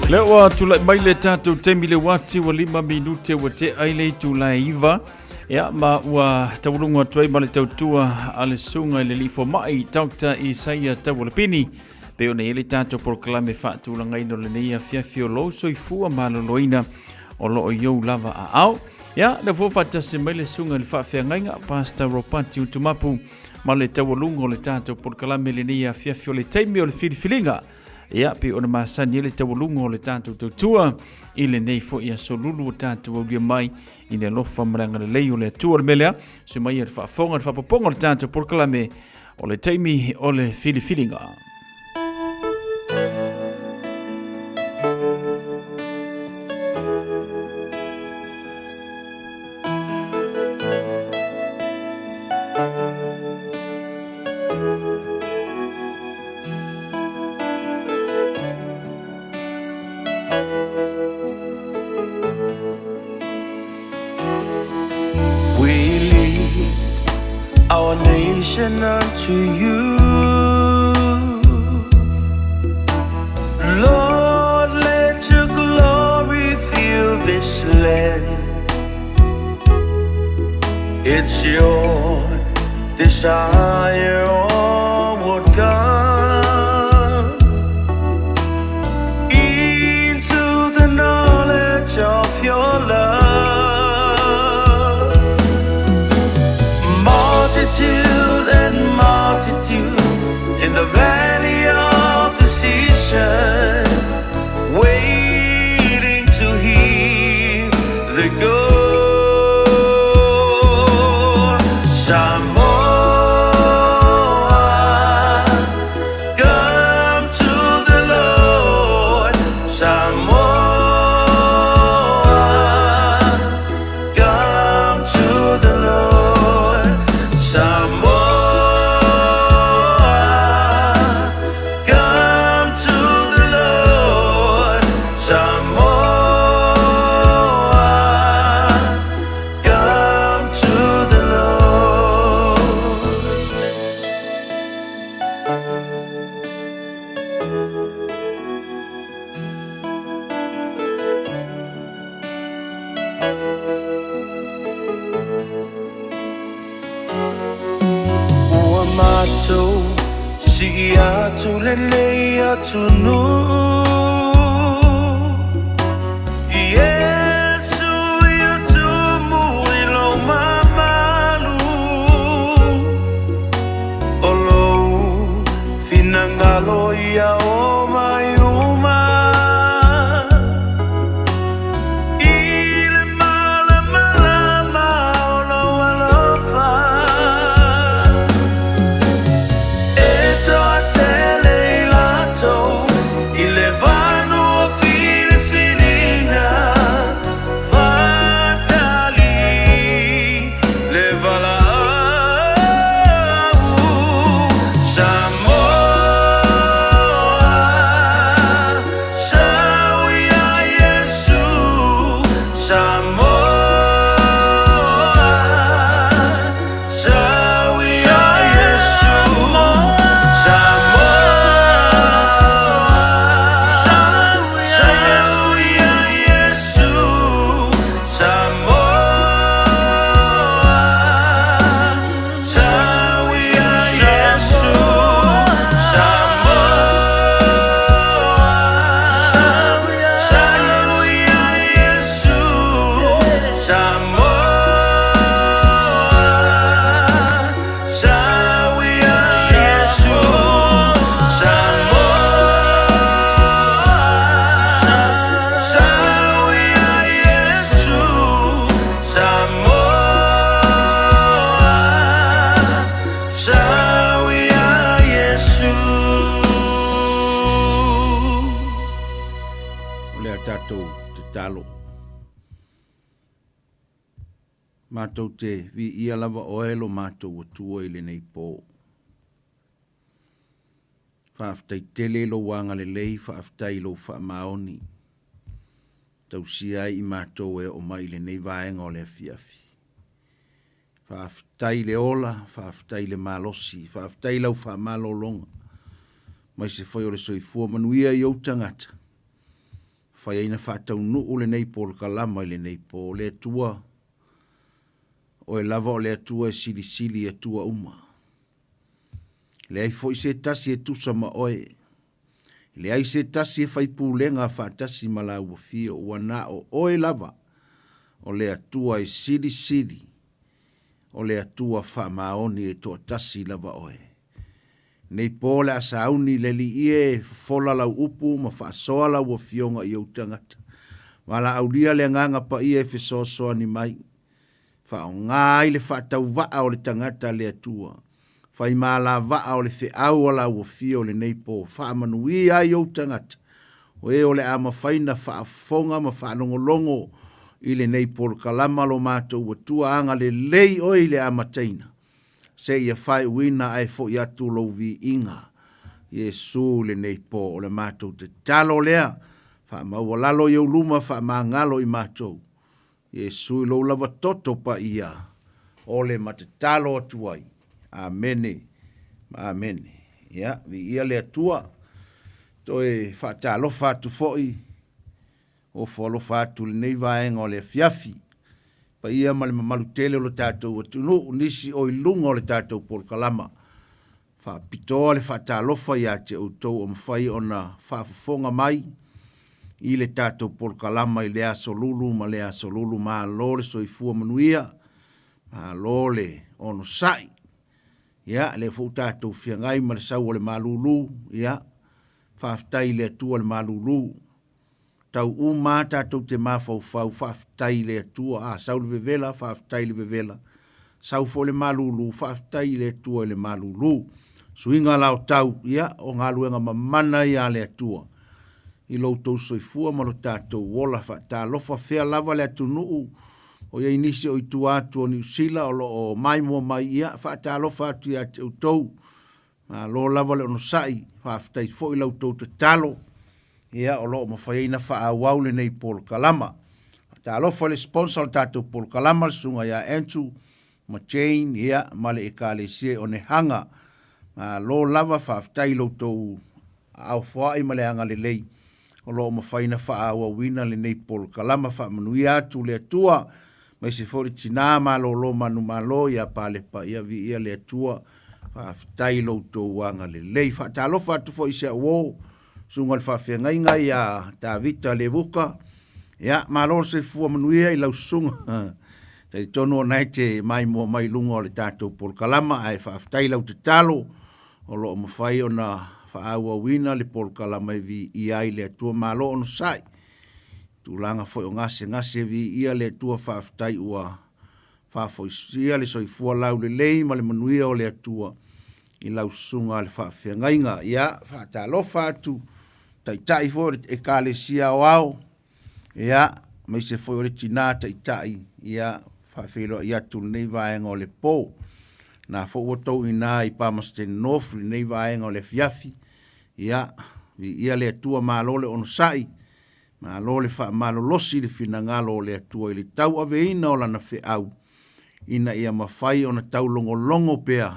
Lewa tulai maile tatu temile wati wa 5 minute wa te aile tulai iwa. Ya ma wa tawulunga tuai male tautua ale sunga ile lifo mai Dr. Isaiah Tawulapini. Peo na ile tatu proklame fatu langaino lenea fiafio loso ifua maloloina o loo yau lava a au. Ya na fofata semele sunga le fafia ngainga Pastor Ropati utumapu male tawulunga le tatu proklame lenea fiafio le taimio le filifilinga. Ya pe ona masani ele tawulunga le tatu tutua ile neifo ia solulu tatu wa mai ina lofa maranga le leio le tua le melea se mai e whaafonga le whapaponga le tatu proklame o le taimi o le filifilinga. Our nation unto you, Lord, let your glory fill this land. It's your desire, onward come into the knowledge of your love. In the valley of decision, waiting to hear the good. Samoa, come to the Lord. Samoa, come to the Lord. Samoa, si atu le nei atu nu Yesu ia tumu ilo mamalu Olo finangalo ia o mai uma Ile mala malama olo alofa Eto atele ilato Ile vano fili filinga Fatali levala Samoa Sawia Yesu Samoa Sawia Yesu Samoa Sawia Yesu Samoa Sawia Yesu O lea tātou te talo. Mātou te vi ia lava oelo mātou atua i le nei pō. Whaaftai tele lo wanga le lei, whaaftai lo whaamaoni. Tau siai i mātou e o mai le nei vaenga o le afiafi. Whaaftai le ola, whaaftai le malosi, whaaftai lau whaamalolonga. Mai se whai o le soifua manuia i au tangata. Whai aina whaatau nuu le nei pō le kalama i le nei pō le atua. O e lava o le atua e sili sili atua uma. Le ai fo i se tasi e tusa ma oe. Le ai se tasi e whai pūlenga whaatasi ma la ua fio ua na o oe lava. O le atua e sili sili. O le atua wha maoni e toa tasi lava oe. Nei pōle a sauni le li ie fola lau upu ma wha soa lau ua fionga i au tangata. Wala aulia le nganga pa ia e fisosoa ni mai. Wha o ngai le wha tau waa o le tangata le atua. Whai maa la waa o le whi au ala ua fio le nei pō. Wha manui ai au tangata. O e o le ama whaina wha fonga ma wha longolongo i le nei pō kalama lo mātou ua tua anga le lei o i le ama taina. Se ia whai uina ai fo i atu lo vi inga. Yesu le nei pō o le mātou te talo lea. Wha mawalalo i au luma wha maa ngalo i mātou. Yesu lo lava toto pa ia. O le mate talo atuai. Amene. Amene. Ya, vi ia le atua. Toi wha talo whatu foi. O folo whatu le nei vaenga o le fiafi. Pa ia male mamalu tele o le tātou atunu, nisi o ilunga o le tātou pol kalama. Wha pitoa le wha tālofa ia te utou o mwhai o na whaafafonga mai, i le tātou pol kalama i le aso lulu, ma le aso lulu maa lore soifua manuia, maa lore ono sai. Ia, le fu tātou whiangai ma le sau o le maa lulu, ia, whaaftai le atua le maa lulu, tau uma tātou te mafau fau whaaftai le atua, sau le vevela, whaaftai le vevela, sau fo le malulu, whaaftai le atua le malulu, suinga lau tau, ia, o ngā luenga mamana ia le atua, i loutou soifua malo tātou wola, tā lofa whea lava le atu nuu, o ia inisi o itu atu o New Zealand, o lo o mai mua mai ia, tā lofa atu ia te utou, lo lava le ono sai, whaaftai fo i loutou te talo, ia o loo mawhaina whaawau le nei pol kalama. Ta alofa le sponsor tātou pol kalama le sunga ia Andrew, ma Jane, ia ma le ekale sie o ne hanga. Lo lava whaaftai loutou au whaai ma le hanga le lei. O loo mawhaina whaawawina le nei pol kalama whaamanui atu le atua. Mai se fori tina ma lo manu ma lo ia pale pa ia vi ia le atua. whaafitai loutou wanga le lei. Whaatalofa atu fo ise wo, sunga le whaafengainga ia Davita le vuka, ia malo se fua manuia i lau sunga. Tai tono nai te mai mua mai lunga o le tātou polkalama, ai whaafitai lau te talo, o loo mawhai o na whaaua wina le polkalama vi iai le atua malo ono sai. Tūlanga foi o ngase vi ia le atua whaafitai ua whaafoisia le soifua lau le lei ma le manuia o le atua i lau sunga le whaafengainga. Ia, whaatalofa atu, tai foi e kāle sia o au, ia, mai se foi o le tina tai, ia, whaafelo i atu nei vaenga o le pō. Nā whauatou i nā i Palmerston North, nei vaenga o le fiafi, ia, ia le atua mālole ono sai, mālole wha mālolosi le whina ngalo o le atua i le tau aveina o lana whi au, ina ia mawhai o na tau longo pea,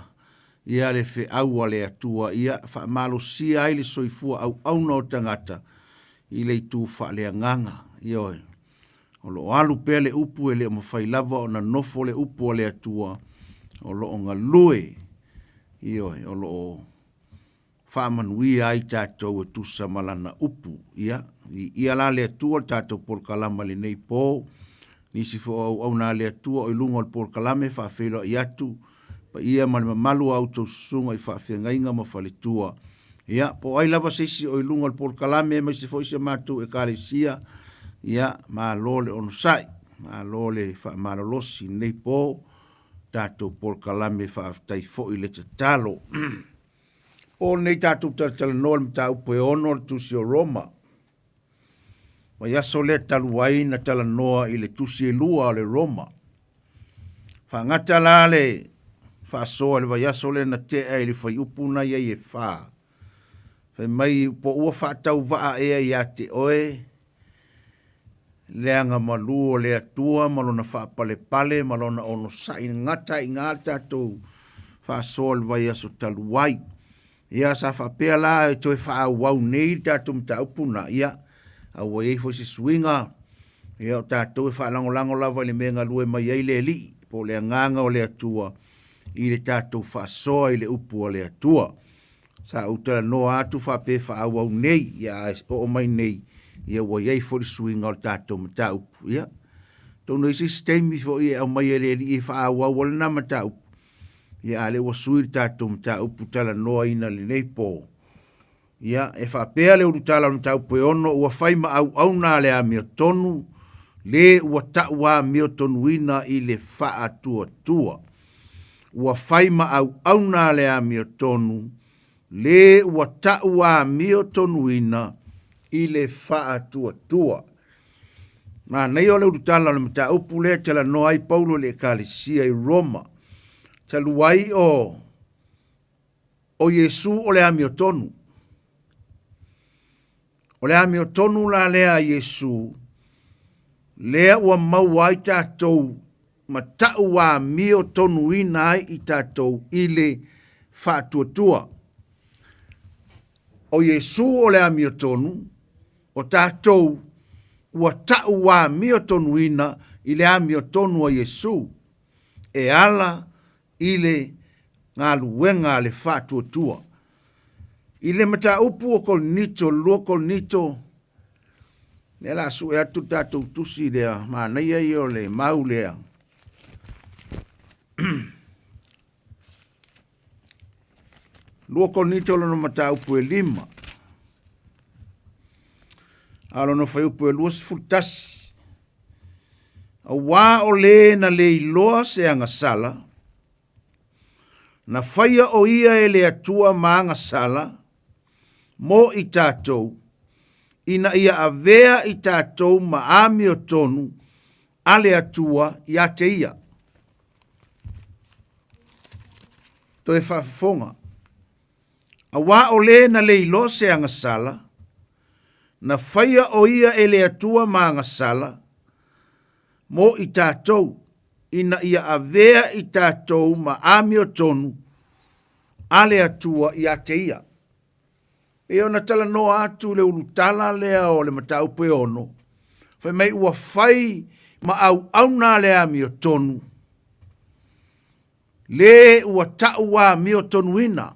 ia le whi au a le atua, ia wha mālosia ai le soifua au no tangata, i le tu wha le nganga, ioi. O lo alu pea le upu e le mawhai lava o na nofo le upu o le atua, o lo o ngalue, ioi, o lo o whaamanui ai tātou e tusa malana upu, ia, ia la le atua tātou polkalama le nei pō, nisi fo au nā le atua o ilunga o polkalame whaafelo i atu, pa ia malima malu au tau sunga i whaafengainga ma whaletua, ia, po ai lava seisi o ilunga o polkalame, mai se fo isa mātou e kāre sia, ia, mā lole ono sai, mā lole whaamalolosi nei pō, tātou polkalame whaaftai fo i le talo. O nei tātou taratala noa le mta upo e ono le tusi o Roma. Wa yaso le taluai na tala noa i le tusi e lua o le Roma. Whangata la le whaasoa le wa yaso le na te ai le whai upuna ia i e wha. Whai mai po ua whaatau waa ea i ate oe. Leanga malu o le atua, malona whaapale pale, malona ono sa i ngata i ngā tātou whaasoa le wa yaso taluai. Ia sa whapea la e toi whaawau nei tātou mta upuna, ia. Awa ei fo se swinga, ia o tātou e whaalango lava le mea ngalue mai ei le li, po le nganga o le atua, i le tātou whaasoa i le upu o le atua. Sa utala noa atu whape whaawau nei, ia o mai nei, ia wa ei fo le swinga o tātou mta upu, ia. Tono isi stemi fo i au mai ere i whaawau o le na mta upu. Ia ale wa suir tātou mta upu tala noa ina le nei pō. Ia e whapea le urutala mta upu e ono ua whaima au nā le a mio tonu, le ua taua mio tonu ina i le wha tua. Ua whaima au nā le a mio tonu, le ua taua mio tonu ina i le wha tua. Nā nei o le urutala mta upu le tala noa i Paulo le Ekalesia i Roma. Taluai o Yesu o le amio tonu. O le amio tonu la lea Yesu, lea ua mauai tātou ma tau wa mio tonu ina ai i tātou ile whātuatua. O Yesu o le amio tonu, o tātou ua tau wa mio tonu ina i le amio tonu o Yesu, e ala ile ngā luenga le whātuatua. Ile mata upu o kol nito, lua kol nito, ne la su e atu tātou tusi lea, mā neia i o le mau lea. Lua kol nito lono mata upu e 5. Alono whai upu e 2 fultasi. A wā o le na le iloa se anga sala, na whaia o ia e le atua maanga sala, mo i tātou, ina ia avea i tātou ma ami o tonu, a le atua i a te ia. To e whafonga. A wā o le na le ilo se anga sala, na whaia o ia e le atua maanga sala, mo i tātou, ina ia avea i tātou ma ami o tonu, ale atua i a te ia. E ona tala noa atu le urutala lea o le matau pe ono, whai mai ua whai ma au nā le ami o tonu, Le ua taua mio tonuina.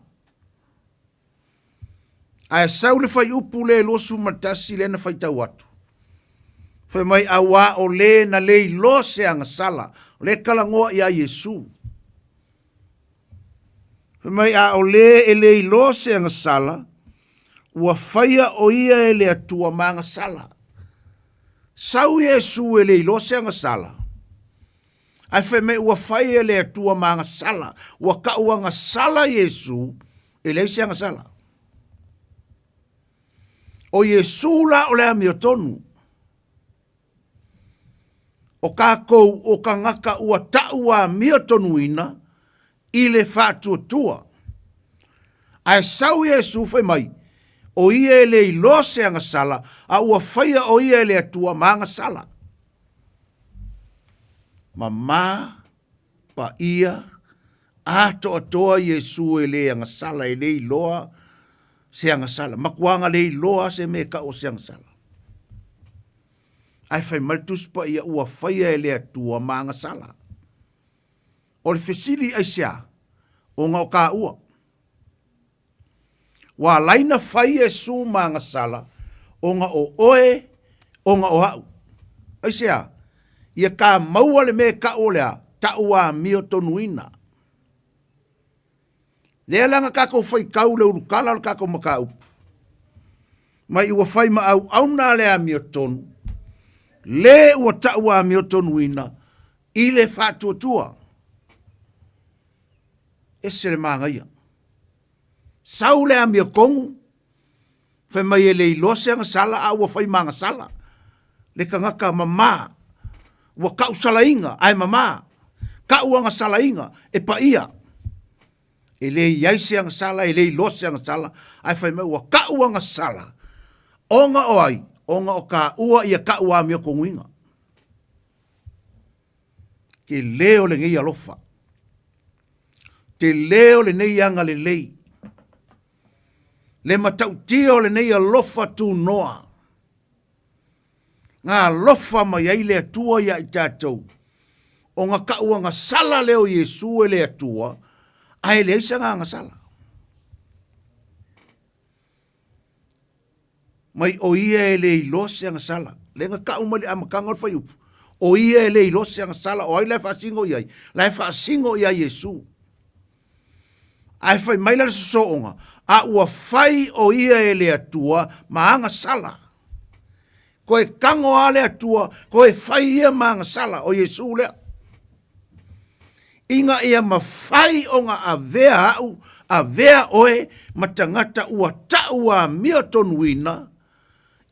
Ai sau le fai upu le losu matasi le na fai tau atu. Fai mai awa o le na le lo se anga sala. Le kalangoa ia Yesu. Fai mai a o le e le lo se anga sala. Ua faia o ia e le atua manga sala. Sau Yesu e le lo se anga sala. Ai fai mai ua faia e le atua manga sala. Ua ka uanga sala Yesu e le se anga sala. O Yesu la o le amio tonu. O kākou o ka ngaka ua taua mio tonu ina i le whātua. Ai sau Yesu fai mai, o ia le i lose anga sala, a ua whaia o ia le atua maanga sala. Ma mā, pa ia, a toa Yesu e le anga sala, e le i loa se anga sala. Makuanga le i loa se me ka o se anga sala. Ai fai maltus pa ia ua whaia e le atua maanga sala. O le fesili ai sea, o ngā o ka ua. Wa laina whai Yesu maanga sala, o ngā o oe, o ngā o hau. Ai sea, ia ka maua le me ka o lea, ta ua mio tonuina. Lea langa kako whai kau le urukala le kako maka upu. Mai ua whai ma au na lea mio tonu. Le ua ta ua mio tonuina, i le whātua. E se le maanga ia. Sau lea mio kongu, whai mai e le ilose anga sala, a ua whai maanga sala. Le ka ngaka mama, ua kau salainga, ai mama, kau anga salainga, e pa ia. E le iaise anga sala, e le ilose anga sala, ai whai mai ua kau anga sala. Onga o ai, onga o ka ua ia kau a mio konguinga. Ke leo le ngai alofa. Te leo le nei anga le lei. Le matau tio le nei alofa tu noa. Ngā alofa mai ai le atua ia i tātou. O ngā kaua ngā sala leo Yesu e le atua, ai le isa ngā sala. Mai o ia e le ilose ngā sala. Le ngā kau mali amakanga o whai upu. O ia e le ilose ngā sala, o ai lai whaasingo iai. Lai whaasingo ia Yesu. Ai fai maila le soonga, a ua fai o ia e le atua maanga sala. Ko e kango a le atua, ko e fai ia maanga sala o Yesu lea. Inga ia mawhai o ngā avea au, avea oe, matangata ua taua mio tonuina,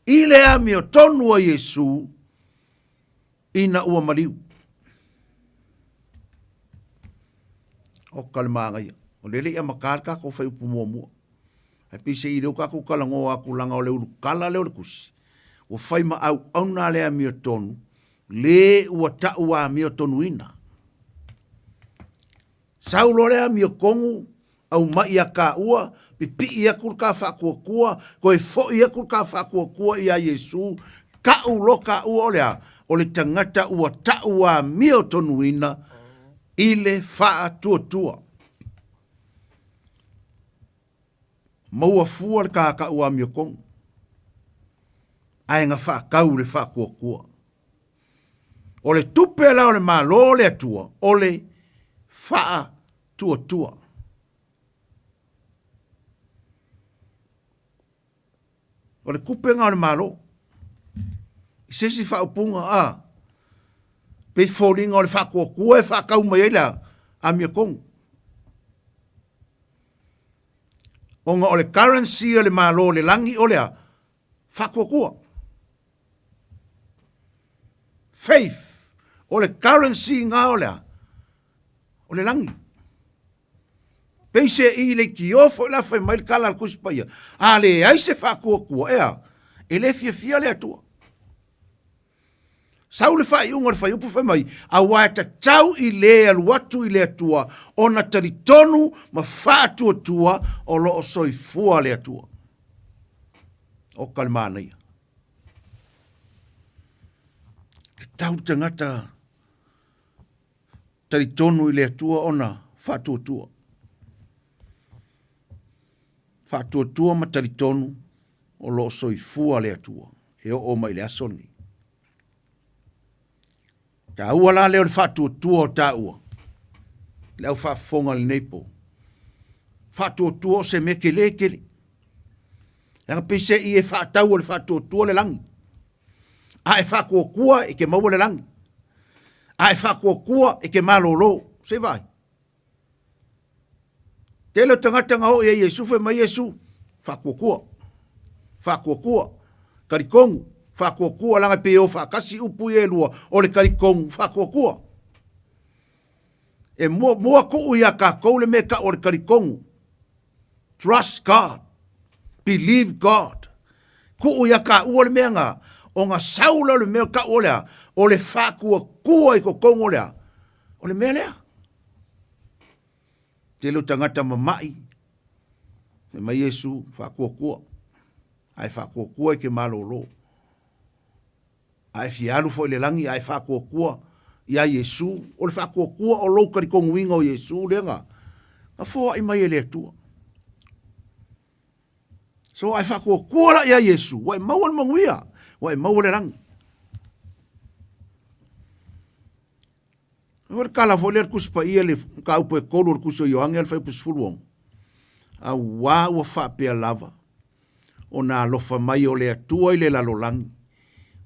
i lea mio tonua Yesu, ina ua mariu. O kalimanga ia. O lele ia makar kako whai upu mua. Hai pise i reo kako kalango aku langa o leo kala leo le kusi. O whai ma au auna lea mio tonu. Le ua taua mio tonu ina. Saulo lea mio kongu au mai a ka ua. Pipi ia kurka whakua kua. Koe fo ia kurka whakua kua ia Yesu. Ka ulo ka ua lea. O le tangata ua taua mio tonu ina. Ile wha tua. Maua fua le ka ua mio kongu. Ai ngā wha kau le wha kua. O le tupe la o le malo le atua. O le wha tua. O le kupe ngā o le malo. I sesi wha upunga a. Pe fōringa o le wha kua e wha kau mai eila a mio kongu. O ngā o le currency o le malo le langi o lea, whakua. Faith, o le currency ngā o lea, o le langi. Peise i le ki ofo la whai mai kala al kuspaia. A le aise whakua ea, e le fia le atua. Sau le whai unga le whai upu whai mai, a waeta tau i le aluatu i le atua, o na taritonu ma whātua tua o lo o soi fua le atua. O kalimana ia. Te tau tangata taritonu i le atua o na whātuatua. Whātuatua matari tonu o lo soifua le atua, e o mai le asoni. Ta ua la leo le whātuatua o ta ua, leo whaafonga le neipo. Whātuatua o se meke lekele. Langa pese I e whaatau o le whātuatua le langi. A e whakuakua e ke maua le langi. A e whakuakua e ke malolo. Se vai. Telo tangatanga ho e Yesu fe mai Yesu. Whakuakua. Whakuakua. Karikongu. Whakuakua langa peo whakasi upu e lua o le karikongu. Whakuakua. E mua ko uia ka koule me ka o le karikongu. Trust God. Believe God. Ku uia ka ua le mea ngā. O ngā saula le mea ka o lea. O le whakuakua I ko kongo lea. O le mea lea. Te lo tangata mamai. Me mai Yesu whakuakua. Ai whakuakua I ke malolo. Ai fialu fo le langi. Ai whakuakua I a Yesu. O le whakuakua o lau karikongu inga o Yesu lenga. Nga fōa I mai e le atua. So ai whakuakua la I a Yesu. Wai maua le manguia. Wai maua le langi. Wale kala fo le kusipa ia le ka upo e kolu le kuso yohangi al fai pusfuluong. A wā ua whapea lava. O nā lofa mai o le atua I le lalolangi.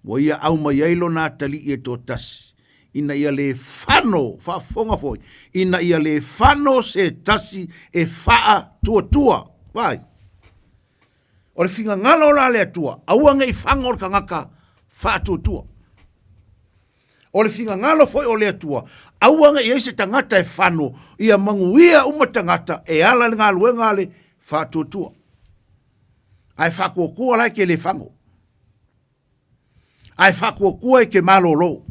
Wa ia au mai ailo nā tali I e tō tasi. Ina ia le whano, whafonga foi. Ina ia le whano se tasi e whaa tua. Vai. O le whinga ngalo la le atua. Auanga I whanga o le kangaka whaa tua. O le whinga ngalo foi o le atua. Auanga I eise tangata e whano. Ia manguia uma tangata e ala le ngalo ngale whaa tua. Ai whakuakua lai ke le whango. Ai whakuakua I ke malolo.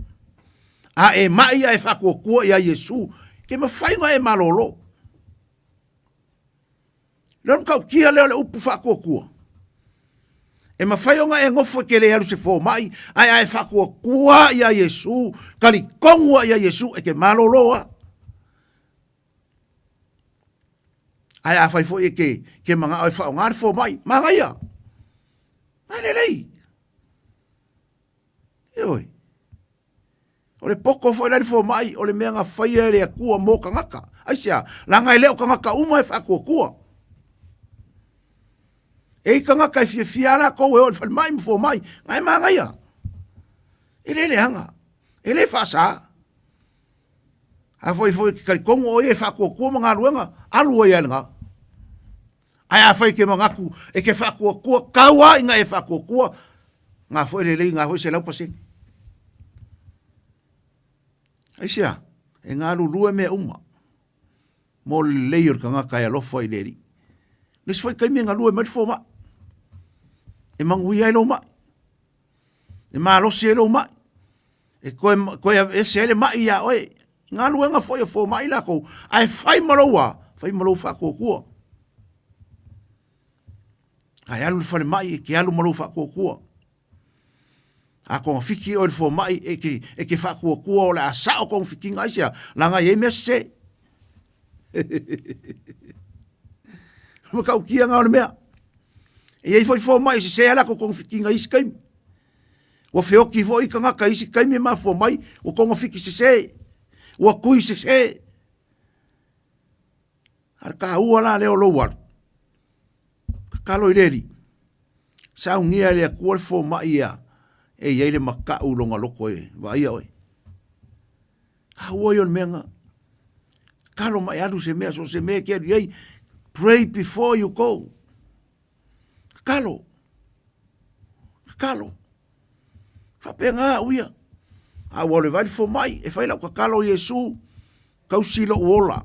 A e mai ai whakuakua I a Yesu. Ke mawhainga e malolo. Leo kau kia leo le upu whakuakua. E mawhainga e ngofo ke le alu se fō mai. Ai whakuakua I a Yesu. Kari kongua I a Yesu e ke maloloa. Ai a whaifo e ke mga ai whaongare fō mai. Mga ia. Ai lei. Ioi. O le poko fo lari fo mai, o le mea ngā whaia e le akua mō kangaka. Aisia, la ngai leo kangaka uma e whakua. E kangaka I fiala kou e o le whalmai mfo mai, ngai maa ngai a. E le hanga, e le whasa. A foi ki karikongo o e whakua mga aluenga, alua I alenga. Ai a whai ke mangaku, e ke whakua kaua I ngā e whakua, ngā foi le ngā foi se lau paseng. Aisia, e ngā lulua mea uma. Mō leir ka ngā kai alofa I leri. Nes fai kai mea ngā lua mai fō ma. E mangui ai lo ma. E mālosi ai lo ma. E koe e se ele ma ia oe. Ngā lua ngā fōia fō ma I lako. Ai fai maloa. Fai malo whakokua. Ai alu whare mai e ke alu malo whakokua. A kong fiki o le fo mai e ke whakuakua o le asa o kong fiki ngaisia. Langa ye mea se. Makau kia ngā o le mea. E ei foi fo mai se ala ko kong fiki ngaisi kaimi. Wa feoki fo I ka ngaka isi kaimi ma fo mai. O kong fiki se. Wa kui se. Ar ka ua la leo lo waru. Kalo I reri. Sa ungia le akua le fo mai ia. E iei le makau longa loko e, vai oe. Ka ua yon menga. Kalo mai adu se mea, so se mea kia iei, pray before you go. Kalo. Whapea uia. A wale vai fo mai, e whailau ka kalo Yesu, kau silo uola.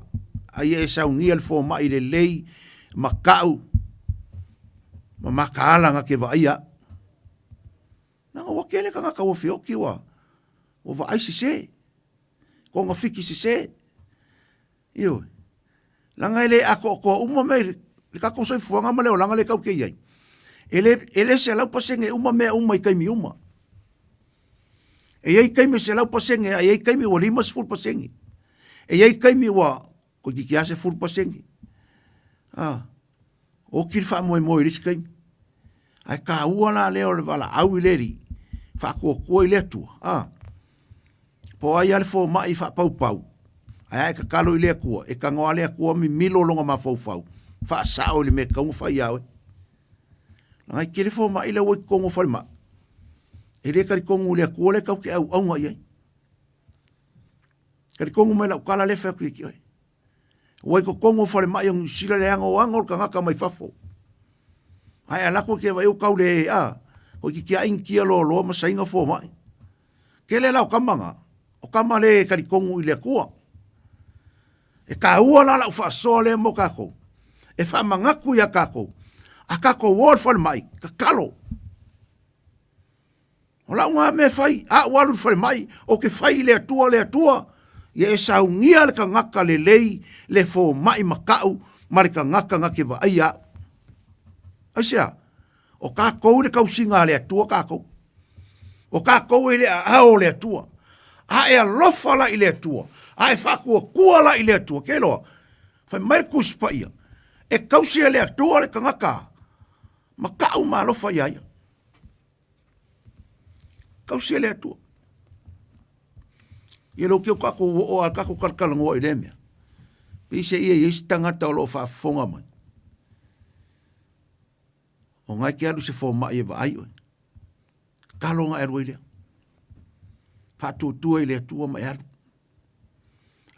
A ie e saungia le fo mai le lei, makau. Ma makaala nga ke vai a. Nanga wakele ka ngaka wafioki wa. O wa aisi se. Ko nga fiki se. Iyo. Langa ele ako uma mei. Le kako soi fuanga ma leo langa le kau ke iai. Ele se lau pasenge uma mea uma I kaimi uma. E iai kaimi se lau pasenge. E iai kaimi wa 5 pasenge. E iai kaimi wa ko ki kia se fulu pasengi. O ki wha moe risi kai. Ai ka ua la leo le wala au i leri. Wha kua i le tua. Po ai ale fo mai wha pau pau. Ai ka kalo i le kua. E ka ngoa le kua mi milo longa ma fau fau. Wha sao le me kaunga wha iau. Ngai kere fo mai le wai kongo whare ma. E le kari kongo le kua le kau ke au aunga iai. Kari kongo mai lau kala le wha kui ki oi. Wai ko kongo whare mai ang sila le anga o angol ka ngaka mai fafo. Ai alako ke vai o kau le ko ki kia inkia lo ma sainga fo mai. Ke le lau kamanga. O kama le kari kongo i le kua. E ka ua la lau wha soa le mo kako. E wha mangaku ia kako. A kako word whare mai. Ka kalo. O lau ngā me whai. A walu whare mai. O ke whai le atua. Ia e saungia le ka ngaka le lei. Le fo mai makau. Mare ka ngaka ngake wa ai au. Aisia. O kako le kausinga le atua kako. O kako le ao le atua. A e alofa la i le atua. A e whakua kua la i le atua. Ke loa. Whai marikus pa ia. E kausia le atua le ka ngaka. Makau ma alofa ia ia. Kausia le atua. Ia lo kio kako o al kako kalkalango i le mea. Pise ia isi tangata o lo whaafonga mai. O ngai ke alu se fo mai e wa ai oi. Kalonga e roi lea. Whatutua i le atua mai alu.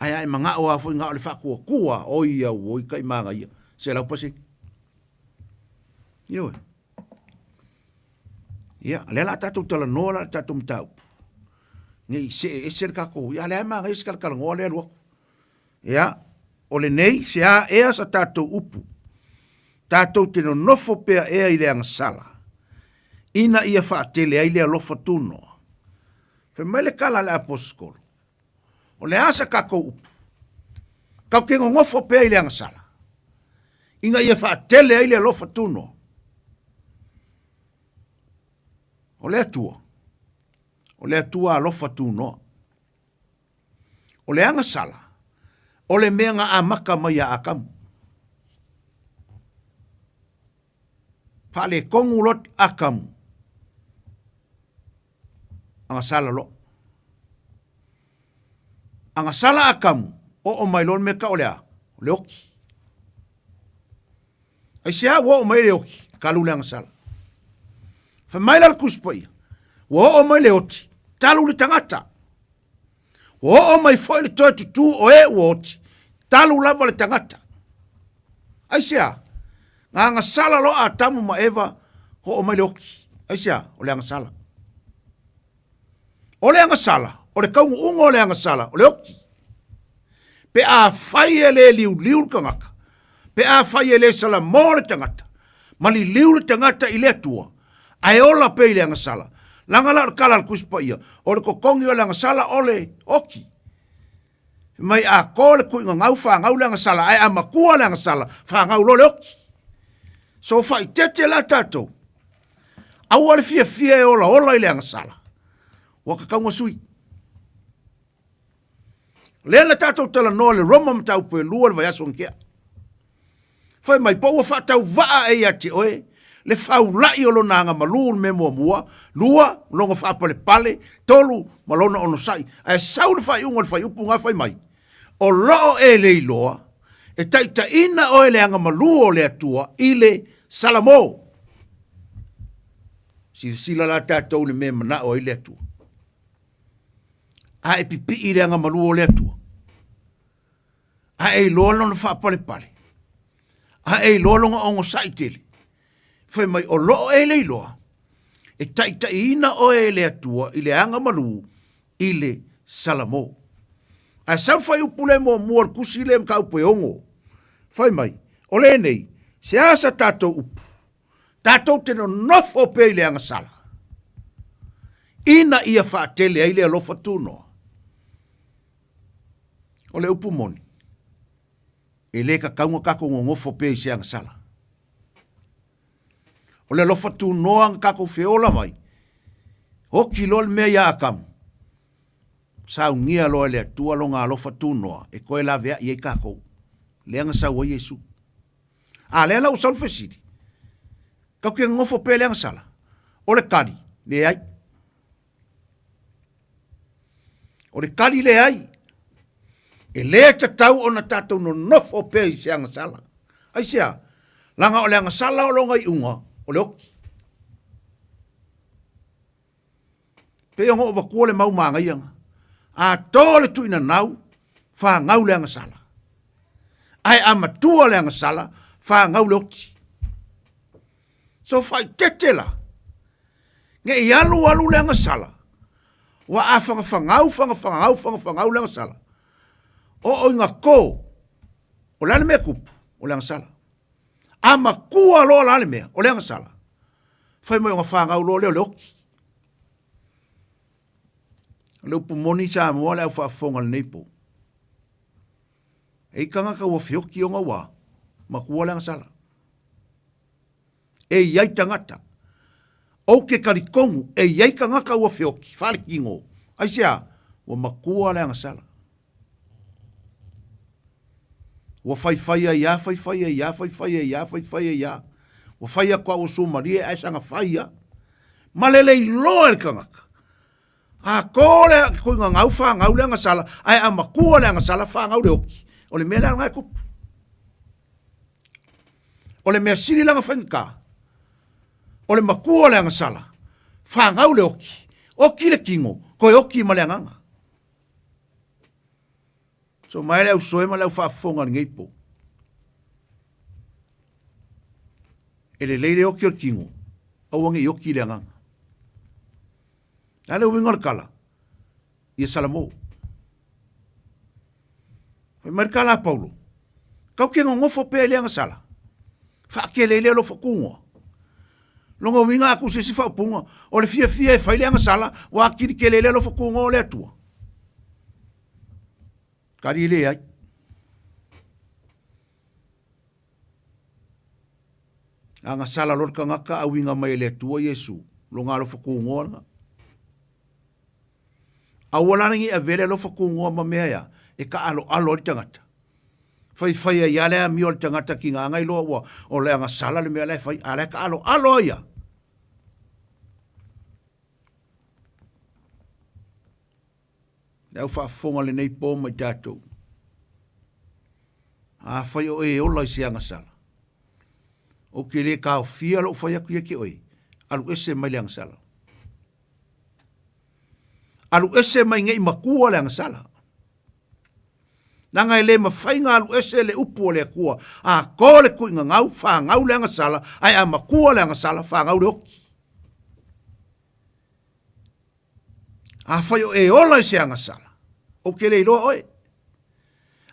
Ai manga o a fo ngā o le whakua kua o ia o i kai manga ia. Se lau pase. Ia oi. Ia, le la tatou tala noa la tatou mtau. Ngai se e ser kako. Ia le manga isi kalkalangoa le aluako. Ia, o le nei se a ea sa tatou upu. Tātou te no nofo pea ea i le angasala. Ina ia whaatele ai le alofa tuno. Fe mai le kala le aposkolo. O le asa kako upu. Kau ke ngofo pea i le angasala. Inga ia whaatele ai le alofa tuno. O le atua. O le atua alofa tuno. O le angasala. O le mea nga amaka mai a akamu. Pale kongulot akamu. Anga sala lo. Anga sala akamu. O mailon meka olea. Le oki. Ai sea wo o mai le oki. Kalu le anga sala. Fa maila le kuspai. Wo o mai le oti. Talu le tangata. Wo o mai foi le toi tutu o e wo oti. Talu lava le tangata. Ai sea. Nga sala lo a tamu ma eva ho o mai le oki. Aisia, o le anga sala. O le anga sala. O le kaungu ungo o le anga sala. O le oki. Pe a fai e le liu kangaka. Pe a fai e le sala mo le tangata. Mali liu le tangata i le atua. Ai ola pe i le anga sala. Langa la kala al kuspa ia. O le kokongi o le anga sala o le oki. Mai a ko le kuinga ngau wha ngau le anga sala. Ai a makua le anga sala. Wha ngau lo le oki. So fai tete la tatou. Au ale fia e ola i le angasala. Waka kaunga sui. Lea la tatou tala noa le roma matau pe lua le vai aso nkea. Fai mai paua whatau waa e ati oe. Le fau lai o lona anga malu me mua. Lua, longa whapale pale. Tolu, malona ono sai. Ai sau le fai unga le fai upu ngā fai mai. O loo e le iloa. E taita ina o le anga malu o le atua i le salamo. Sila la tatou le me mana o i le atua. A e pipi i le anga malu o le atua. A e lolo na whapale pale. A e lolo nga ongo saitele. Fai mai o loo e le iloa. E taita ina o e le atua i le anga malu i le salamo. A sau fai upule mo muar kusi le mkau pe ongo. Fai mai, o le nei, se asa tatou upu. Tatou teno nofo pe i le anga sala. Ina ia whaatele ai le alofa tunoa. O le upu moni. E le ka kaunga kako ngofo pe i se anga sala. O le alofa tunoa nga kako feola mai. O kilo le mea ia akamu. Sa ungia loa le atua lo ngā alofa tunoa. E koe la vea i e kako. le anga sa wa Yesu a le la usal fesidi ka ke ngofo pe le anga sala o le kadi le ai o le kadi le ai e le ta tau ona tatou no nofo pe i se anga sala ai sia langa o le anga sala o longa i unga o le oki pe ongo wa kuole mau manga ianga a tole tu ina nau fa ngau le anga sala ai ama tua le anga sala fa ngau le oki so fai tetela nge i alu le anga sala wa a fangau le anga sala o inga ko o lana mea kupu o le anga sala ama kua lo lana mea o le anga sala fai mo inga fangau lo le oki le upu moni sa moa le au whaafonga le neipo. E kanga ka ua whioki o ngā wā, ma kua le angasala. E iai tangata, o ke karikongu, e iai kanga ka ua whioki, whare kingo. Ai sea, ua ma kua le angasala. Ua whaiwhaia ia, ua whaia kwa o sumarie, ai sanga whaia, malele i loa le kangaka. A kole ko nga ngau fa ngau le ngasala ai ama ku le ngasala fa ngau le oki o le mela ngai ku o le mesiri langa fanka o le maku le ngasala fa ngau le oki le kingo ko oki malanga so mai le usoe ma le fa fonga ngeipo ele le oki o kingo o wangi oki le nganga ale winga le kala ia salamo foi markala paulo kau ke ngofo pe le nga sala fa ke le lo fokungo longo winga ku se fa punga o le fia fa le nga sala wa ki ke le lo fokungo le tua kali le ai anga sala lo ka ngaka a winga mai le tua yesu longa lo fokungo a walangi a vele lo fakungo ma mea e ka alo di tangata fai ya le mi o tangata ki nga ngai lo wa o le nga sala le mea le fai ale ka alo ya au fa fonga le nei po ma tato a fai o e o la si nga sala o ke le ka fia lo fai ku ki oi alu ese mai le nga sala alu ese mai ngai makua le ngasala. Nanga ele mawhainga alu ese le upu le kua. A kore kui ngau, wha ngau le ngasala, ai a makua le ngasala, wha ngau le oki. A whaio e ola se ngasala. O kere iloa oe.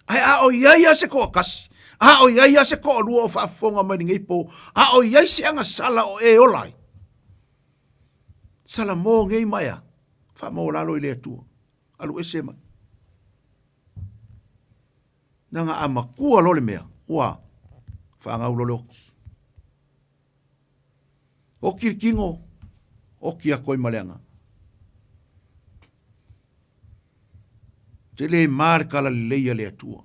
Ai a o iaia se koa kasi. A o iaia se koa rua o whaafonga mai ngai po. A o iaia se ngasala o e olai. Sala mō ngai maia. Fa mo lalo ile tu alu esema nanga amakua lo le mea wa fa nga ulo o kingo o kia koi malenga te le marca la leia le tu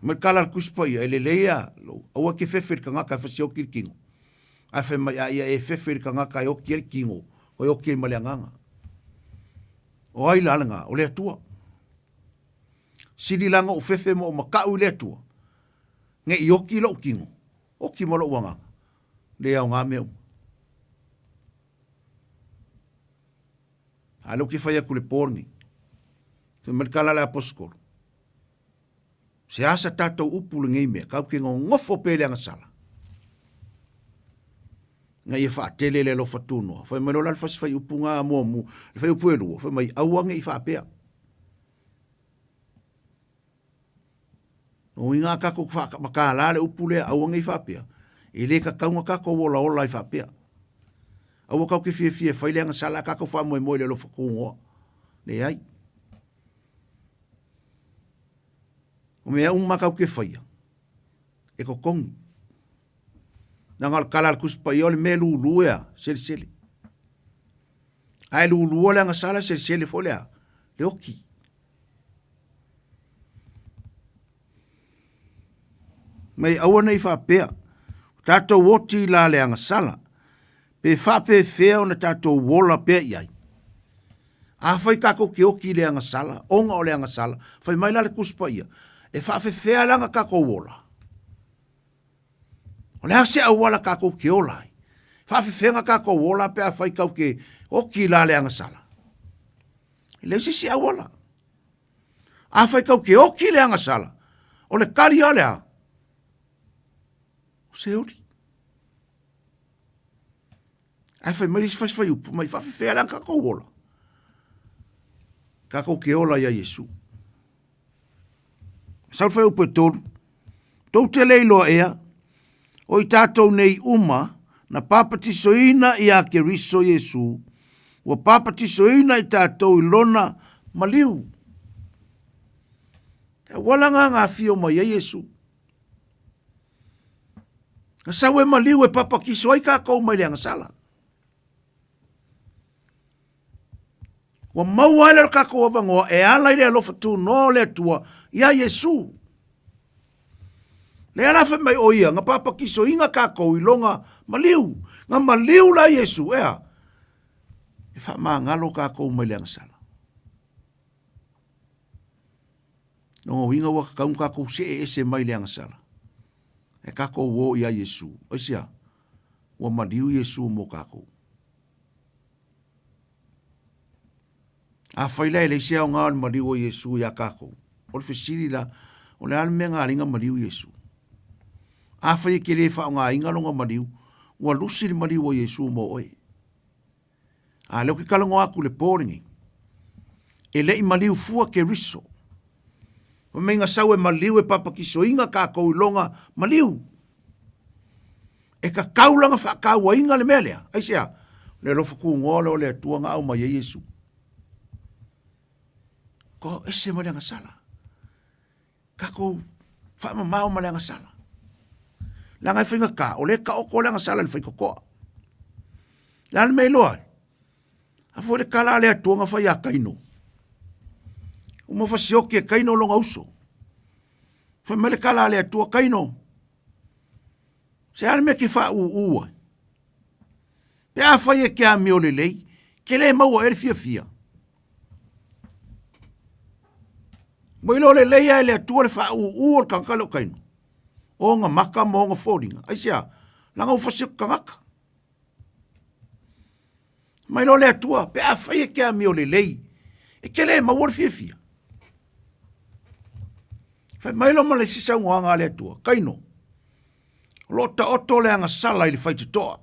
me kala kuspa ia le leia lo o ke fefer kanga ka fa si o kingo a fe mai ia e fefer kanga ka o kiel kingo o o kiel malanganga o ai langa o le tua sili langa o fefe mo maka u le tua nge i o kilo kingo o ki mo lo wanga le au nga meu alo ki fa ia ku le porni fe merkala la poskor se asa tato upu ngai me ka kingo ngofo pele nga sala ngai fa tele le lo fatuno fa me lo la fa fai upunga mo mu fa upu elu fa mai awanga i fa pe o inga ka ko fa ka la le upu le awanga i fa pe ile ka kaunga ka ko wola ola i fa pe awu ka ke fie fa ile nga sala ka ko fa mo le lo fakungo le ai o me un maka ke fa e ko kongi nangal kalal kuspa yol melu luya sel ai lu luola nga sala sel folea le oki Mai aua nei whapea. Tātou woti la leanga sala. Pe whape whea o na tātou wola pea iai. A whai kako ke oki leanga sala, onga o leanga sala, whai mai la le kuspa ia. E whape whea langa kako wola. O lea se au wala kako ke olai. Whape whenga kako wola pea whai kau ke oki la leanga sala. Le se au wala. A whai kau ke oki leanga sala. O le kari a lea. O se ori. A whai mai se whai upu, mai whape whea langa kako wola. Kako ke ola ia Yesu. Sau whai upu e tolu. Tau te leilo ea. O i tātou nei uma na papatisoina i a ke riso Yesu. Wa papatisoina i tātou i lona maliu. E walanga ngā fio mai a Yesu. Ka sau e maliu e papakiso ai kākou mai leanga sala. Wa mauaile kākou avangoa e ala i le alofa tū no le atua i a Yesu. Le alafe mai o ia, nga papa kiso inga kako i longa maliu. Nga maliu la Yesu, ea. E wha maa ngalo kako mai leanga sala. Nonga winga waka kaun kako se e ese mai leanga sala. E kako wo ia Yesu. Oisia, wa maliu Yesu mo kako. A whaila e leisea o ngā maliu o Yesu ia kako. O le fesiri la, o le alme ngā ringa maliu Yesu. A whai ke le wha o ngā inga longa mariu, ua lusi le mariu o Yesu mo oe. A leo ke kalango aku le pōringi. E le i mariu fua ke riso. O mei ngā sau e mariu e papakiso inga kākou i longa mariu. E ka kaulanga wha kaua inga le melea. Aisea, le lofa ku ngole o le atua ngā au mai e Yesu. Ko ese ma leanga sala. Kākou wha mamau ma leanga sala. Langa whinga ka, o le ka oko langa sala le whaiko koa. Lana mei loa. A fo le kala le atuanga whai a kaino. Uma whasioki e kaino longa uso. Whai mele kala le atua kaino. Se ale me ki wha ua. Pe a whai e ke a mio le lei, ke le maua ere fia fia. Moilo le lei a le atua le wha ua le kankalo kaino. O nga maka mo nga fōringa. Aisia, langa ufasio kangaka. Mai lo le atua, pe a whai e kia mi o le lei. E ke le mawar fia fia. Whai mai lo ma le sisa unga le atua. Kaino. Lo ta oto le anga sala i le whai tutoa.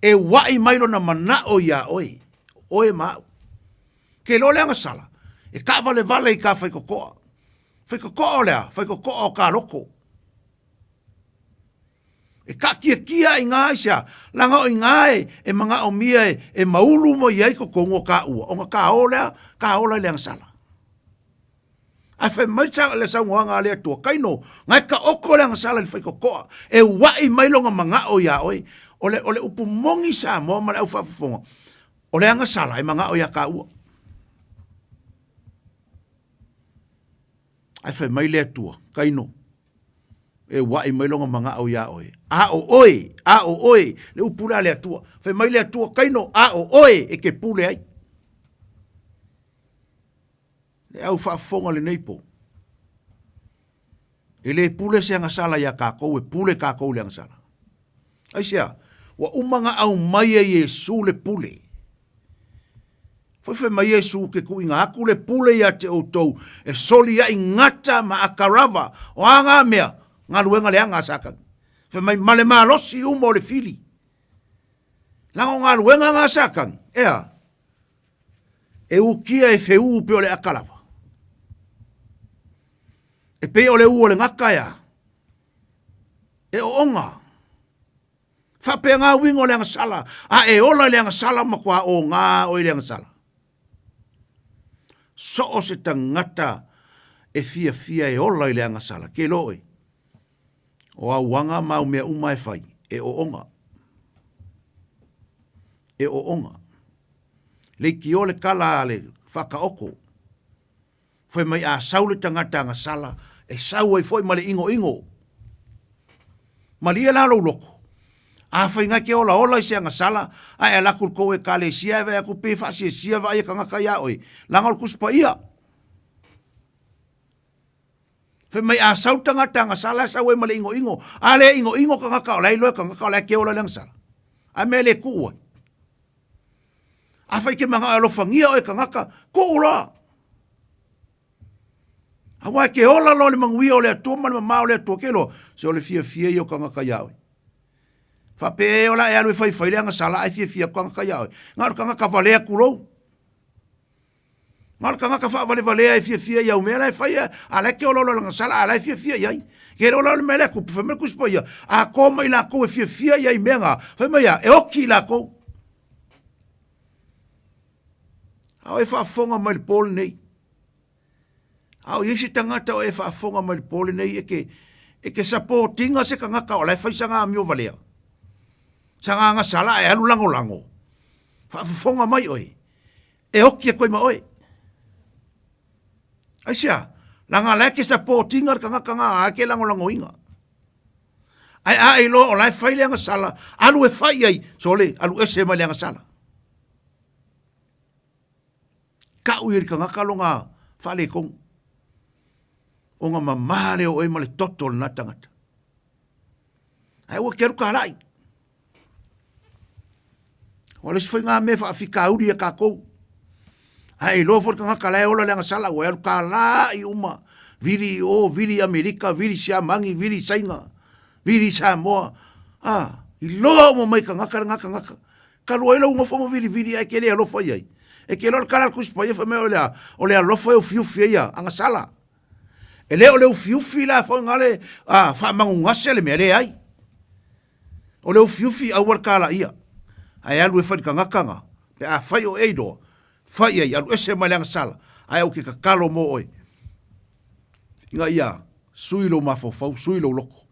E wai mai lo na mana o ia oe. Oe mau. Ke lo le anga sala. E ka vale vale i ka whai kokoa. Whai kokoa lea, whai kokoa o ka loko. E ka kia i ngā isa, langa o i ngā e mga o mia e maulu mo iai ko kongo ka ua. O nga ka o lea, ka o lea sala. A whai mai tanga le sa ngā lea tua kaino, ngai ka oko lea sala li whai kokoa. E wai mailonga mga o ia oi, ole upu mongi sa mo ma le au whafafonga. O lea nga sala e mga o ia ka ua. Ai whai mai lea tua, kaino. E wai mai longa mga au ia oe. A o oe, le upura lea tua. Whai mai lea tua, kaino, a o oe, e ke pule ai. Le au whaafonga le neipo. E le pule se anga sala ia kākou, e pule kākou le anga sala. Ai sea, wa umanga au mai e Yesu le pule. Whai mai Yesu ke ku inga aku le pule ia te outou, e soli ia ingata ma akarava, o anga mea, ngā luenga le anga sakang. Whai mai male maa losi umo le fili. Lango ngā luenga ngā sakang, ea, e ukia e feu pe o le akalava. E pe o le u o le ngaka ea, e o onga. Whape ngā wingo le anga sala, a e ola le anga sala makua o ngā o le anga sala. So o se tangata e fia e ola i le anga sala. Ke loe. O au wanga mau mea umai whai. E o onga. E o onga. Le ki o le kala le whakaoko. Whai mai a saule tangata anga sala e sau ai foi male ingo. Malia la lo loko. A fai nga ke ola i se anga sala, a e la ko e kale sia ve ku pe fa sia va e kanga kaya oi. Langol kuspa ia. Fe mai a sautanga tanga sala sa we male ingo. Ale ingo kanga ka lai lo kanga ka lai ke ola lang sala. A mele ku. A fai ke manga alo fangia oi kanga ka ko ola. A wa ke ola lo le mangui o le to ma o le to ke lo. Se o le fia yo kanga kaya oi. Fa pe ola e alu fai anga sala ai fia kanga kaya oi. Ngar kanga ka vale kulo. Ngal kanga ka fa vale ai fia ia o mera e fai ala ke ola nga sala ala fia ia. Ke ola le mele ku fa me ku spoia. A ko mai la ko fia ia menga. Fa mai e oki la ko. Au e fa fonga mai le pol nei. Au yesi tangata o e fa fonga mai le pol nei e ke supportinga se kanga ka ola fai sanga mio valea. Sanga nga sala e alu lango. Fa fonga mai oi. E oki e koi ma oi. Aisia, langa leke supportinga kanga a ke lango inga. Ai lo o lai fai nga sala, alu e fai ai, sole, alu ese mai nga sala. Ka uiri kanga kalonga fale kong. O nga mamale o e male totol na tangata. Ai wa keru ka lai. Wala sifai ngā me whaafika uri e kākou. Ai lo for kanga kalai ola lenga sala o e ka lai uma. Viri Amerika, viri Siamangi, viri Sainga, viri Samoa. I lo mo mai kanga. Kalu ilo unga fomo viri ai kele alo foi ai. E ke lo kala kuspa ia fa me o le alo foi o fiu ia anga sala. E le o le fiu la fo ngale fa mangunga sele me le ai. O le fiu au kala ia. Ai alu e fai kanga. Pe a fai o eido. Fai ai alu ese mai anga sala. Ai au ke kakalo mo oi. Inga ia suilo mafofau, suilo loko.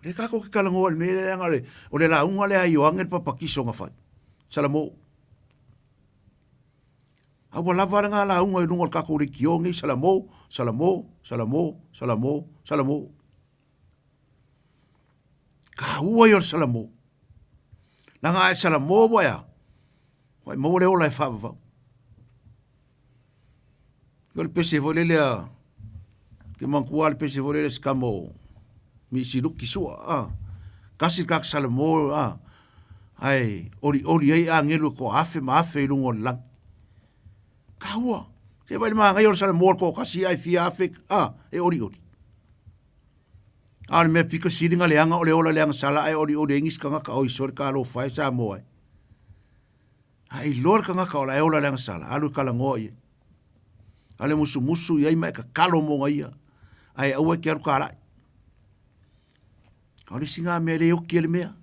Le kako ke kalango al mele ngale o le launga le ai o angel papakiso nga fai. Salamo. Awa lava nga launga i nungol kako ri kiongi salamo. Ka ua yor salamo. Nanga e salamo boya. Wai mo le ola e whawawau. Gol pese vole lea. Ke mankua le pese vole le skamo. Mi siruki sua. Kasi kak salamo. Ai, ori ai angelu ko afe ma afe i lungo lang. Ka ua. Ke vai ma ngai or salamo ko kasi ai fi afe. E ori. Al me pika siringa leanga o le ola leanga sala ai ori engis kanga ka oi sor ka lo fai sa mo ai. Ai lor kanga ka ola e ola leanga sala. Alu kala ngoi. Ale musu ia mai ka kalo mo ngai. Ai au ke aru kala. Ole singa me le o kiele mea.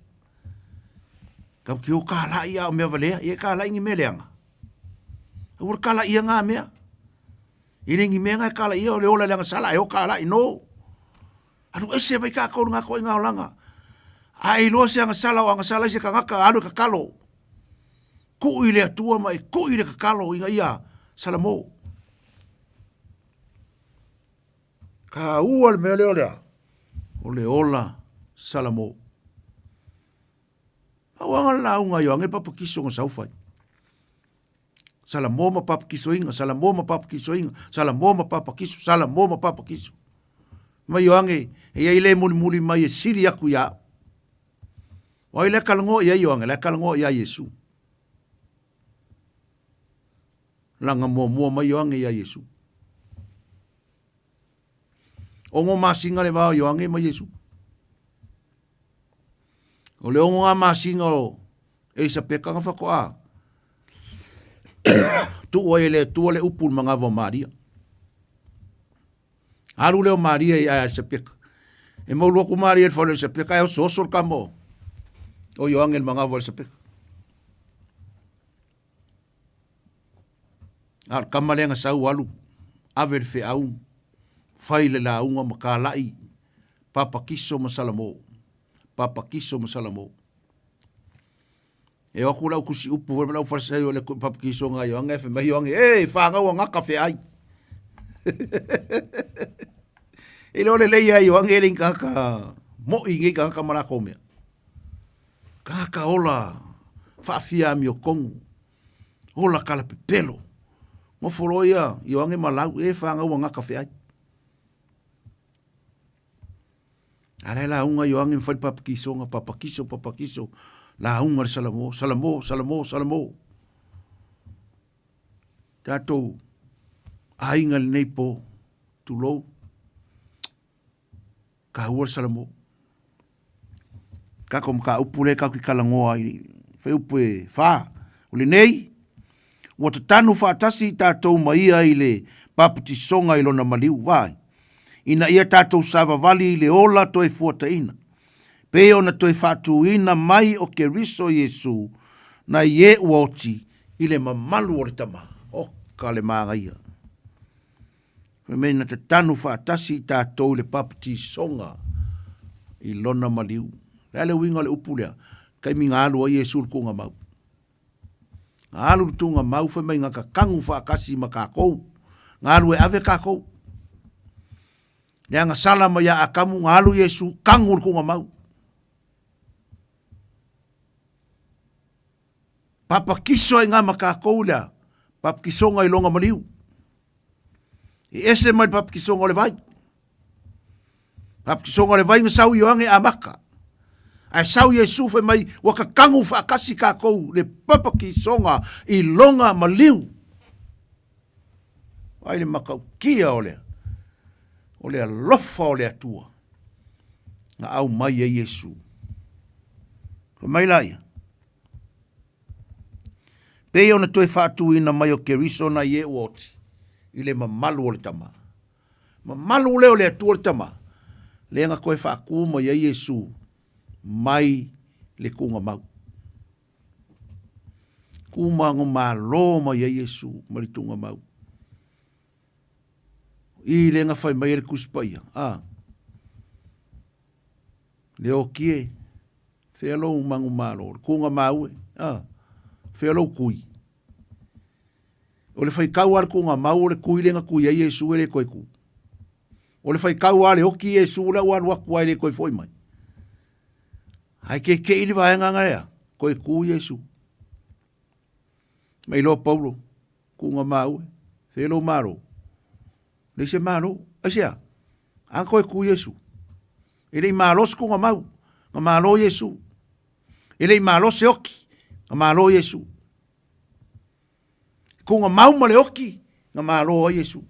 Kam ki o kala ia o me valea, e kala ingi me leanga. Ur kala ia nga mea. Ine ngi mea nga kala ia o le ola leanga sala e o kala i no. Anu ese bai ka ko nga ko nga olanga. Ai lo se nga sala o nga sala se ka ngaka alu ka kalo. Ku ile atua mai, ku ile ka kalo inga ia salamo. Ka ua le mea lea. O le ola salamo. Awanga la unga yo angel papakiso nga saufai. Salamo ma papakiso inga, salamo ma papakiso. Mai yo ange, e ile muli mai e siri aku ya. Wa ile kalango ya yo ange, le kalango ya Yesu. Langa mo mai yo ange ya Yesu. Ongo masinga le vao yo ange mai Yesu. O le ongo masinga o e sa peka nga whakoa. Tu le upul mga vo Maria. Aru leo Maria i a sa peka. E mau loku Maria e whale sa peka e o sosor ka mo. O yo ange mga vo sa peka. Ar kamalenga sa ualu. Aver fe au. Faile la unga makalai. Papakiso masalamo. E aku lau kusi upu. Lau farsa yo le papakiso nga yo. Anga e fe mai yo ange. Whanga o ngaka fe ai. E lo le leia i wange ring kaka mo i ngi kaka mara komea. Kaka ola whaafia mi o kongu. Ola kala pepelo. Mo foroia i wange malau e whanga ua ngaka whiai. Alai la unga i wange mwhai papakiso nga papakiso. La unga le salamo. Tatou ainga le nei po tulou. Ka ua salamo. Ka kom ka upule ka ki kalangoa i fe upe fa. Ule nei ua tatanu whaatasi tatou maia i le papatisonga i lona maliu vai. Ina ia tatou savavali i le ola toe fuataina. Peo na toe whaatuina mai o ke riso Yesu na ie uoti i le mamalu o le tama. O ka le māngaia. Me na te tanu whaatasi tātou le papatisonga i lona maliu. Lele winga le upulea. Kai mi ngālu a Yesu ko ngā mau. Ngālu tu ngā mau whamai ngā ka kangu whaakasi ma kākou. Ngālu e ave kākou. Nea ngā salama ya akamu ngālu Yesu kangu ko ngā mau. Papakiso e ngā ma kākou lea. Papakisonga i longa maliu. I ese mai papakisonga le vai. Papakisonga le vai ngā sau i oange a maka. Ai sau Yesu fe mai waka kangu whaakasi kākou le papakisonga i longa maliu. Ai le makau kia o lea. O lea lofa o lea tua. Nga au mai e Yesu. Fa mai laia. Pei ona toe whaatu ina mai o keriso na ie uoti. I le mamalu o le tama. Mamalu leo le atua le tama. Le nga koe whaaku mai e Yesu. Mai le kunga mau. Kumango malo mai e Yesu. Mari tunga mau. I le nga whai mai e le kuspaia. Leo kie. Whealo umango malo. Kunga mau e. Whealo kui. O le whai kau ar kunga mau o le kui le nga kui e Yesu e le koe ku. O le whai kau ar le oki Yesu le wan waku ai le koe foi mai. Hai ke ili vaenga ngarea. Koe ku Yesu. Mai lo Paulo. Kunga mau e. Whealo maro. Le se maro. Asia. An koe ku Yesu. Ele i malos kunga mau. Nga malo Yesu. Ele i malos e oki. Nga malo Yesu. Kunga mau ma le oki. Nga malo Yesu.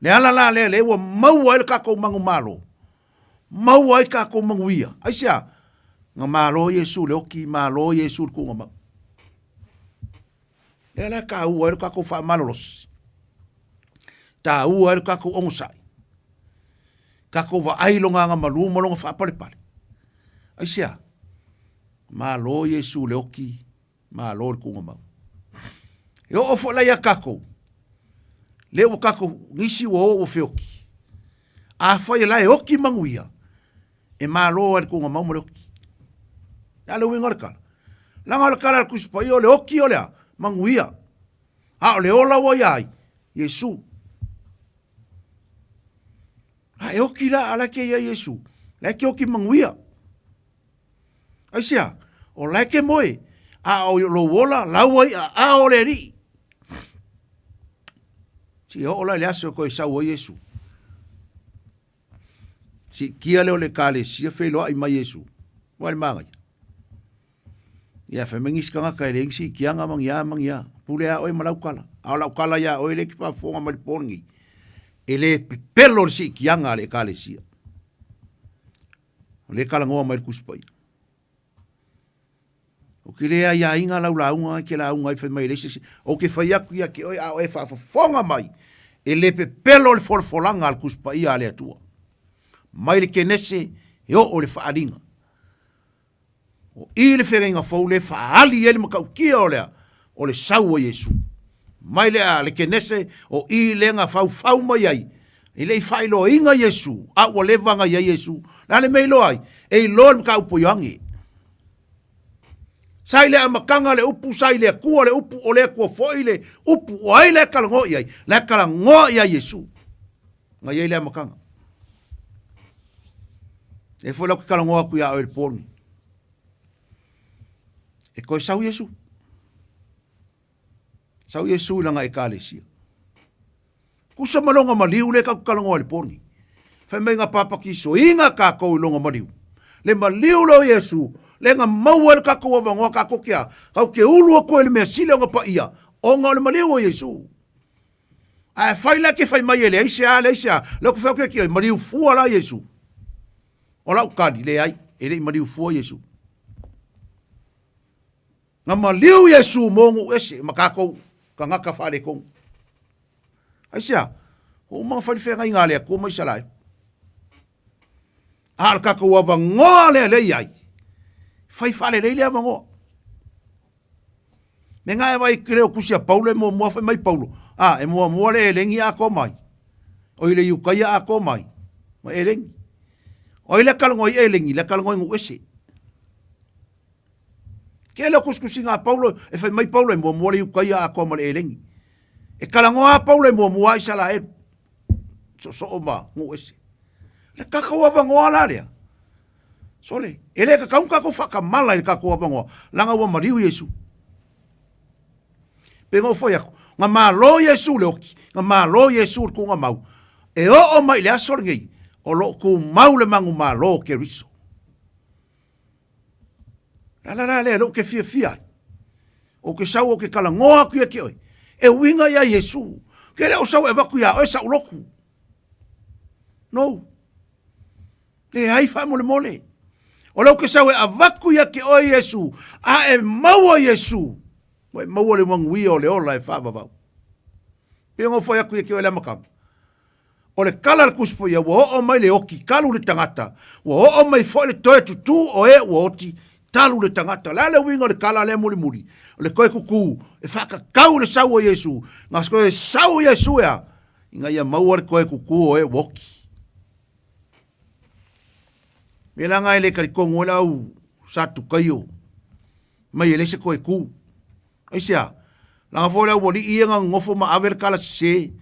Le ala la le ua mau ai le kako mangu malo. Mau ai kako mangu ia. Aisia. Nga malo Yesu le oki malo Yesu kunga mau. Le ala ka ua ai le kako wha malolos. Ta ua ai le kako ongosai. Kako wa ailonga nga malu malonga wha pale pale. Aisia. Malo Yesu le oki malo le kunga mau. E o fo la ya kako. Le o kako ngisi wo o feoki. A fa ya la e oki manguia. E malo al kunga mau mo oki. Ya le winga kala. Langa le kala ku spa yo le oki o le manguia. A le ola wo yai. Yesu. A e oki la ala ke ya Yesu. La ke oki manguia. Aisia. O la ke moe. A o lo wola la wo a o le ri. Si ola le aso ko sa wo Yesu. Si kia leo le kale si fe lo ai mai Yesu. Wal manga. Ya fe mengis kanga ka le si kia nga mang ya. Pule a oi malau kala. A lau kala ya oi le ki fa fonga mal pongi. Ele pelo si kia nga le kale si. Le kala ngoa mai kuspai. O ke lea ia inga lau launga ke launga i whai mai lese. O ke whai aku ia ke oi a oe whafonga mai. E le pe pelo le forfolanga al kuspa ia ale atua. Mai le kenese e o le whaaringa. O i le whenga fau le whaali ele makau kia o lea. O le sau o Yesu. Mai le a le kenese o i le nga fau mai ai. E le whailo inga Yesu. A ua le vanga ia Yesu. Na le meilo ai. E lo le mka upo yangi. Sai le amakanga le upu, sai le kua le upu, o le kua foi le upu, o ai le kalango iai, le kalango ia Yesu. Ngai ele makanga. E foi lau ki kalangoa ku ia o ele poni. E koe sau Yesu. Sau Yesu langa e kalesia. Kusa malonga maliu le ka kalangoa le poni. Fai mai ngā papa ki so inga ka kou longa maliu. Le maliu lo Yesu. Le ngā maua le ka kou avangoa ka kou kia. Kau ke ulu a koe le mea sile o ngā pa ia. O ngā le maliu o Yesu. Ai fai la ke fai mai ele aisea le aisea. Le ku fai ke maliu fua la Yesu. O lau kani le ai. Ele maliu fua Yesu. Ngā maliu Yesu mongu ese. Makakou. Ka ngaka whare kou. Aisea. O mga whare ngai ngā lea. Ko mai salai. Al kakou avangoa le le ai. Fai whare le le avangoa. Me ngai vai creo kusia Paulo mo mo fa mai Paulo. E mo le lengi a ko mai. O ile yu kai a ko mai. Ma elengi. O ile kalngoi elengi, le kalngoi ngu ese. Ke le kuskusinga Paulo e fa mai Paulo mo le yu kai a ko mai elengi. E kalangoa Paulo mo mo ai sala e. So ma ngu ese. Le kakau avangoa la lea. Sole. Ele ka kaunga ko whakamala i kakau avangoa. Langa ua mariu Yesu. Pengo foi ako. Nga malo Yesu le oki. Nga malo Yesu ko nga mau. E o mai le asor ngei. O lo ku mau le mangu malo ke riso. La le lo ke fia. O ke sau o ke kalangoa ku ke oi. E winga ya Yesu. Ke le o sau e vaku ya o sau loku. No. Le ai fa mole. O lo ke sau e avaku ya ke o Yesu. A e mau Yesu. Wai mau le mangui o le ola e whaavavau. Pengo foi aku e ke o le amakam. O le kala le kuspo ia wa o mai le oki kalu le tangata. Wa o mai foi le toe tutu o e wa oti talu le tangata. La le wingo le kala le muri muri. O le koe kuku e whaka kau le sau o Yesu. Ngas koe sau Yesu ea. Inga ia mau le koe kuku o e woki. Me langa ele karikongo le au satu kaio. Mai ele se koe ku. Aisia, langa fo lau wali ia nga ngofo ma ave kala se,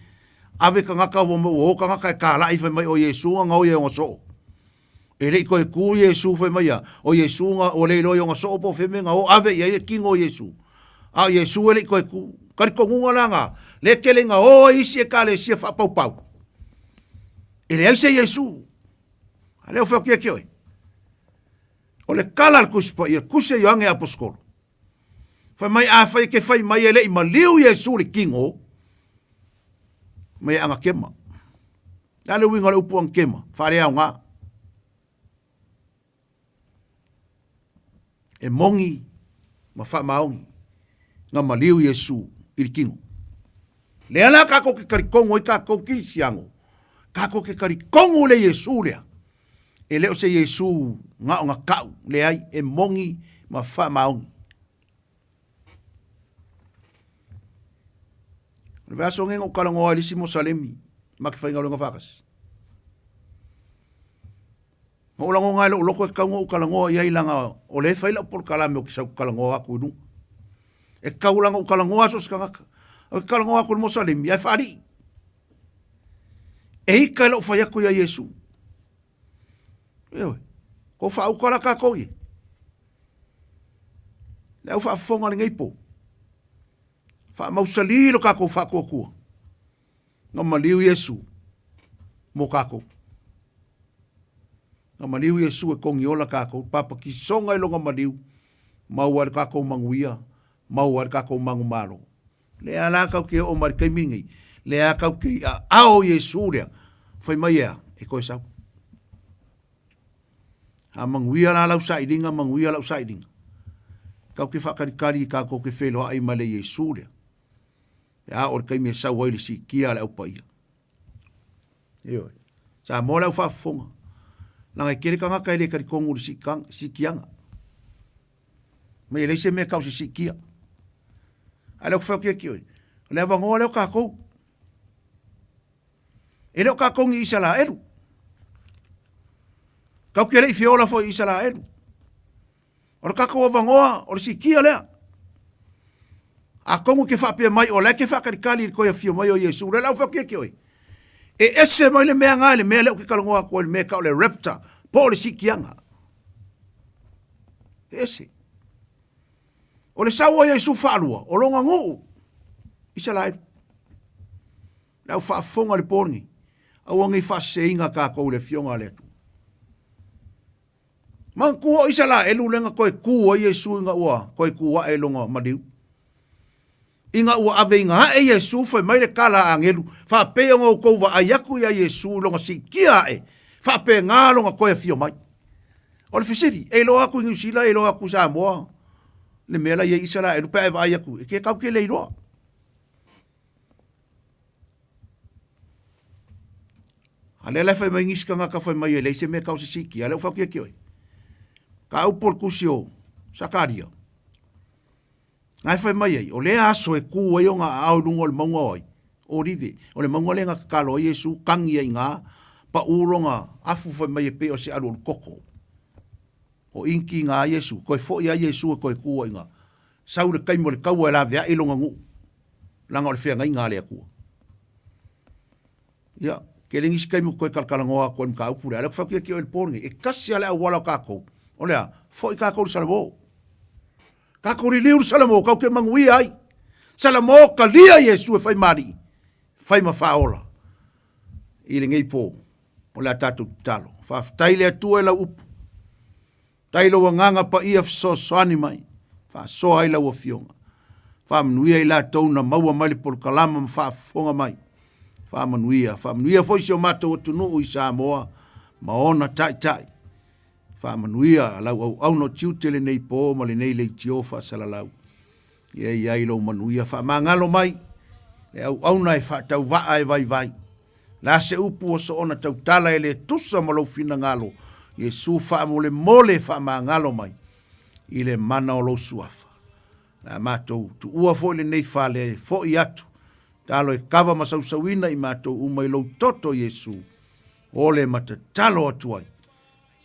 ave ka ngaka o ka ngaka e kala i fai mai o Yesu nga o ye nga so. Ele i koe ku Yesu fai mai o Yesu nga o leilo i nga so po fai nga o ave i ele kingo Yesu. A Yesu ele i koe ku, kariko ngunga langa, le kele nga o isi e kale si e wha pau pau. Ele aise Yesu. Ale o fai kia kioe. O le kala al kuspa i kuse i ange aposkolo. Fai mai a fai ke fai mai ele i maliu Yesu le kingo. Mai anga kema. Nale winga le upu ang kema. Whare au ngā. E mongi ma wha maongi. Nga maliu Yesu i le kingo. Le ala kako ke karikongo i kako kirisiango. Kako ke karikongo le Yesu lea. E leo se Yesu nga o nga kau. Le ai e mongi ma wha maongi. Vaso ngengo kalangoa lisi mo salemi makifainga longa vakas. Mo lango ngalo loko kango kalangoa ia ilanga o le faila por kalame o kisa kalangoa ku nu. E kaulanga o kalangoa so skanga. O kalangoa ku mo salemi ia fari. E kalo fa ku ya Yesu. Yo. Ko fa u kala ka ko ye. La fa fonga ngai po. Fa mausalilo kako fa kokua. Nga maliu Yesu. Mo kako. Nga maliu Yesu e kongi ola kako. Papa ki songa ilo nga maliu. Mauar kako manguia. Mauar kako mangu malo. Le ala kau ke o marikai mingi. Le a kau ke ao Yesu rea. Fai mai ea. E koe sau. Ha manguia la lau saidinga. Manguia lau saidinga. Kau ke whakarikari kako ke whelo ai male Yesu rea. Ya or kai me sa wai si kia la upa ia. Yo. Sa mo la fa fonga. La ngai kere kanga kai le kari kongu si kang si kianga. Me le se me ka si kia. Ala fa kia kia. Le va ngole ka ko. Ele ka kongi isala eru. Kau kere i fiola fo isala eru. Or ka ko va ngoa or si kia le. A kongu ke whapea mai o le ke whakarikali ko ia fio mai o Yesu. Le lau whake ke oi. E ese mai le mea ngā le mea leo ke kalongoa ko le mea kao le raptor, po le sikianga. Ese. O le sawa ia isu whaalua, o longa nguu, isa lai. Lau whaafonga le pōngi, au angi whaaseinga ka kou le fionga le atu. Mang kua isa la, elu lenga koe kua ia isu inga ua, koe kua e longa madiu. Inga ua ave inga hae Yesu fai mai le kala angelu, wha pea ngau kou wa ayaku ia Yesu longa si kia e, wha pea ngā longa koe fio mai. O le fisiri, e lo aku ingi usila, e lo aku Samoa, le mela ia isa la, e lupa e wa ayaku, e ke kau ke le iroa. Ale le fai mai ngiska ngaka fai mai e leise me kau se siki, ale ufau kia kioi. Ka upol kusio, sakaria. Ngai fai mai ei, o le aso e kua i o ngā au lungo le maunga oi. O rive, o le maunga le ngā kakalo Yesu kangi ai ngā, pa uronga afu fai mai e pe o se alu o koko. O inki ngā Yesu, koe fo ia Yesu e koe kua i ngā. Sau le kaimo le kaua e la vea i longa ngu. Langa o le whea ngai ngā lea kua. Ia, ke ringisi kaimo koe kalkalangoa koe mka upure. Alek whakia ki o le pōringi, e kasi ale au wala o kākou. O lea, fo i kākou le salamo. Kākou li liu le salamo, kau ke mangui ai. Salamo ka lia Yesu e whai mari. Whai ma whaola. I le ngei pō. O lea tātou talo. Whaftai lea tua e lau upu. Tailo wa nganga pa ia fsoani mai. Fa soa ila wa fionga. Fa manuia ila tau na maua mai le pol kalama ma fa fonga mai. Fa manuia foi se o mato o tunu i Samoa. Ma ona tai tai. Fa manuia lau au no tiutele nei po ma le nei le tiofa salalau. Ia ilo manuia fa mangalo mai. Le au nai fa tau va ai vai. La se upu o so ona tau tala ele tusa ma lo fina ngalo. Yesu fa mole fa mangalo mai. Ile mana o lo suafa. Na matou tu ua fo le nei fa le fo i atu. Talo e kava masausawina i matou umai lo toto Yesu. Ole matatalo atuai.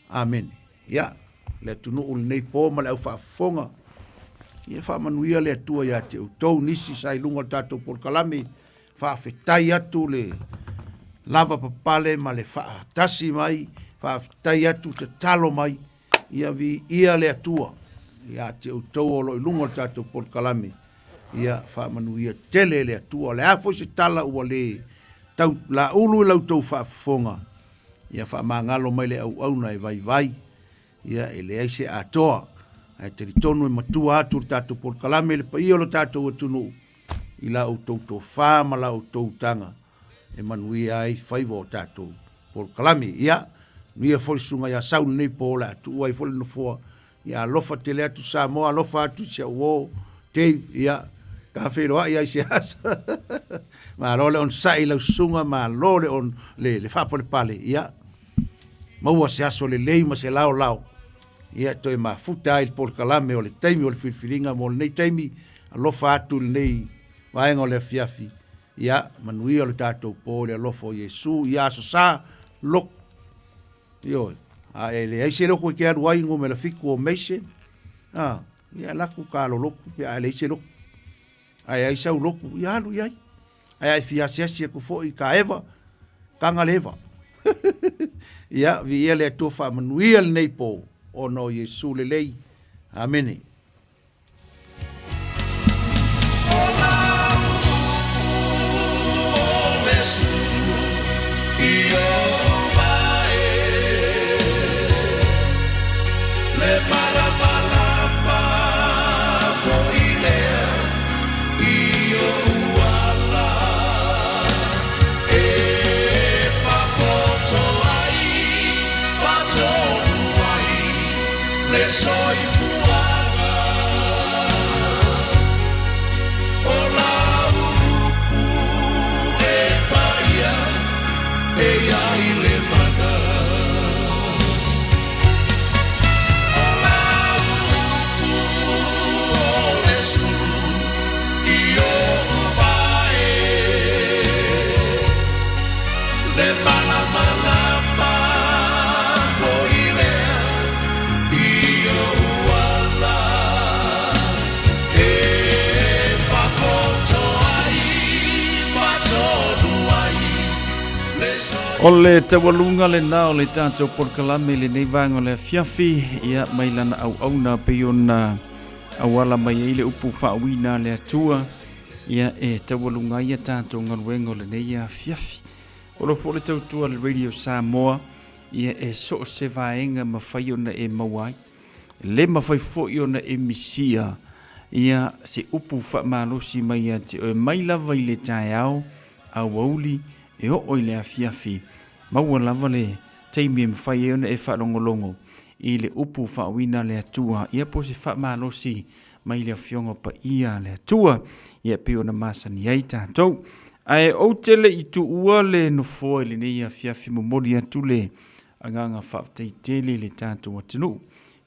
Amen. Ya, le tunu ul nei po ma le au whaafonga. Ia whaamanuia le atua ia te utou nisi sai lunga tatou por kalame. Whaafetai atu le lava papale ma le whaatasi mai. Whaafetai atu te talo mai. Ia vi ia le atua. Ia te utou o loi lunga tatou por kalame. Ia whaamanuia tele le atua. Le afo se tala ua le tau la ulu lau tau whaafonga. Ia whaamangalo mai le au na e vai. Ia ele aise atoa. Ai te ritonu e matua atu tatou por kalame le pa iolo tatou atunu. Ila au tau whaama la au tau tanga. E manuia ai whaivo tatou por kalame. Ia, nuia folisunga ia saulu nei po la atu ai foli no fua. Ia alofa tele atu Samoa, alofa atu sia uo. Te, ia, ka wheroa ia isi asa. Ma lole on sai lau sunga, ma lole on le whapole pale. Ia, maua se aso le lei ma se lao. Ia toi ma futa il por kalame o le taimi o le filfilinga mo le nei taimi alofa atu le nei vaenga o le fiafi. Ia manuia o le tatou po le alofa o Yesu. Ia aso sa lok. Ioi. A ele aise loko ke adu ai ngome la fiku o meisen. Ia laku ka lo loku. Ia ele aise loko. Ai aise au loku. Ia alu iai. Ai fiasiasi e kufo i ka eva. Kanga leva. Ia vi ia le atua wha manuia le nei po. O no Yesu le lei. Amene. Soy tu alma. O le tawalunga le nao le tātou porkalame le neivanga le fiafi ia mailana au auna peona awala mai eile upu whaawina le atua ia e tawalunga ia tātou ngaruengo le neia fiafi. O lo fo le tautua le Radio Samoa ia e so se vaenga mawhai ona e mawai. Le mawhai fo i ona e misia ia se upu whaamalosi mai a te o maila vai le tae au au auli e o oi le afiafi. Maua lava le teimi mwhai e ona e whaarongolongo i le upu whaawina le atua. Ia po se whaamalosi mai le awhionga pa ia le atua. Ia peo na masani ai tātou. Ai o tele i tu ua le no foe le nei afiafi momori atu le anganga whaaftai tele le tātou atinu.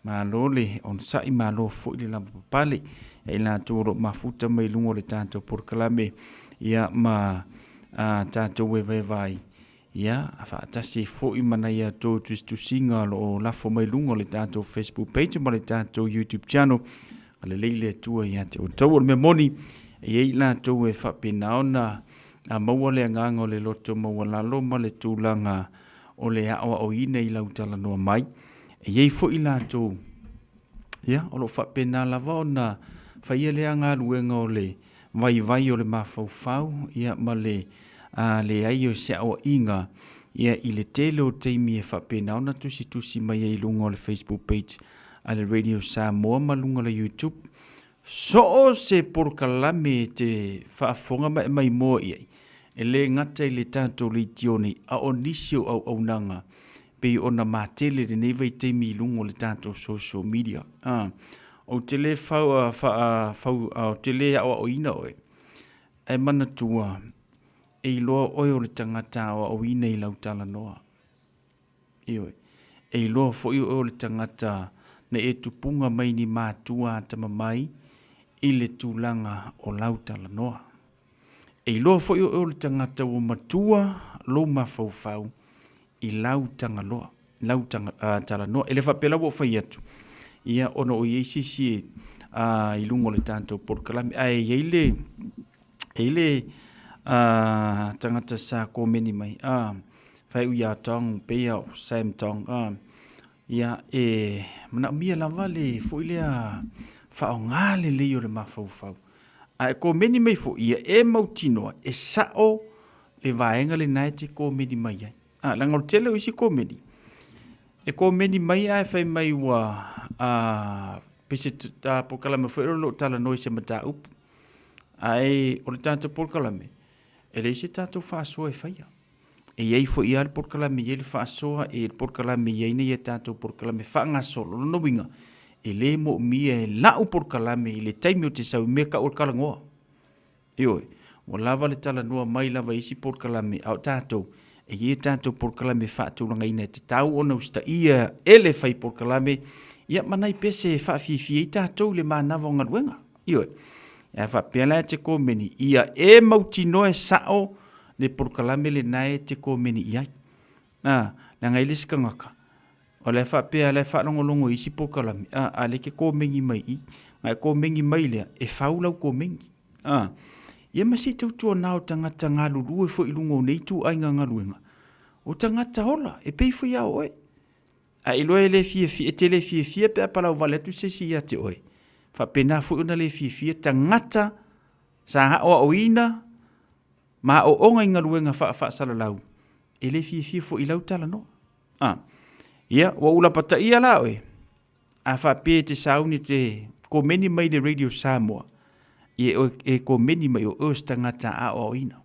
Malo le on sai malo fo i le lamba papale. E la toro mafuta mai lungo le tātou porkalame. Ia ma tātou e vai. Ia, whaatasi fo i mana ia tō tu singa o lafo mai lungo le tātou Facebook page ma le tātou YouTube channel. Ale leile tua ia te o tau o me moni. E ei la tō e whapena ona a maua le anganga o le loto maua lalo ma le tūlanga o le awa o ina i lautala noa mai. E ei fo i la tō. Ia, o lo whapena lava ona whaia le anga luenga o le vai o le mawhau ia ma le ai o se awa inga ia i le tele o teimi e whapena ona tusi mai e lunga o le Facebook page a le Radio Samoa ma lunga le YouTube. So o se porkalame te whaafonga mai mo iai. E le ngata i le tātou le tioni a o nisio au nanga pe ona mātele le neva i teimi i lunga o le tātou social media. O tele o tele awa o ina oe. E mana tua e loa oe o le tangata awa o ina i lautala noa. Ioi. E loa fo i o le tangata na e tupunga mai ni mātua tama mai i le tūlanga o lautala noa. E loa fo i o le tangata o matua lo mawhauwhau i lautanga loa. Lautanga tala noa. E le whapela wo whai atu. Ia ono o iesisi i lungo le tātou porkalame. Ai eile tangata sa ko meni mai. Whai uia tong, pea o Sam tong. Ia mana mia lava le fo ilea whao ngāle leo le mawhauwhau. Ai ko meni mai fo ia e mautinoa e sao le vaenga le nai te ko meni mai ai. Langol tele o isi ko meni. E ko meni mai ai whai mai wa pese porkalame whaero lo tala noi se mata upu. Ai o le tātou porkalame. E le isi tātou whaasoa e whaia. E iei fo ia le porkalame iei le whaasoa e le porkalame iei nei e tātou porkalame whaangasolo no winga. E le mo mia e lau porkalame i le taimi o te sau meka o kalangoa. Ioi, o lava le tala noa mai lava isi porkalame au tātou. E ie tātou porkalame whaatulanga ina te tau ona usta ia ele whai porkalame. Ia manai pese whaafifi i tātou le mānawa o ngaruenga. Ioi, ia whaapela te kōmeni. Ia e mauti noe sao le porkalame le nae te kōmeni iai. Le ngai le sikangaka. O le whaapea le whaarongolongo isi porkalame. A le ke kōmengi mai i. Ngai kōmengi mai lea e whaulau kōmengi. Ia masi tautua nao tangata ngā lulu e fo ilungo nei tu ai ngā ngaruenga. O tangata hola e pei fo ia oe. A iloa e le fie e te le fie pe apalau vale tu se si ia te oe. Whapena fo una le fie tangata sa hao o ina ma o onga inga luenga wha salalau. E le fie fo ilau tala no. Ia, wa ula pata ia la oe. A whape te sauni te ko meni mai le Radio Samoa. E ko meni mai o eos tangata a o ina.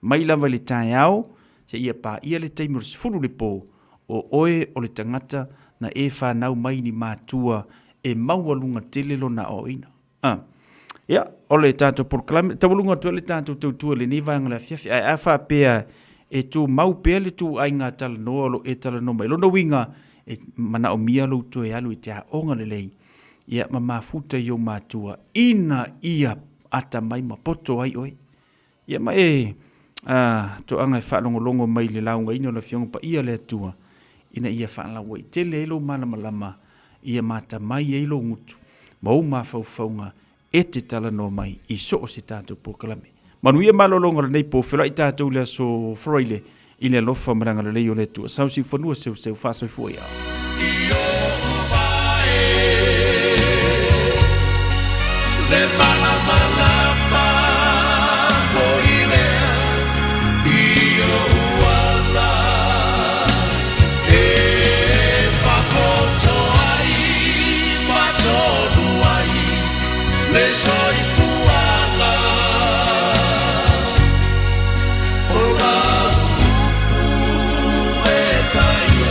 Mai lava le tae au, se ia pa ia le taimur sifuru le po o oe o le tangata na e whanau mai ni mātua e maualunga telelo na o ina. Ia, o le tātou porkalame, tawalunga tua le tātou tautua le nivanga la fiafi, ai a whapea e tu mau pea le tu ai ngā tala noa lo e tala noa mai. Lono winga e mana o mia lo tu e alu i te onga le lei. Ia ma mafuta i o mātua ina ia ata mai ma poto ai oi. Ia ma to anga e whaalongolongo mai le launga ino la fionga pa ia le atua. Ina ia whaalawa i tele elo mana malama ia mata mai elo ngutu. Mau mawhauwhaunga e te tala no mai i so o se tātou porkalame. Manuia malolonga nei po whira i tātou lea so froile i le alofa maranga le o le tua sau si fonua seu whasoi fua ia. Le mana mana foilea io uala e papoto ai patonu ai le so